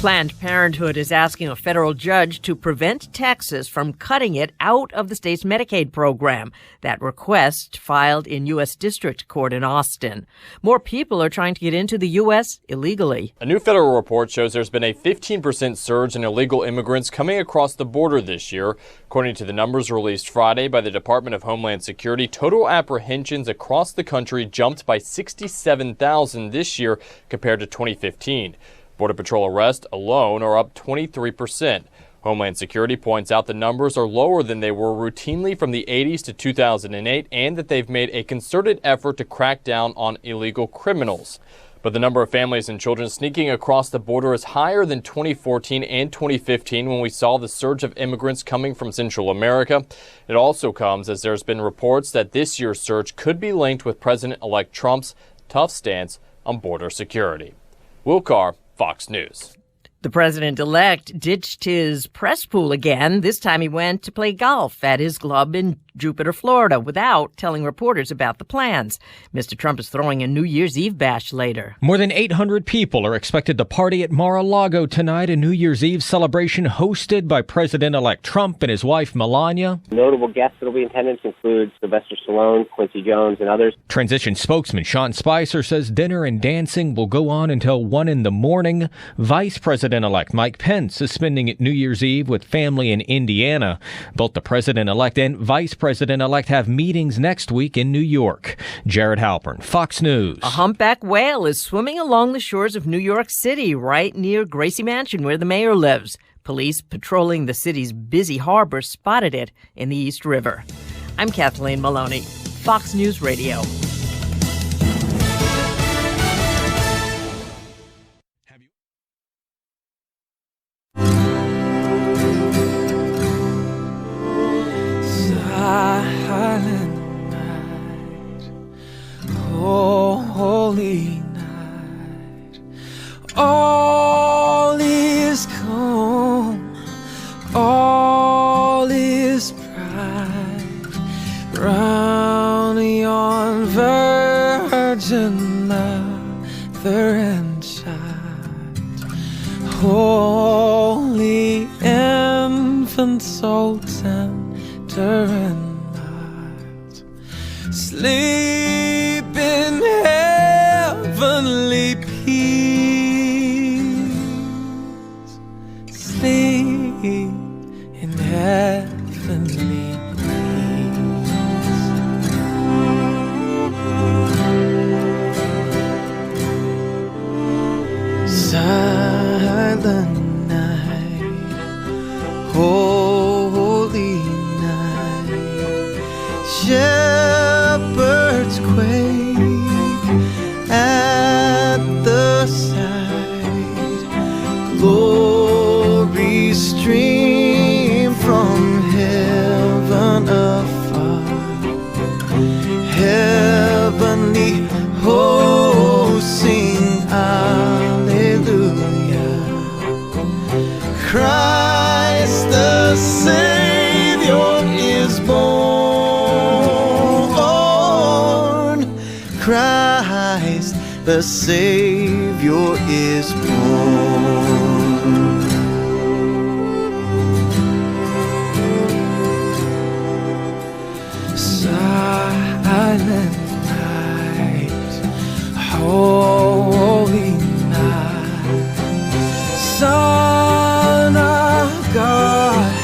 Planned Parenthood is asking a federal judge to prevent Texas from cutting it out of the state's Medicaid program. That request filed in U.S. District Court in Austin. More people are trying to get into the U.S. illegally. A new federal report shows there's been a 15% surge in illegal immigrants coming across the border this year. According to the numbers released Friday by the Department of Homeland Security, total apprehensions across the country jumped by 67,000 this year compared to 2015. Border Patrol arrests alone are up 23%. Homeland Security points out the numbers are lower than they were routinely from the 80s to 2008 and that they've made a concerted effort to crack down on illegal criminals. But the number of families and children sneaking across the border is higher than 2014 and 2015 when we saw the surge of immigrants coming from Central America. It also comes as there's been reports that this year's surge could be linked with President-elect Trump's tough stance on border security. Will Carr, Fox News. The president-elect ditched his press pool again. This time he went to play golf at his club in Jupiter, Florida, without telling reporters about the plans. Mr. Trump is throwing a New Year's Eve bash later. More than 800 people are expected to party at Mar-a-Lago tonight, a New Year's Eve celebration hosted by President-elect Trump and his wife, Melania. Notable guests that will be in attendance include Sylvester Stallone, Quincy Jones, and others. Transition spokesman Sean Spicer says dinner and dancing will go on until 1 in the morning. Vice President-elect Mike Pence is spending New Year's Eve with family in Indiana. Both the President-elect and Vice President-elect have meetings next week in New York. Jared Halpern, Fox News. A humpback whale is swimming along the shores of New York City, right near Gracie Mansion, where the mayor lives. Police patrolling the city's busy harbor spotted it in the East River. I'm Kathleen Maloney, Fox News Radio. crown yon virgin mother and child, holy infant, so tender and mild, sleep in heavenly peace, sleep in heavenly silent night, holy night, shepherds quake at the sight, glory stream from heaven afar, heavenly hosts sing hallelujah. Christ the Savior is born. Christ the Savior is born. Silent night, holy night, Son of God,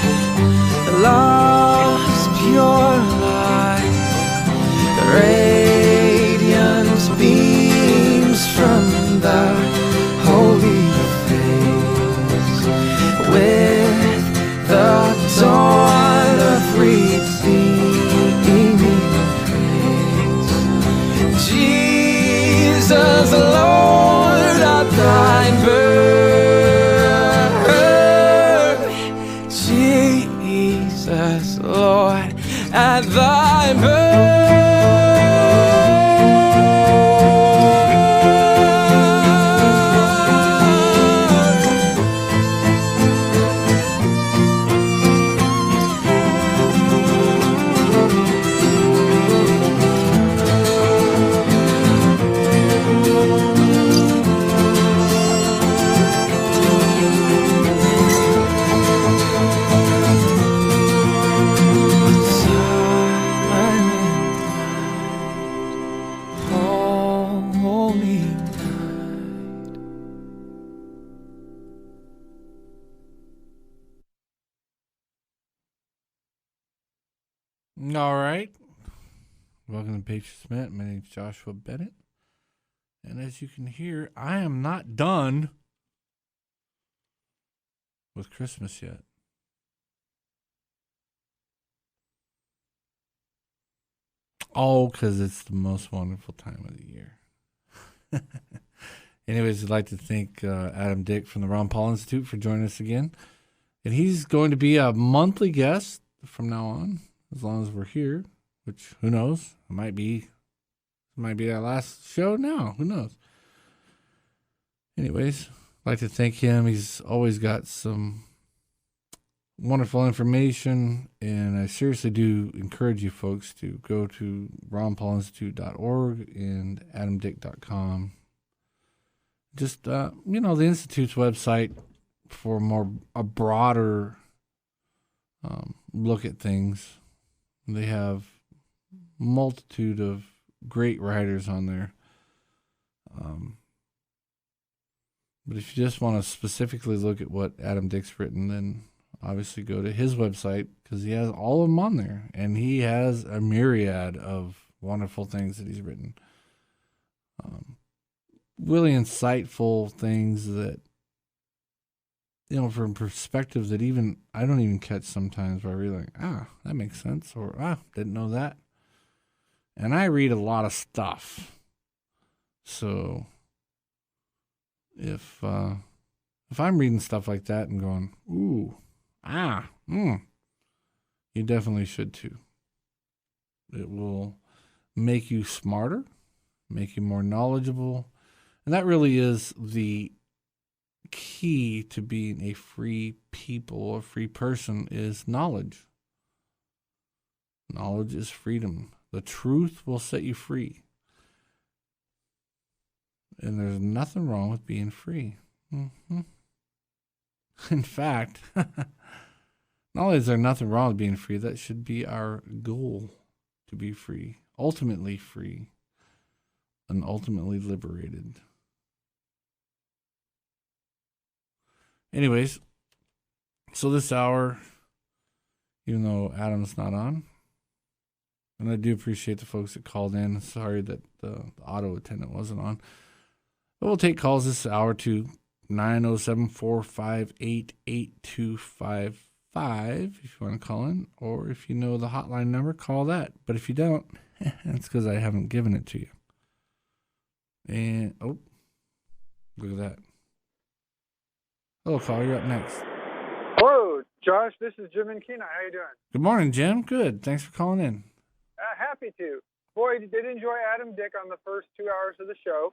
lost pure light, radiant beams from the holy face, with the dawn of redeeming grace. Jesus, Lord, at thy birth, Jesus, Lord, at thy birth. All right. Welcome to Patriot Smith. My name's Joshua Bennett. And as you can hear, I am not done with Christmas yet. Oh, because it's the most wonderful time of the year. Anyways, I'd like to thank Adam Dick from the Ron Paul Institute for joining us again. And he's going to be a monthly guest from now on, as long as we're here, which who knows? It might be our last show now. Who knows? Anyways, I'd like to thank him. He's always got some wonderful information, and I seriously do encourage you folks to go to ronpaulinstitute.org and adamdick.com. Just, the Institute's website for a broader look at things. They have multitude of great writers on there. But if you just want to specifically look at what Adam Dick's written, then obviously go to his website, because he has all of them on there. And he has a myriad of wonderful things that he's written. Really insightful things that, from perspectives that even I don't even catch sometimes, where I really like, that makes sense, or didn't know that. And I read a lot of stuff, so if I'm reading stuff like that and going, you definitely should too. It will make you smarter, make you more knowledgeable, and that really is the key to being a free people, a free person, is knowledge. Knowledge is freedom. The truth will set you free. And there's nothing wrong with being free. Mm-hmm. In fact, not only is there nothing wrong with being free, that should be our goal, to be free, ultimately free, and ultimately liberated. Anyways, so this hour, even though Adam's not on, and I do appreciate the folks that called in. Sorry that the auto attendant wasn't on. But we'll take calls this hour to 907-458-8255 if you want to call in. Or if you know the hotline number, call that. But if you don't, that's because I haven't given it to you. And, oh, look at that. Hello, caller. You're up next. Hello, Josh. This is Jim and Kenai. How you doing? Good morning, Jim. Good. Thanks for calling in. Happy to. Boy, did enjoy Adam Dick on the first 2 hours of the show.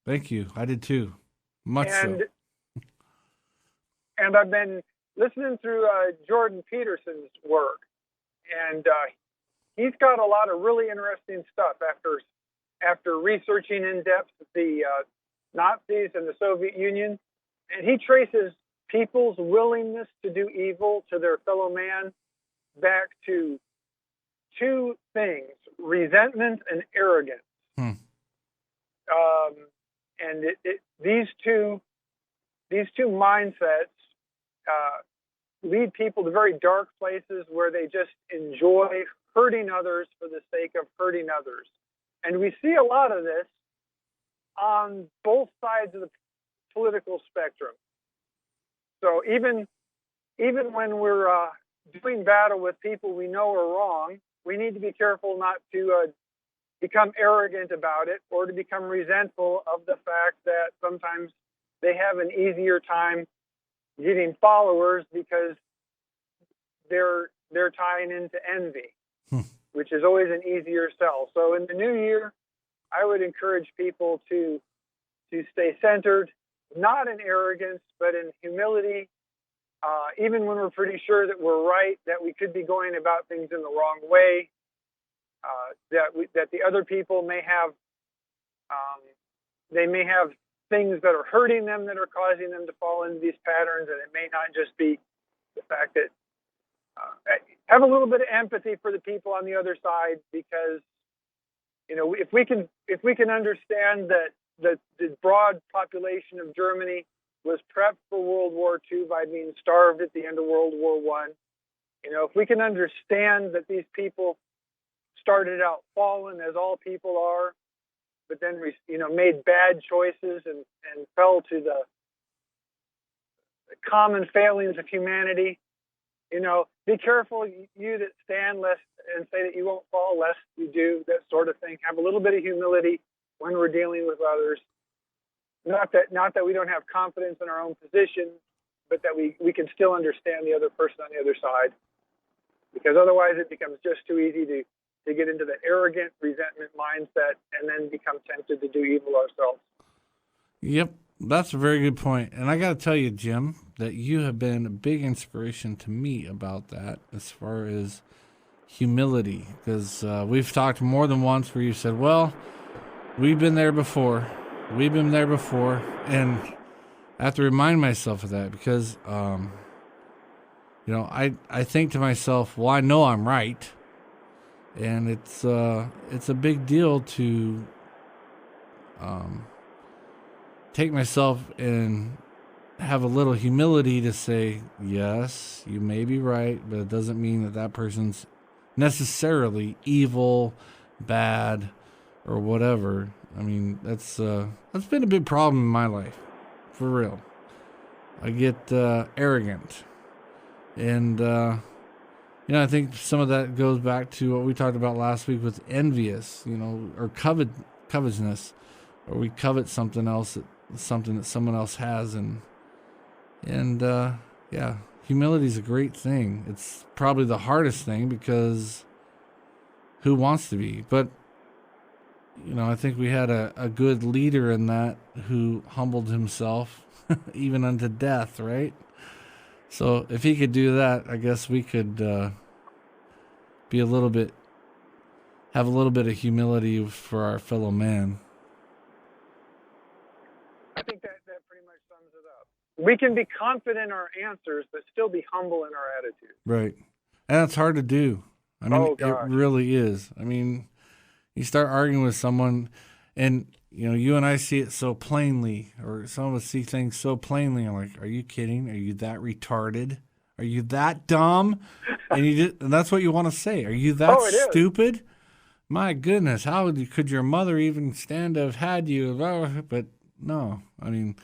Thank you. I did too. Much so. And I've been listening through Jordan Peterson's work, and he's got a lot of really interesting stuff after researching in depth the Nazis and the Soviet Union, and he traces people's willingness to do evil to their fellow man back to two things: resentment and arrogance. And these two mindsets lead people to very dark places where they just enjoy hurting others for the sake of hurting others. And we see a lot of this on both sides of the political spectrum. So even when we're doing battle with people we know are wrong, we need to be careful not to become arrogant about it or to become resentful of the fact that sometimes they have an easier time getting followers because they're tying into envy, which is always an easier sell. So in the new year, I would encourage people to stay centered, not in arrogance, but in humility, even when we're pretty sure that we're right, that we could be going about things in the wrong way, that the other people may have things that are hurting them that are causing them to fall into these patterns, and it may not just be the fact that have a little bit of empathy for the people on the other side, because if we can understand that the broad population of Germany was prepped for World War II by being starved at the end of World War I, if we can understand that these people started out fallen, as all people are, but then made bad choices and fell to the common failings of humanity. Be careful, you that stand, lest and say that you won't fall, lest you do, that sort of thing. Have a little bit of humility when we're dealing with others. Not that we don't have confidence in our own position, but that we can still understand the other person on the other side. Because otherwise it becomes just too easy to get into the arrogant resentment mindset and then become tempted to do evil ourselves. Yep, that's a very good point. And I got to tell you, Jim, that you have been a big inspiration to me about that as far as humility. Because we've talked more than once where you said, well, we've been there before. We've been there before. And I have to remind myself of that because, I think to myself, well, I know I'm right. And it's a big deal to take myself and have a little humility to say, yes, you may be right, but it doesn't mean that person's necessarily evil, bad, or whatever. I mean, that's been a big problem in my life, for real. I get arrogant, and I think some of that goes back to what we talked about last week with envious, or covetousness, or we covet something that someone else has, and humility is a great thing. It's probably the hardest thing because who wants to be? But I think we had a good leader in that who humbled himself even unto death, right? So if he could do that, I guess we could be have a little bit of humility for our fellow man. I think that pretty much sums it up. We can be confident in our answers, but still be humble in our attitude. Right. And that's hard to do. I mean, it really is. I mean, you start arguing with someone and, you and I see it so plainly, or some of us see things so plainly. I'm like, are you kidding? Are you that retarded? Are you that dumb? And that's what you want to say. Are you that stupid? My goodness, how could your mother even stand to have had you? But no, I mean,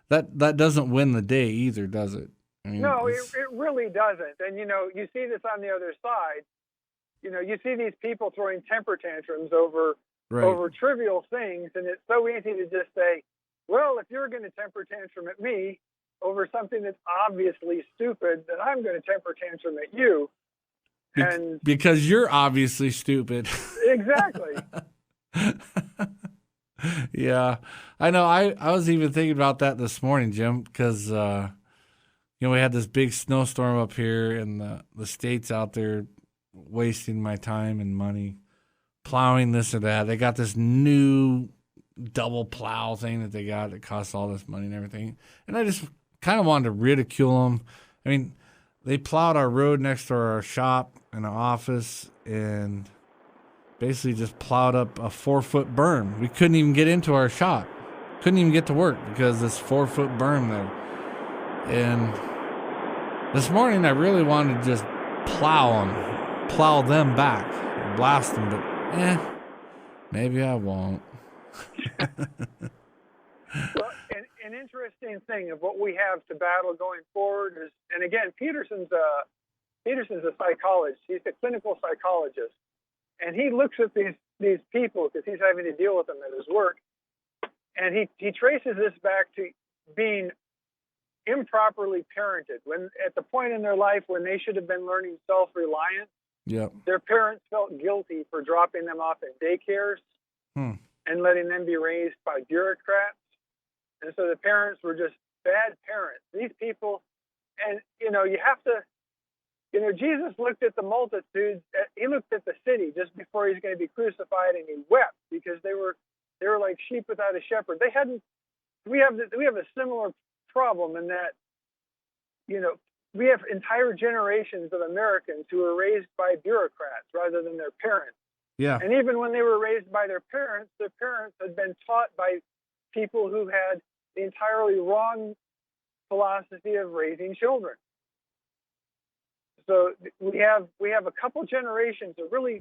that doesn't win the day either, does it? I mean, no, it really doesn't. And, you see this on the other side. You see these people throwing temper tantrums over trivial things, and it's so easy to just say, well, if you're going to temper tantrum at me over something that's obviously stupid, then I'm going to temper tantrum at you. Because you're obviously stupid. Exactly. Yeah, I know. I was even thinking about that this morning, Jim, because we had this big snowstorm up here, and the state's out there wasting my time and money plowing this or that. They got this new double plow thing that they got that costs all this money and everything, and I just kind of wanted to ridicule them. I mean, they plowed our road next to our shop and our office, and basically just plowed up a 4-foot berm. We couldn't even get into our shop. Couldn't even get to work because this 4-foot berm there. And this morning I really wanted to just plow them back, blast them, but maybe I won't. Well, an interesting thing of what we have to battle going forward is, and again, Peterson's a psychologist. He's a clinical psychologist. And he looks at these people, because he's having to deal with them at his work, and he traces this back to being improperly parented. When at the point in their life when they should have been learning self-reliance, their parents felt guilty for dropping them off at daycares and letting them be raised by bureaucrats. And so the parents were just bad parents. These people, and you have to. Jesus looked at the multitudes. He looked at the city just before he was going to be crucified, and he wept because they were like sheep without a shepherd. They hadn't. We have a similar problem in that, we have entire generations of Americans who were raised by bureaucrats rather than their parents. Yeah. And even when they were raised by their parents had been taught by people who had the entirely wrong philosophy of raising children. So we have a couple generations of really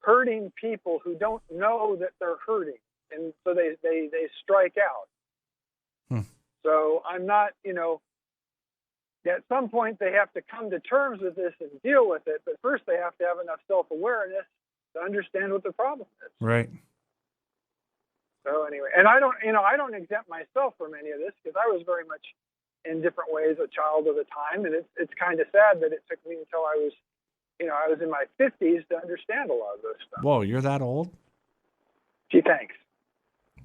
hurting people who don't know that they're hurting, and so they strike out. So I'm not, at some point they have to come to terms with this and deal with it, but first they have to have enough self-awareness to understand what the problem is. Right. So anyway, and I don't exempt myself from any of this, because I was very much in different ways a child of the time, and it's kind of sad that it took me until I was in my 50s to understand a lot of this stuff. Whoa, you're that old? Gee, thanks.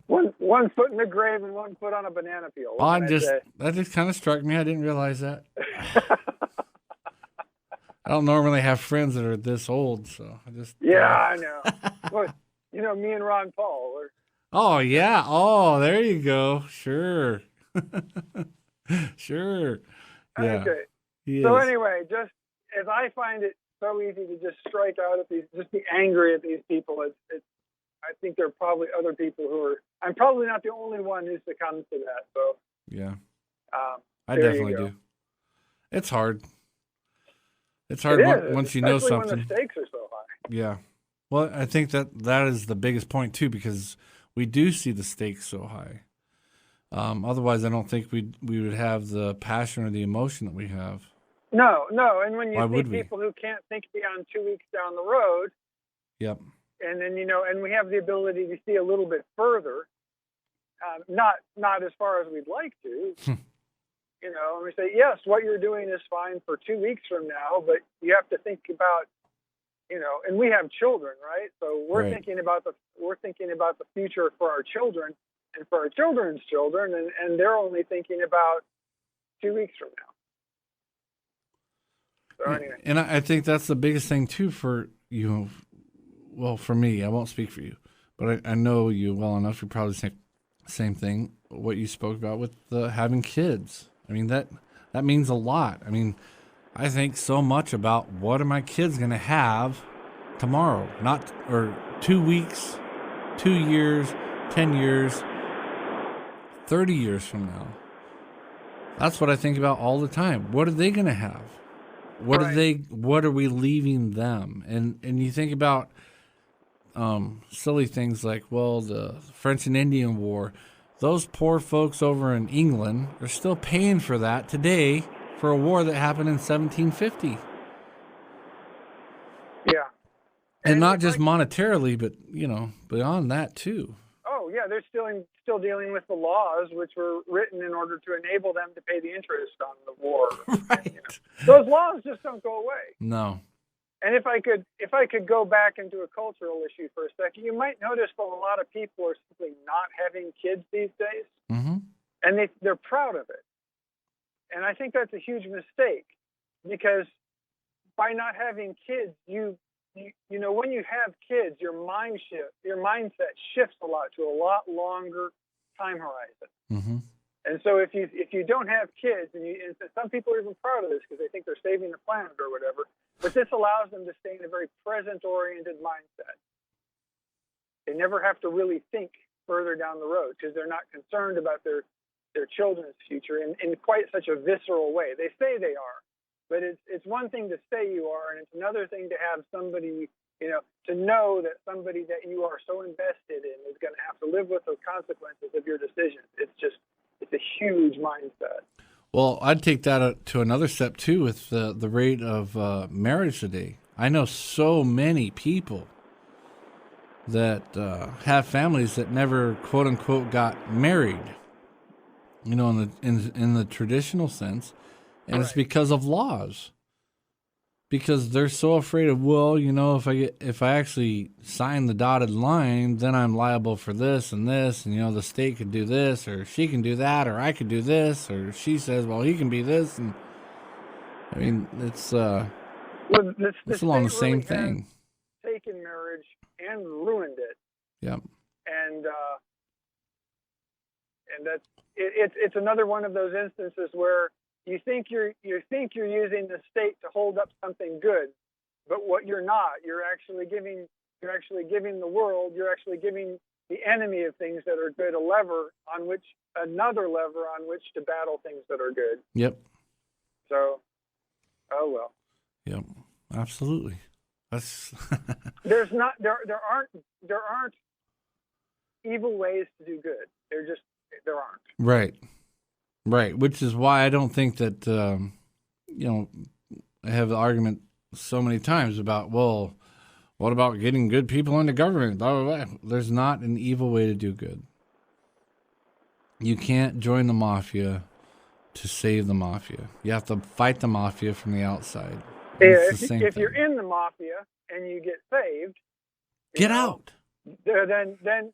One foot in the grave and 1 foot on a banana peel. That just kind of struck me. I didn't realize that. I don't normally have friends that are this old, so I just. Yeah, I know. Well, me and Ron Paul. Oh yeah. Oh, there you go. Sure. Sure. Yeah. Okay. So anyway, just as I find it so easy to just strike out at just be angry at these people. I think there are probably other people who are. I'm probably not the only one who succumbs to that. So yeah, I definitely do. It's hard. It's hard once you know something. When the stakes are so high. Yeah. Well, I think that is the biggest point too, because we do see the stakes so high. Otherwise, I don't think we would have the passion or the emotion that we have. No, and when you see people who can't think beyond 2 weeks down the road. Yep. And then and we have the ability to see a little bit further, not as far as we'd like to. And we say, yes, what you're doing is fine for 2 weeks from now, but you have to think about, and we have children, right? So we're thinking about the future for our children and for our children's children, and they're only thinking about 2 weeks from now. So anyway. And I think that's the biggest thing too for you. Well, for me, I won't speak for you, but I know you well enough. You probably say same thing. What you spoke about with having kids. I mean that means a lot. I mean, I think so much about what are my kids going to have tomorrow, or 2 weeks, 2 years, 10 years, 30 years from now. That's what I think about all the time. What are they going to have? What are we leaving them? And you think about silly things like, well, the French and Indian War. Those poor folks over in England are still paying for that today for a war that happened in 1750. Yeah. And not just monetarily, but, beyond that too. Oh, yeah, they're still dealing with the laws which were written in order to enable them to pay the interest on the war. Right. Those laws just don't go away. No. And if I could go back into a cultural issue for a second, you might notice that a lot of people are simply not having kids these days, and they're proud of it. And I think that's a huge mistake, because by not having kids, you when you have kids, your mindset shifts a lot to a lot longer time horizon. Mm-hmm. And so if you don't have kids, and some people are even proud of this because they think they're saving the planet or whatever, but this allows them to stay in a very present-oriented mindset. They never have to really think further down the road because they're not concerned about their children's future in quite such a visceral way. They say they are, but it's one thing to say you are, and it's another thing to have somebody, to know that somebody that you are so invested in is going to have to live with the consequences of your decisions. It's a huge mindset. Well, I'd take that to another step too with the rate of marriage today. I know so many people that have families that never, quote unquote, got married. In the traditional sense, and It's because of laws. Because they're so afraid of, if I actually sign the dotted line, then I'm liable for this, and the state could do this, or she can do that, or I could do this, or she says, well, he can be this, and I mean, it's it's along the same thing. Taken marriage and ruined it. Yep. And that's it's another one of those instances where you think you're using the state to hold up something good, but what you're not. You're actually giving the world. You're actually giving the enemy of things that are good another lever on which to battle things that are good. Yep. So, oh well. Yep. Absolutely. That's. there aren't evil ways to do good. There aren't. Right. Which is why I don't think that, I have the argument so many times about, well, what about getting good people into government? Blah, blah, blah. There's not an evil way to do good. You can't join the mafia to save the mafia. You have to fight the mafia from the outside. Yeah, if you're in the mafia and you get saved, get out. Then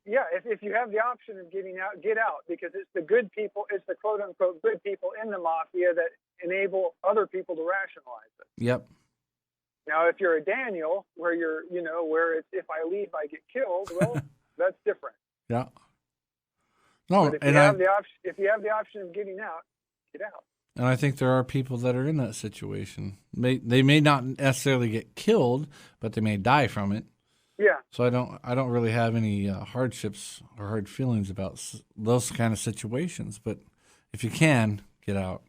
yeah, if you have the option of getting out, get out, because it's the good people, it's the quote unquote good people in the mafia that enable other people to rationalize it. Yep. Now, if you're a Daniel, where where it's if I leave, I get killed, well, that's different. Yeah. No, but if you have the option of getting out, get out. And I think there are people that are in that situation. They may not necessarily get killed, but they may die from it. Yeah. So I don't really have any hardships or hard feelings about those kind of situations. But if you can, get out.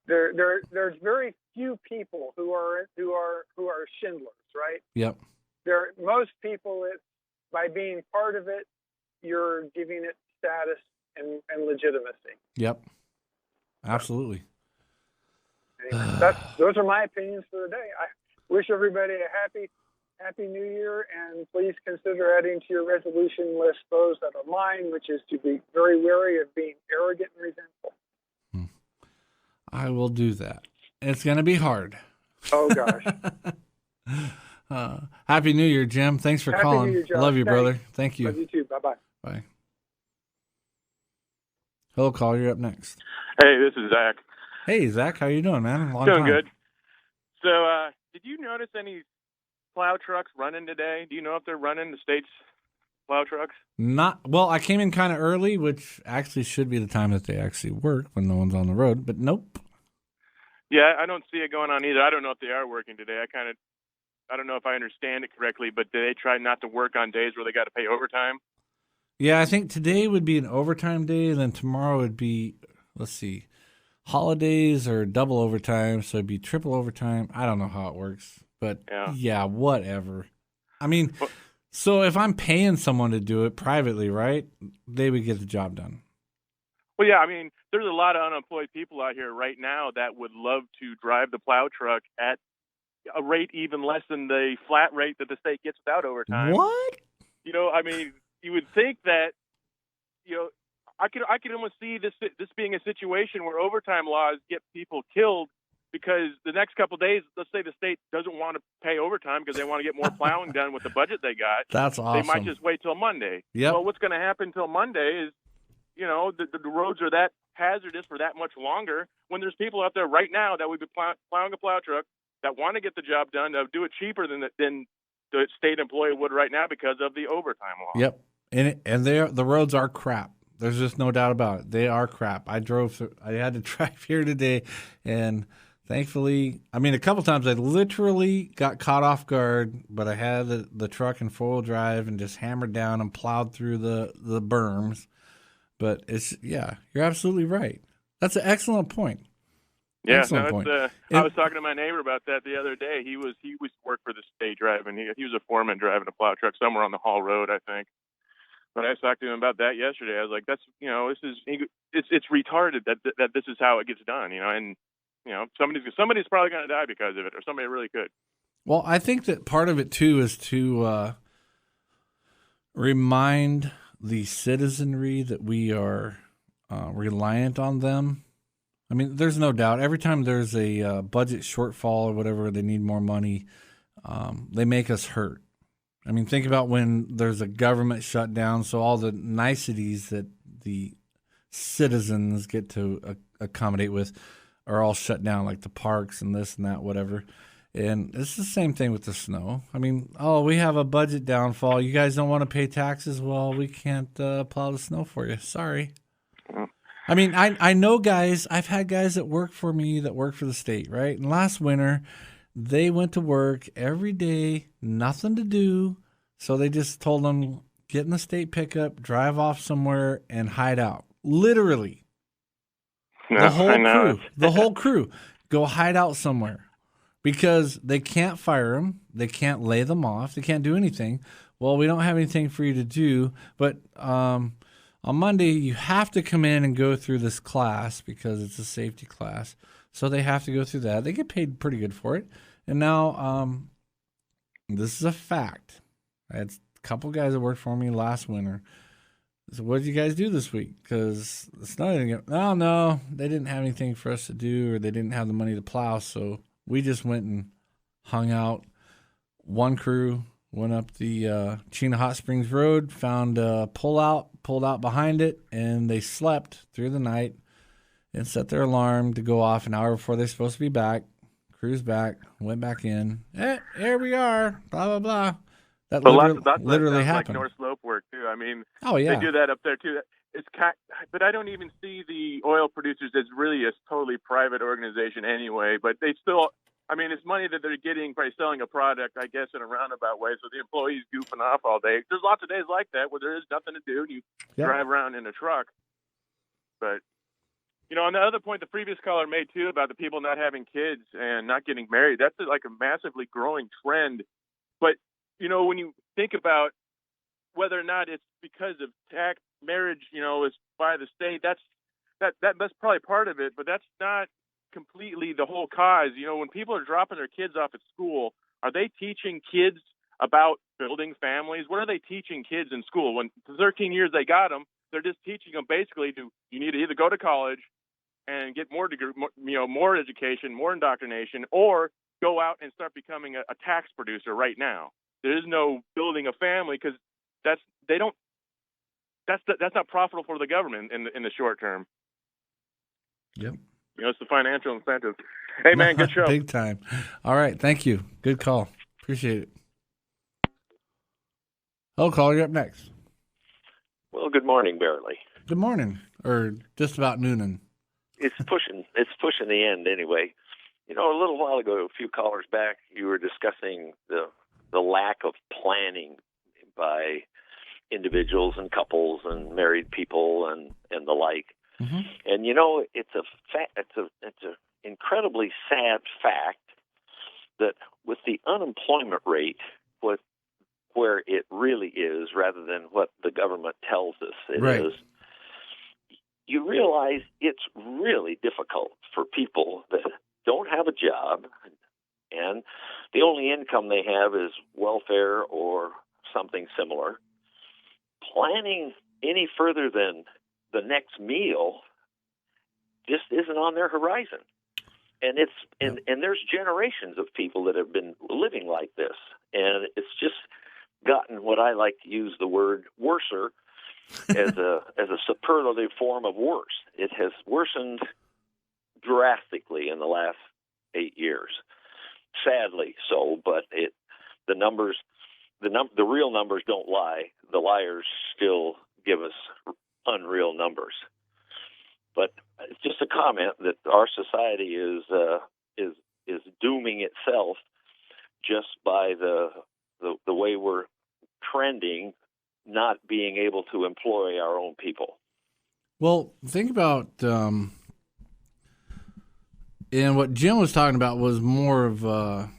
There's very few people who are Schindlers, right? Yep. Most people, by being part of it, you're giving it status and legitimacy. Yep. Absolutely. Anyway, those are my opinions for the day. I wish everybody a happy New Year, and please consider adding to your resolution list those that are mine, which is to be very wary of being arrogant and resentful. I will do that. It's going to be hard. Oh, gosh. Happy New Year, Jim. Thanks for calling. New Year, Josh. Love you, Thanks. brother. Thank you. Love you too. Bye-bye. Bye. Hello, caller. You're up next. Hey, this is Zach. Hey, Zach, how you doing, man? Long Doing time. good. So, did you notice any plow trucks running today? Do you know if they're running the state's plow trucks? Not well. I came in kind of early, which actually should be the time that they actually work when no one's on the road. But nope. Yeah, I don't see it going on either. I don't know if they are working today. I don't know if I understand it correctly, but do they try not to work on days where they got to pay overtime? Yeah, I think today would be an overtime day, and then tomorrow would be, let's see, holidays or double overtime, so it'd be triple overtime. I don't know how it works, but yeah whatever. I mean, so if I'm paying someone to do it privately, right, they would get the job done. Well, yeah, I mean, there's a lot of unemployed people out here right now that would love to drive the plow truck at a rate even less than the flat rate that the state gets without overtime. What? You know, I mean, you would think that, you know, I could almost see this being a situation where overtime laws get people killed because the next couple of days, let's say the state doesn't want to pay overtime because they want to get more plowing done with the budget they got. That's awesome. They might just wait till Monday. Yep. Well, what's going to happen till Monday is, you know, the roads are that hazardous for that much longer when there's people out there right now that would be plowing a plow truck that want to get the job done, that do it cheaper than the state employee would right now because of the overtime law. Yep. And the roads are crap. There's just no doubt about it. They are crap. I had to drive here today, and thankfully, I mean, a couple times I literally got caught off guard, but I had the truck in four-wheel drive and just hammered down and plowed through the berms. But you're absolutely right. That's an excellent point. Yeah, excellent point. I was talking to my neighbor about that the other day. He was worked for the state driving. He was a foreman driving a plow truck somewhere on the Hall Road, I think. But I talked to him about that yesterday. I was like, it's retarded that this is how it gets done, you know, and you know, somebody's probably going to die because of it, or somebody really could. Well, I think that part of it too is to remind the citizenry that we are reliant on them. I mean, there's no doubt. Every time there's a budget shortfall or whatever, they need more money, they make us hurt. I mean, think about when there's a government shutdown, so all the niceties that the citizens get to accommodate with are all shut down, like the parks and this and that, whatever. And it's the same thing with the snow. I mean, we have a budget downfall. You guys don't want to pay taxes? Well, we can't plow the snow for you. Sorry. I mean, I know guys. I've had guys that work for me that work for the state, right? And last winter, they went to work every day, nothing to do. So they just told them, get in the state pickup, drive off somewhere, and hide out. Literally. The whole crew, go hide out somewhere because they can't fire them. They can't lay them off. They can't do anything. Well, we don't have anything for you to do. But on Monday, you have to come in and go through this class because it's a safety class. So they have to go through that. They get paid pretty good for it. And now this is a fact. I had a couple guys that worked for me last winter. So what did you guys do this week? Because the snow didn't get... No, they didn't have anything for us to do, or they didn't have the money to plow. So we just went and hung out. One crew went up the Chena Hot Springs Road, found a pulled out behind it, and they slept through the night and set their alarm to go off an hour before they're supposed to be back. Cruise back, went back in. Here we are, blah, blah, blah. That literally happened. Like North Slope work, too. I mean, oh, yeah. They do that up there, too. But I don't even see the oil producers as really a totally private organization anyway. But they still, I mean, it's money that they're getting by selling a product, I guess, in a roundabout way. So the employees goofing off all day. There's lots of days like that where there is nothing to do and you drive around in a truck. But, you know, on the other point the previous caller made, too, about the people not having kids and not getting married, that's like a massively growing trend. But, you know, when you think about whether or not it's because of tax marriage, you know, is by the state, that's probably part of it, but that's not completely the whole cause. You know, when people are dropping their kids off at school, are they teaching kids about building families? What are they teaching kids in school? When for 13 years they got them, they're just teaching them basically you need to either go to college and get more degree, more education, more indoctrination, or go out and start becoming a tax producer right now. There is no building a family because that's not profitable for the government in the short term. Yep. It's the financial incentive. Hey, man, good show. Big time. All right, thank you. Good call. Appreciate it. Oh, caller, you're up next. Well, good morning, Barely. Good morning, or just about noonin. It's pushing the end anyway. A little while ago, a few callers back, you were discussing the lack of planning by individuals and couples and married people and the like. Mm-hmm. And it's a incredibly sad fact that with the unemployment rate where it really is rather than what the government tells us it is, you realize it's really difficult for people that don't have a job and the only income they have is welfare or something similar. Planning any further than the next meal just isn't on their horizon. And and there's generations of people that have been living like this, and it's just gotten what I like to use the word worser as a superlative form of worse. It has worsened drastically in the last 8 years. Sadly so, but the real numbers don't lie. The liars still give us unreal numbers. But it's just a comment that our society is dooming itself just by the way we're trending, not being able to employ our own people. Well, think about, and what Jim was talking about was more of a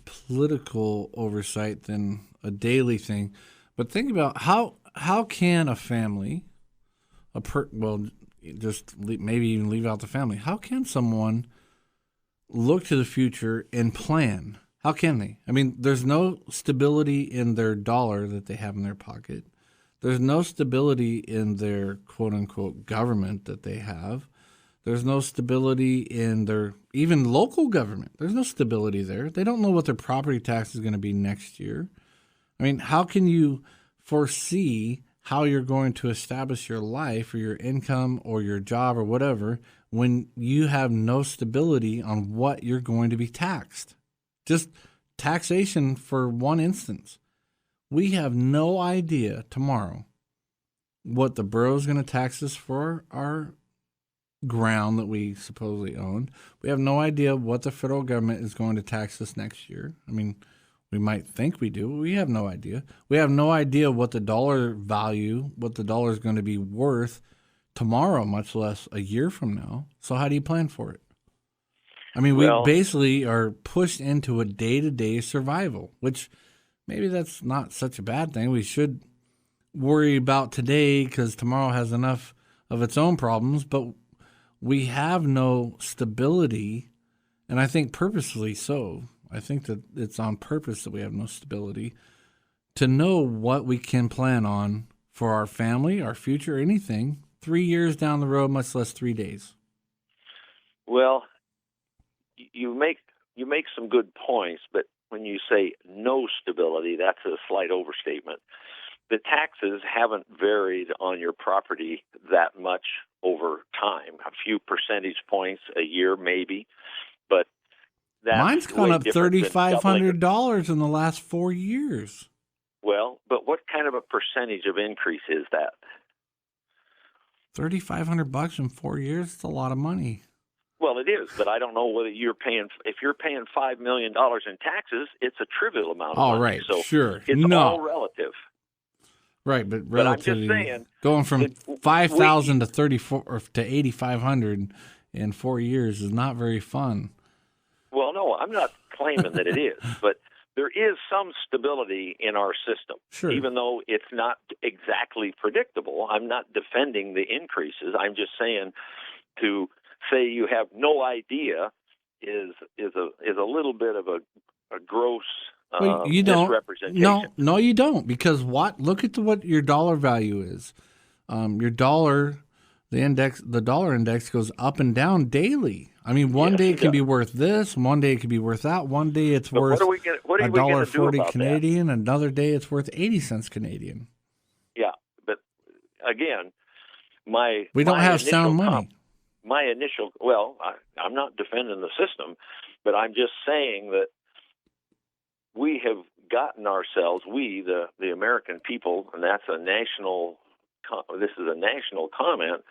political oversight than a daily thing. But think about how can a family, maybe even leave out the family, how can someone look to the future and plan? How can they? I mean, there's no stability in their dollar that they have in their pocket. There's no stability in their quote-unquote government that they have. There's no stability in their even local government. There's no stability there. They don't know what their property tax is going to be next year. I mean, how can you foresee how you're going to establish your life or your income or your job or whatever when you have no stability on what you're going to be taxed? Just taxation for one instance. We have no idea tomorrow what the borough's going to tax us for our ground that we supposedly own. We have no idea what the federal government is going to tax us next year. I mean, we might think we do, but we have no idea. We have no idea what the dollar value, what the dollar is going to be worth tomorrow, much less a year from now. So how do you plan for it? I mean, we basically are pushed into a day-to-day survival, which maybe that's not such a bad thing. We should worry about today because tomorrow has enough of its own problems, but we have no stability, and I think purposely so. I think that it's on purpose that we have no stability to know what we can plan on for our family, our future, anything 3 years down the road, much less 3 days. Well, you make some good points, but when you say no stability, that's a slight overstatement. The taxes haven't varied on your property that much over time, a few percentage points a year maybe, but that's mine's gone up $3,500 in the last 4 years. Well, but what kind of a percentage of increase is that? $3,500 in 4 years, it's a lot of money. Well, it is, but I don't know whether if you're paying $5 million in taxes, it's a trivial amount of money. Oh, right, so sure. It's all relative. Right, but relatively, I'm just saying, going from 5,000 to 34 or to 8,500 in 4 years is not very fun. Well, no, I'm not claiming that it is, but there is some stability in our system, even though it's not exactly predictable. I'm not defending the increases. I'm just saying to say you have no idea is a little bit of a gross you don't. misrepresentation. No, you don't. Because look at what your dollar value is. Your dollar, the dollar index goes up and down daily. I mean, one day it can be worth this, one day it can be worth that, one day it's worth $1.40 Canadian, another day it's worth 80 cents Canadian. Yeah, but again, we don't have sound money. my initial, I'm not defending the system, but I'm just saying that we have gotten ourselves, the American people, and that's this is a national comment,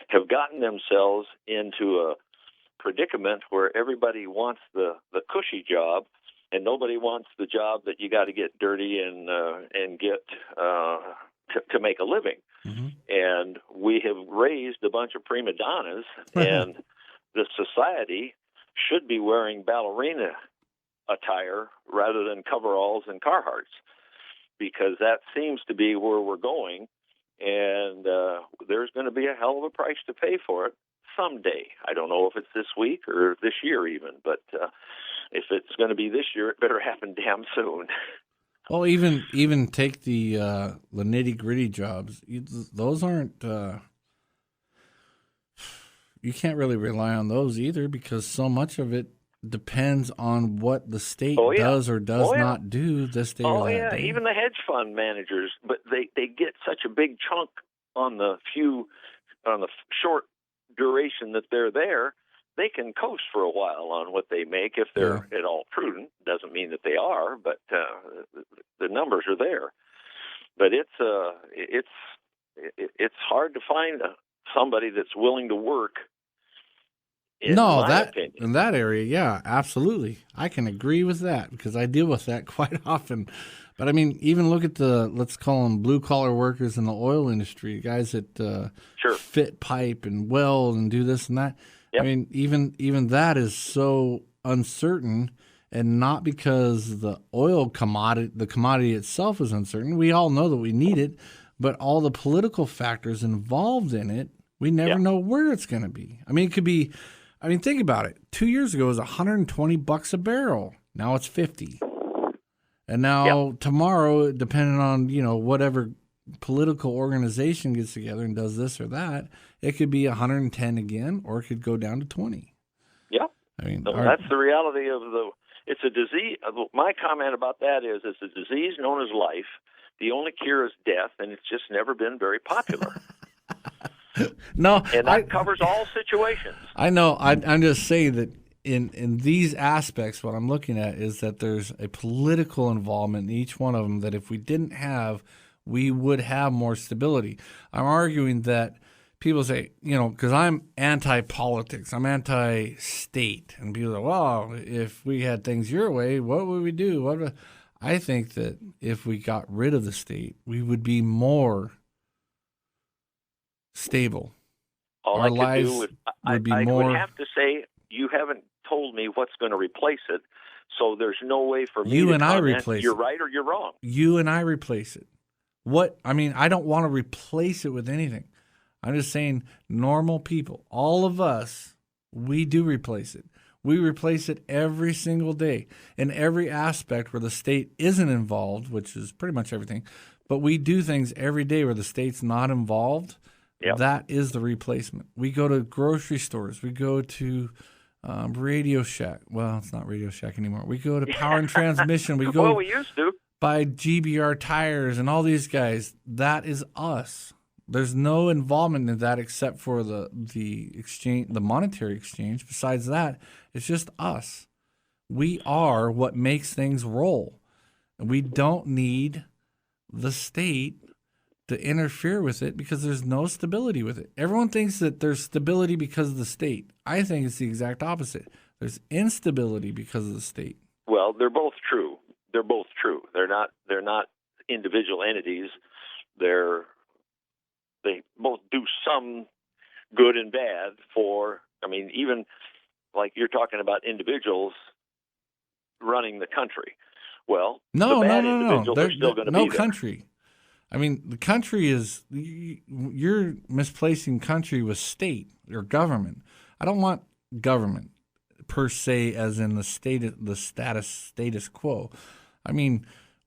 have gotten themselves into a predicament where everybody wants the cushy job, and nobody wants the job that you got to get dirty and get to make a living. Mm-hmm. And we have raised a bunch of prima donnas, and the society should be wearing ballerina attire rather than coveralls and Carhartts, because that seems to be where we're going, and there's going to be a hell of a price to pay for it someday. I don't know if it's this week or this year even, but if it's going to be this year, it better happen damn soon. Well, even take the nitty gritty jobs. Those aren't. You can't really rely on those either, because so much of it depends on what the state does or does not do this day or that day. Even the hedge fund managers, but they get such a big chunk on the short duration that they're there. They can coast for a while on what they make if they're at all prudent. Doesn't mean that they are, but the numbers are there. But it's hard to find somebody that's willing to work. In that area, yeah, absolutely. I can agree with that because I deal with that quite often. But I mean, even look at let's call them blue collar workers in the oil industry, guys that fit pipe and weld and do this and that. Yep. I mean, even that is so uncertain, and not because the commodity itself is uncertain. We all know that we need it, but all the political factors involved in it, we never know where it's going to be. I mean, it could be. I mean, think about it. 2 years ago, it was $120 a barrel. Now it's $50, and now tomorrow, depending on whatever political organization gets together and does this or that, it could be 110 again, or it could go down to 20. Yeah, I mean that's the reality of It's a disease. My comment about that is, it's a disease known as life. The only cure is death, and it's just never been very popular. No, and that covers all situations. I know. I'm just saying that in these aspects, what I'm looking at is that there's a political involvement in each one of them that if we didn't have, we would have more stability. I'm arguing that people say, because I'm anti-politics, I'm anti-state, and people say, well, if we had things your way, what would we do? I think that if we got rid of the state, we would be more stable. Our lives would be more. I would have to say, you haven't told me what's going to replace it, so there's no way for me you to and comment. I replace you're it. right or you're wrong. You and I replace it. I don't want to replace it with anything. I'm just saying, normal people, all of us, we do replace it. We replace it every single day in every aspect where the state isn't involved, which is pretty much everything. But we do things every day where the state's not involved. Yep. That is the replacement. We go to grocery stores. We go to Radio Shack. Well, it's not Radio Shack anymore. We go to Power and Transmission. We go. Well, we used to buy GBR tires and all these guys. That is us. There's no involvement in that except for the exchange, the monetary exchange. Besides that, it's just us. We are what makes things roll. And we don't need the state to interfere with it because there's no stability with it. Everyone thinks that there's stability because of the state. I think it's the exact opposite. There's instability because of the state. Well, they're both true. They're both true. They're not individual entities. They both do some good and bad for, even like you're talking about individuals running the country. Well, no. individuals are still going to be there. No country. The country is, you're misplacing country with state or government. I don't want government per se as in the status quo.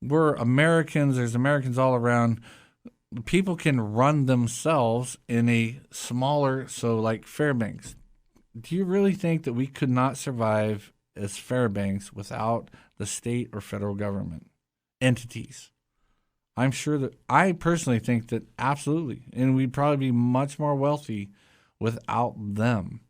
We're Americans. There's Americans all around. People can run themselves in a smaller, so like Fairbanks. Do you really think that we could not survive as Fairbanks without the state or federal government entities? I'm sure that I personally think that absolutely. And we'd probably be much more wealthy without them.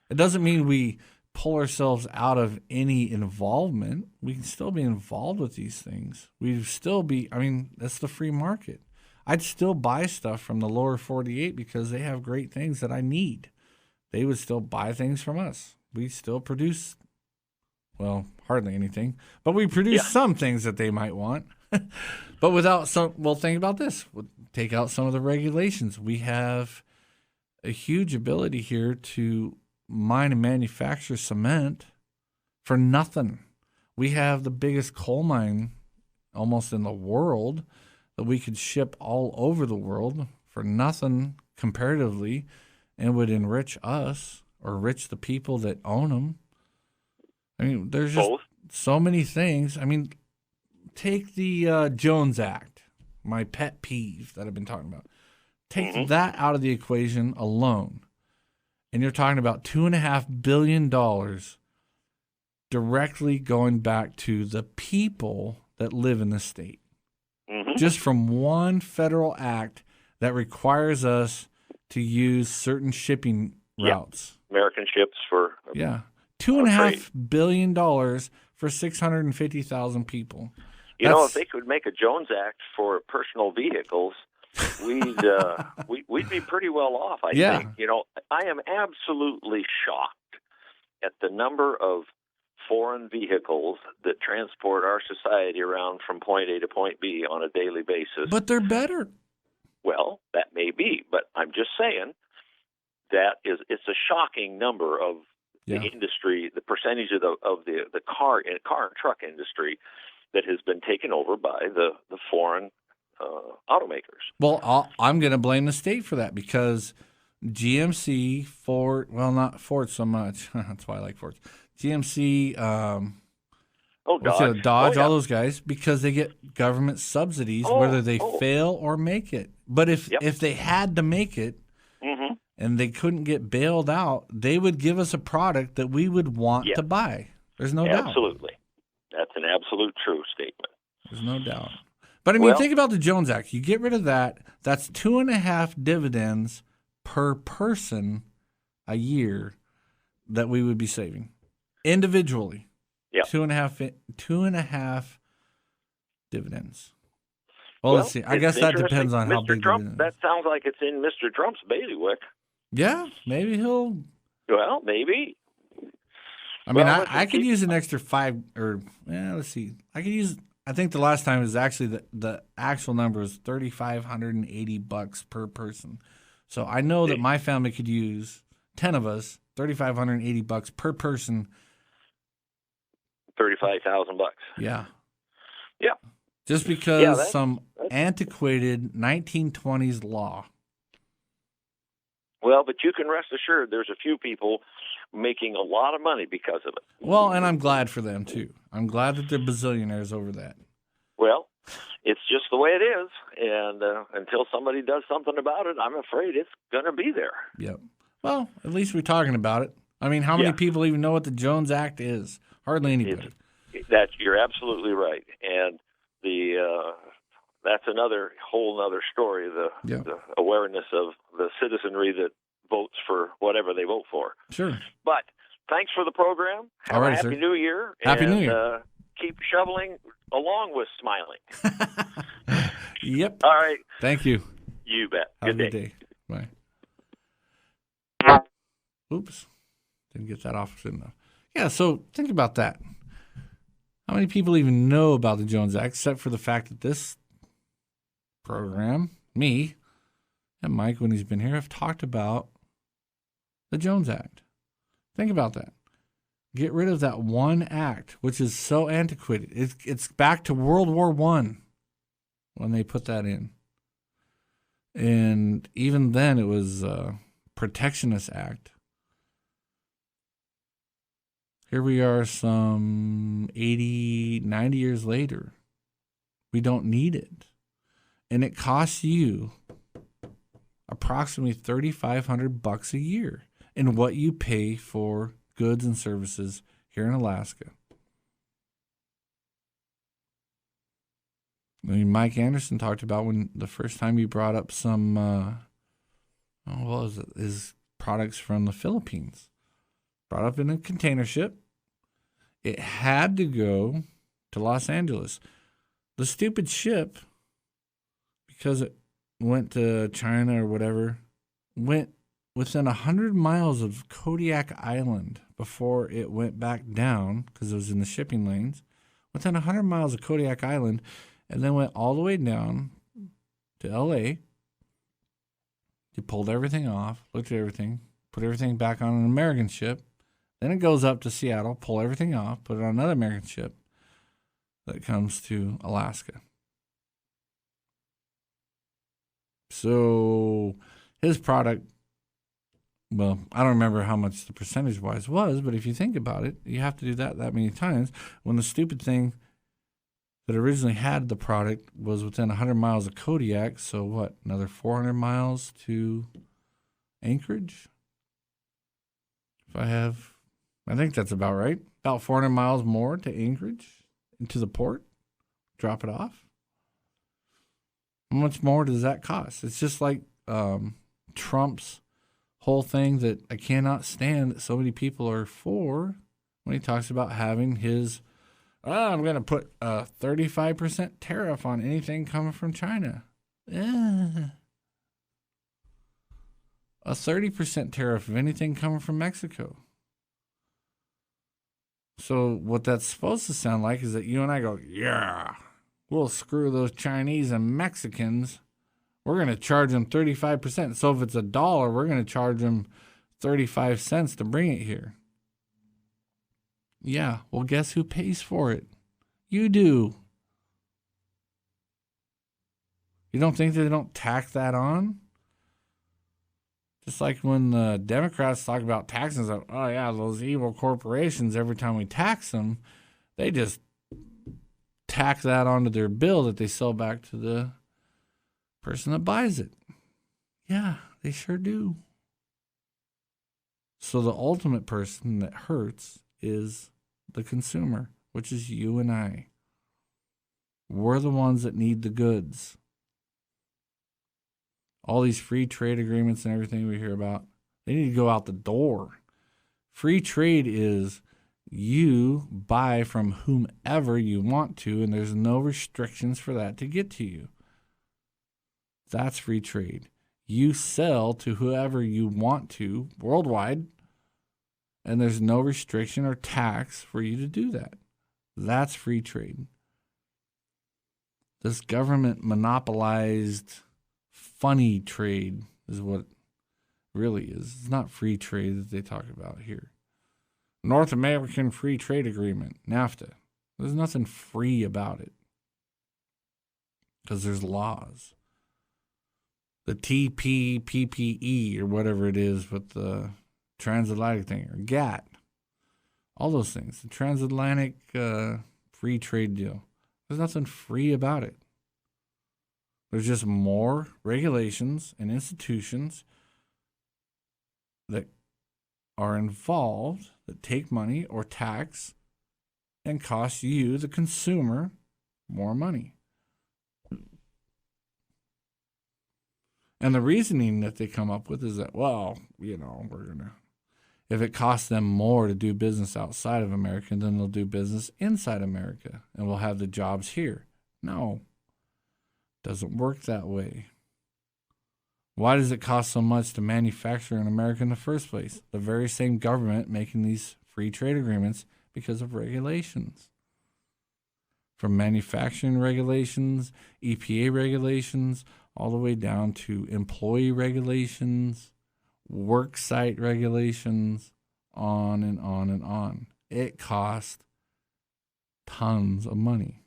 It doesn't mean we pull ourselves out of any involvement. We can still be involved with these things. We'd still be, I mean, that's the free market. I'd still buy stuff from the lower 48 because they have great things that I need. They would still buy things from us. We still produce, well, hardly anything, but we produce some things that they might want. But without some, well, think about this. We'll take out some of the regulations. We have a huge ability here to mine and manufacture cement for nothing. We have the biggest coal mine almost in the world that we could ship all over the world for nothing comparatively and would enrich us or enrich the people that own them. I mean, there's just so many things. I mean, take the Jones Act, my pet peeve that I've been talking about. Take that out of the equation alone, and you're talking about $2.5 billion directly going back to the people that live in the state. Just from one federal act that requires us to use certain shipping routes. American ships for $2.5 billion for 650,000 people. You know, if they could make a Jones Act for personal vehicles, we'd be pretty well off, I think. You know, I am absolutely shocked at the number of foreign vehicles that transport our society around from point A to point B on a daily basis. But they're better. Well, that may be, but I'm just saying it's a shocking number of the industry, the percentage of the car and truck industry that has been taken over by the foreign automakers. Well, I'm going to blame the state for that because GMC, Ford, well, not Ford so much. That's why I like Ford. GMC, Dodge, all those guys, because they get government subsidies whether they fail or make it. But if they had to make it and they couldn't get bailed out, they would give us a product that we would want to buy. There's no doubt. Absolutely. That's an absolute true statement. There's no doubt. But, I mean, think about the Jones Act. You get rid of that, that's 2.5 dividends per person a year that we would be saving individually. Yeah. 2.5 dividends. Well, let's see. I guess that depends on how big Trump, that sounds like it's in Mr. Trump's bailiwick. Yeah, maybe he'll. Well, maybe. I mean, I could use an extra let's see. I think the last time was actually the actual number was $3,580 per person. So I know that my family could use 10 of us, $3,580 per person. $35,000. Yeah. Yeah. Just because some antiquated 1920s law. Well, but you can rest assured there's a few people making a lot of money because of it. Well, and I'm glad for them, too. I'm glad that they're bazillionaires over that. Well, it's just the way it is, and until somebody does something about it, I'm afraid it's going to be there. Yep. Well, at least we're talking about it. I mean, how many people even know what the Jones Act is? Hardly anybody. You're absolutely right, and that's another whole other story. The awareness of the citizenry that votes for whatever they vote for. Sure. But thanks for the program. Have a happy New Year. Happy New Year. Keep shoveling along with smiling. Yep. All right. Thank you. You bet. Have Good a good day. Bye. Oops. Didn't get that off soon enough. Yeah, so think about that. How many people even know about the Jones Act, except for the fact that this program, me, and Mike, when he's been here, have talked about the Jones Act. Think about that. Get rid of that one act, which is so antiquated. It's back to World War I when they put that in. And even then, it was a Protectionist Act. Here we are some 80, 90 years later. We don't need it. And it costs you approximately $3,500 a year in what you pay for goods and services here in Alaska. I mean, Mike Anderson talked about when the first time he brought up some, what was it? His products from the Philippines. Brought up in a container ship. It had to go to Los Angeles. The stupid ship, because it went to China or whatever, went within 100 miles of Kodiak Island before it went back down, because it was in the shipping lanes, within 100 miles of Kodiak Island, and then went all the way down to L.A. He pulled everything off, looked at everything, put everything back on an American ship. Then it goes up to Seattle, pull everything off, put it on another American ship that comes to Alaska. So his product, well, I don't remember how much the percentage-wise was, but if you think about it, you have to do that many times when the stupid thing that originally had the product was within 100 miles of Kodiak. So what, another 400 miles to Anchorage? I think that's about right. About 400 miles more to Anchorage, into the port, drop it off. How much more does that cost? It's just like Trump's whole thing that I cannot stand that so many people are for when he talks about having his, I'm going to put a 35% tariff on anything coming from China. A 30% tariff of anything coming from Mexico. So what that's supposed to sound like is that you and I go, yeah, we'll screw those Chinese and Mexicans. We're going to charge them 35%. So if it's $1, we're going to charge them 35 cents to bring it here. Yeah, well, guess who pays for it? You do. You don't think that they don't tack that on? Just like when the Democrats talk about taxes, like, oh yeah, those evil corporations, every time we tax them, they just tack that onto their bill that they sell back to the person that buys it. Yeah, they sure do. So the ultimate person that hurts is the consumer, which is you and I. We're the ones that need the goods. All these free trade agreements and everything we hear about, they need to go out the door. Free trade is you buy from whomever you want to, and there's no restrictions for that to get to you. That's free trade. You sell to whoever you want to worldwide, and there's no restriction or tax for you to do that. That's free trade. This government monopolized funny trade is what it really is. It's not free trade that they talk about here. North American Free Trade Agreement, NAFTA. There's nothing free about it because there's laws. The TPPPE or whatever it is with the transatlantic thing, or GATT. All those things. The transatlantic free trade deal. There's nothing free about it. There's just more regulations and institutions that are involved that take money or tax and cost you, the consumer, more money. And the reasoning that they come up with is that, well, we're going to, if it costs them more to do business outside of America, then they'll do business inside America and we'll have the jobs here. No. Doesn't work that way. Why does it cost so much to manufacture in America in the first place? The very same government making these free trade agreements because of regulations. From manufacturing regulations, EPA regulations, all the way down to employee regulations, work site regulations, on and on and on. It costs tons of money.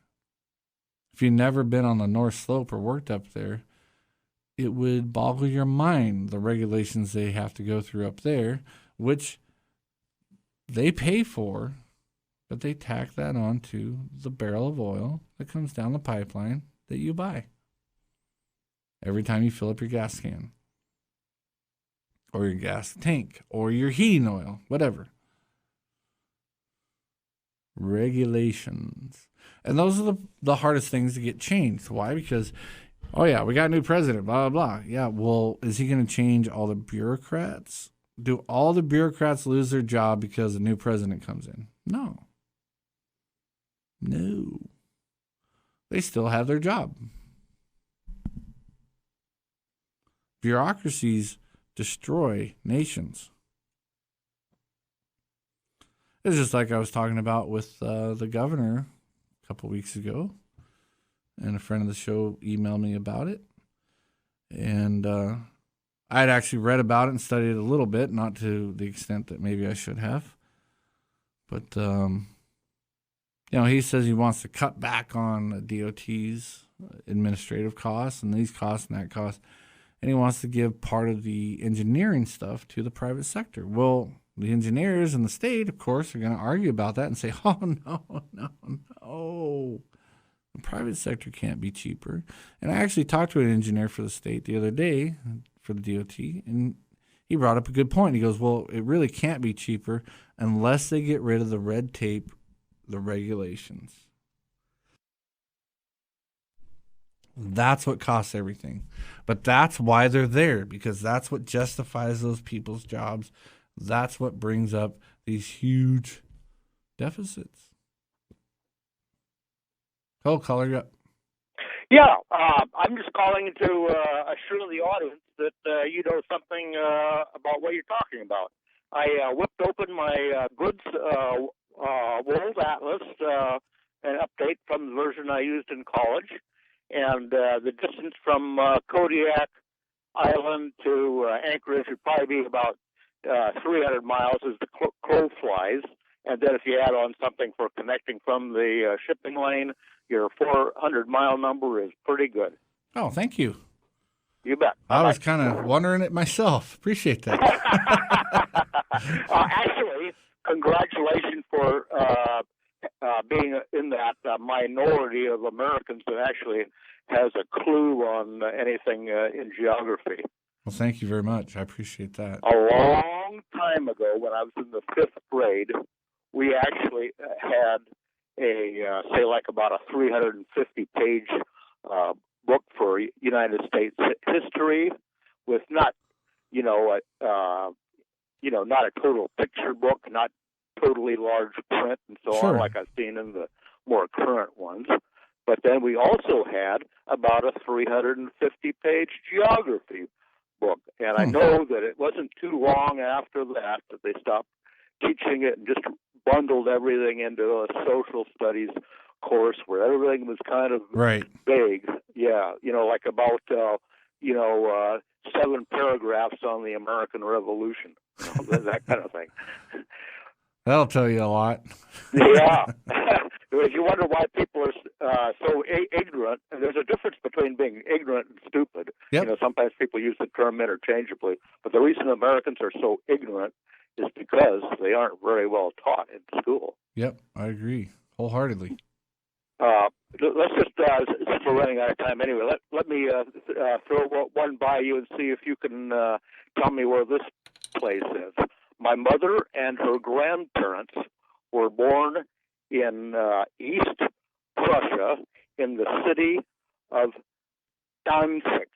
If you've never been on the North Slope or worked up there, it would boggle your mind, the regulations they have to go through up there, which they pay for, but they tack that onto the barrel of oil that comes down the pipeline that you buy every time you fill up your gas can or your gas tank or your heating oil, whatever. Regulations. And those are the hardest things to get changed. Why? Because, oh yeah, we got a new president, blah, blah, blah. Yeah, well, is he going to change all the bureaucrats Do all the bureaucrats lose their job because a new president comes in? No. No. They still have their job. Bureaucracies destroy nations. It's just like I was talking about with the governor a couple weeks ago, and a friend of the show emailed me about it. And I'd actually read about it and studied it a little bit, not to the extent that maybe I should have. But, he says he wants to cut back on the DOT's administrative costs and these costs and that cost. And he wants to give part of the engineering stuff to the private sector. Well, the engineers in the state, of course, are going to argue about that and say, oh, no. The private sector can't be cheaper. And I actually talked to an engineer for the state the other day for the DOT, and he brought up a good point. He goes, well, it really can't be cheaper unless they get rid of the red tape, the regulations. That's what costs everything. But that's why they're there, because that's what justifies those people's jobs. That's what brings up these huge deficits. Oh, caller, you up. Yeah, I'm just calling to assure the audience that you know something about what you're talking about. I whipped open my Goods World Atlas, an update from the version I used in college, and the distance from Kodiak Island to Anchorage would probably be about 300 miles as the crow flies. And then if you add on something for connecting from the shipping lane, your 400-mile number is pretty good. Oh, thank you. You bet. I was kind of wondering it myself. Appreciate that. Actually, congratulations for being in that minority of Americans that actually has a clue on anything in geography. Well, thank you very much. I appreciate that. A long time ago, when I was in the 5th grade, we actually had about a 350-page book for United States history, with not a total picture book, not totally large print and so on, like I've seen in the more current ones. But then we also had about a 350-page geography book, and I know that it wasn't too long after that they stopped teaching it and just bundled everything into a social studies course where everything was kind of vague. Yeah, like about 7 paragraphs on the American Revolution, that kind of thing. That'll tell you a lot. Yeah. You wonder why people are so ignorant, and there's a difference between being ignorant and stupid. Yep. Sometimes people use the term interchangeably, but the reason Americans are so ignorant is because they aren't very well taught in school. Yep, I agree wholeheartedly. Let's just, since we're running out of time anyway, let me throw one by you and see if you can tell me where this place is. My mother and her grandparents were born in East Prussia in the city of Danzig.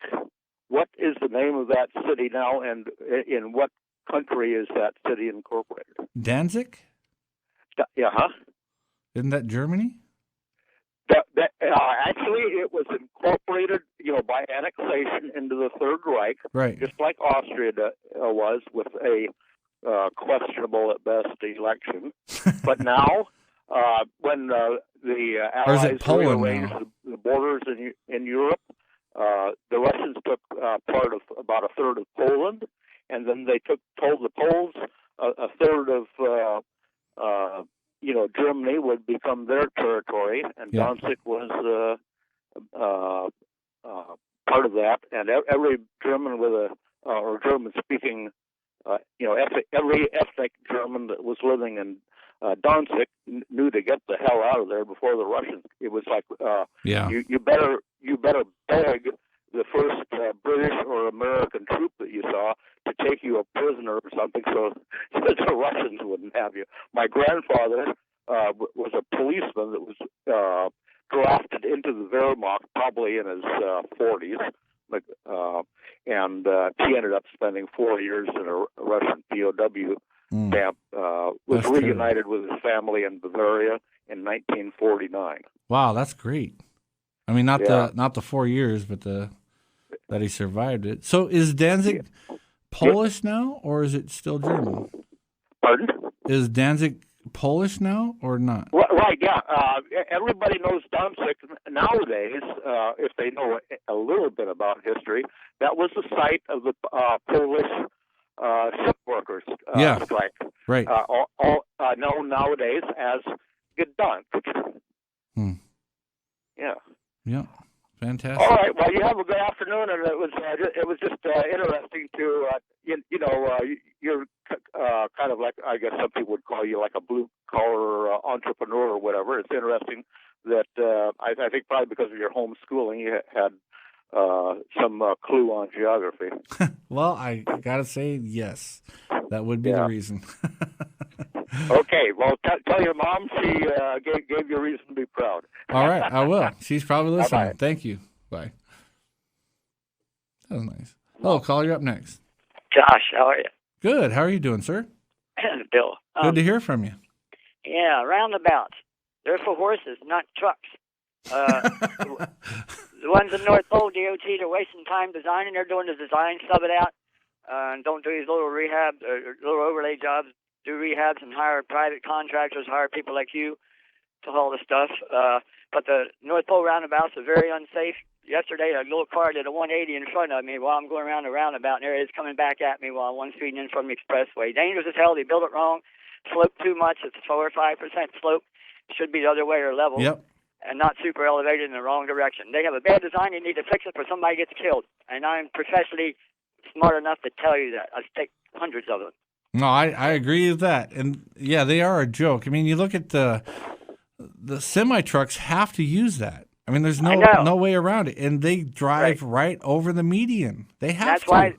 What is the name of that city now, and in what country is that city incorporated? Danzig? Isn't that Germany? Actually, it was incorporated, by annexation into the Third Reich, right? Just like Austria was, with a questionable at best election. But now, when the Allies rearranged the borders in Europe, the Russians took part of about a third of Poland, and then they told the Poles a third of Germany would become their territory, and Danzig was part of that. And every German with or German-speaking, every ethnic German that was living in Danzig knew to get the hell out of there before the Russians. It was like, you better beg the first British or American troop that you saw to take you a prisoner or something, so the Russians wouldn't have you. My grandfather was a policeman that was drafted into the Wehrmacht probably in his 40s, and he ended up spending 4 years in a Russian POW camp, was That's reunited with his family in Bavaria in 1949. Wow, that's great. I mean, not Yeah. the 4 years, but that he survived it. So is Danzig Polish now, or is it still German? Pardon? Is Danzig Polish now or not? Right, yeah. Everybody knows Danzig nowadays, if they know a little bit about history. That was the site of the Polish ship workers strike. Right. All known nowadays as Gdansk. Yeah. Yeah. Fantastic. All right. Well, you have a good afternoon, and it was just interesting to you're kind of like, I guess some people would call you like a blue collar entrepreneur or whatever. It's interesting that I think probably because of your homeschooling, you had some clue on geography. Well, I gotta say yes, that would be the reason. Okay. Well, tell your mom she gave you a reason to be proud. All right, I will. She's probably listening. Bye-bye. Thank you. Bye. That was nice. Hello, caller, you're up next. Josh, how are you? Good. How are you doing, sir? Bill. Good to hear from you. Yeah, roundabouts. They're for horses, not trucks. The ones in North Pole DOT, they're wasting time designing. They're doing the design, sub it out, and don't do these little rehab or little overlay jobs. Do rehabs and hire private contractors, hire people like you to haul the stuff. But the North Pole roundabouts are very unsafe. Yesterday, a little car did a 180 in front of me while I'm going around the roundabout, and there it is coming back at me while I'm speeding in from the expressway. Dangerous as hell. They built it wrong. Sloped too much. It's 4 or 5% slope. Should be the other way or level. Yep. And not super elevated in the wrong direction. They have a bad design. They need to fix it before somebody gets killed. And I'm professionally smart enough to tell you that. I've taken hundreds of them. No, I agree with that. And yeah, they are a joke. I mean, you look at the semi trucks have to use that. I mean, there's no way around it, and they drive right over the median. They have to.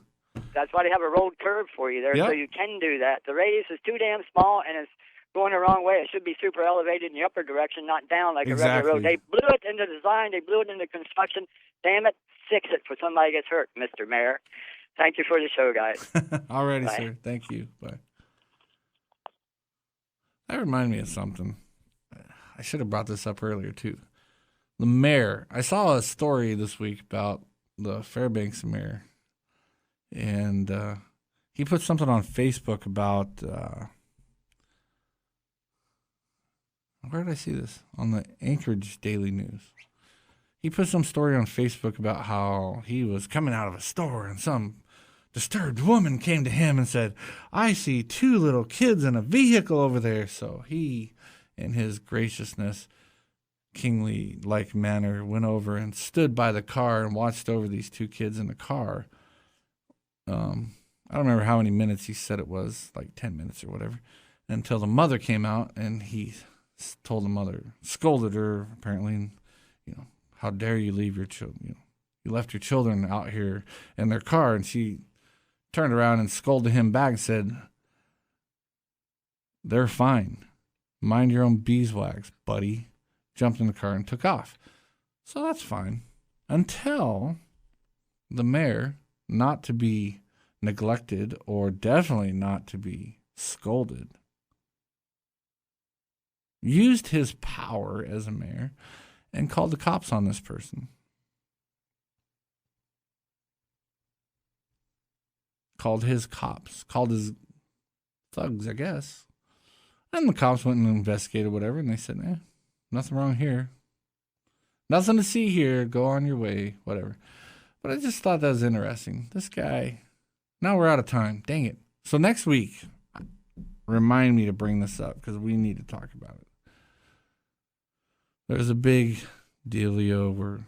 That's why they have a road curve for you there, so you can do that. The radius is too damn small, and it's going the wrong way. It should be super elevated in the upper direction, not down like a regular road. They blew it into design. They blew it into construction. Damn it, fix it before somebody gets hurt, Mr. Mayor. Thank you for the show, guys. Alrighty, Bye. sir. Thank you. Bye. That reminded me of something. I should have brought this up earlier, too. The mayor. I saw a story this week about the Fairbanks mayor. And he put something on Facebook about... where did I see this? On the Anchorage Daily News. He put some story on Facebook about how he was coming out of a store and some disturbed woman came to him and said, I see 2 little kids in a vehicle over there. So he, in his graciousness, kingly-like manner, went over and stood by the car and watched over these 2 kids in the car. I don't remember how many minutes he said it was, like 10 minutes or whatever, until the mother came out and he told the mother, scolded her apparently, and, how dare you leave your children? You left your children out here in their car. And she turned around and scolded him back and said, they're fine. Mind your own beeswax, buddy. Jumped in the car and took off. So that's fine. Until the mayor, not to be neglected or definitely not to be scolded, used his power as a mayor and called the cops on this person. Called his cops. Called his thugs, I guess. And the cops went and investigated whatever, and they said, nothing wrong here. Nothing to see here. Go on your way, whatever. But I just thought that was interesting. This guy, now we're out of time. Dang it. So next week, remind me to bring this up because we need to talk about it. There's a big dealio where,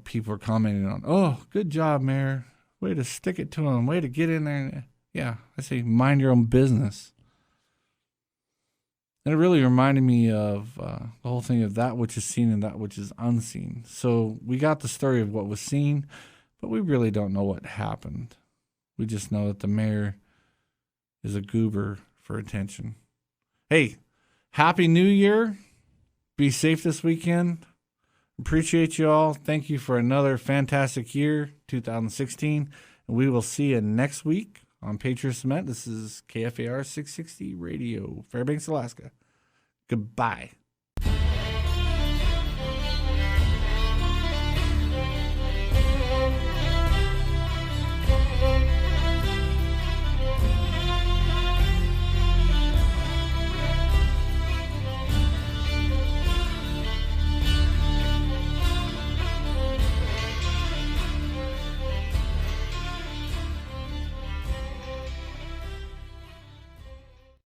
people are commenting on, oh, good job, Mayor. Way to stick it to him. Way to get in there. Yeah, I say mind your own business. And it really reminded me of the whole thing of that which is seen and that which is unseen. So we got the story of what was seen, but we really don't know what happened. We just know that the mayor is a goober for attention. Hey, Happy New Year. Be safe this weekend. Appreciate you all. Thank you for another fantastic year, 2016. And We will see you next week on Patriot Cement. This is KFAR 660 Radio, Fairbanks, Alaska. Goodbye.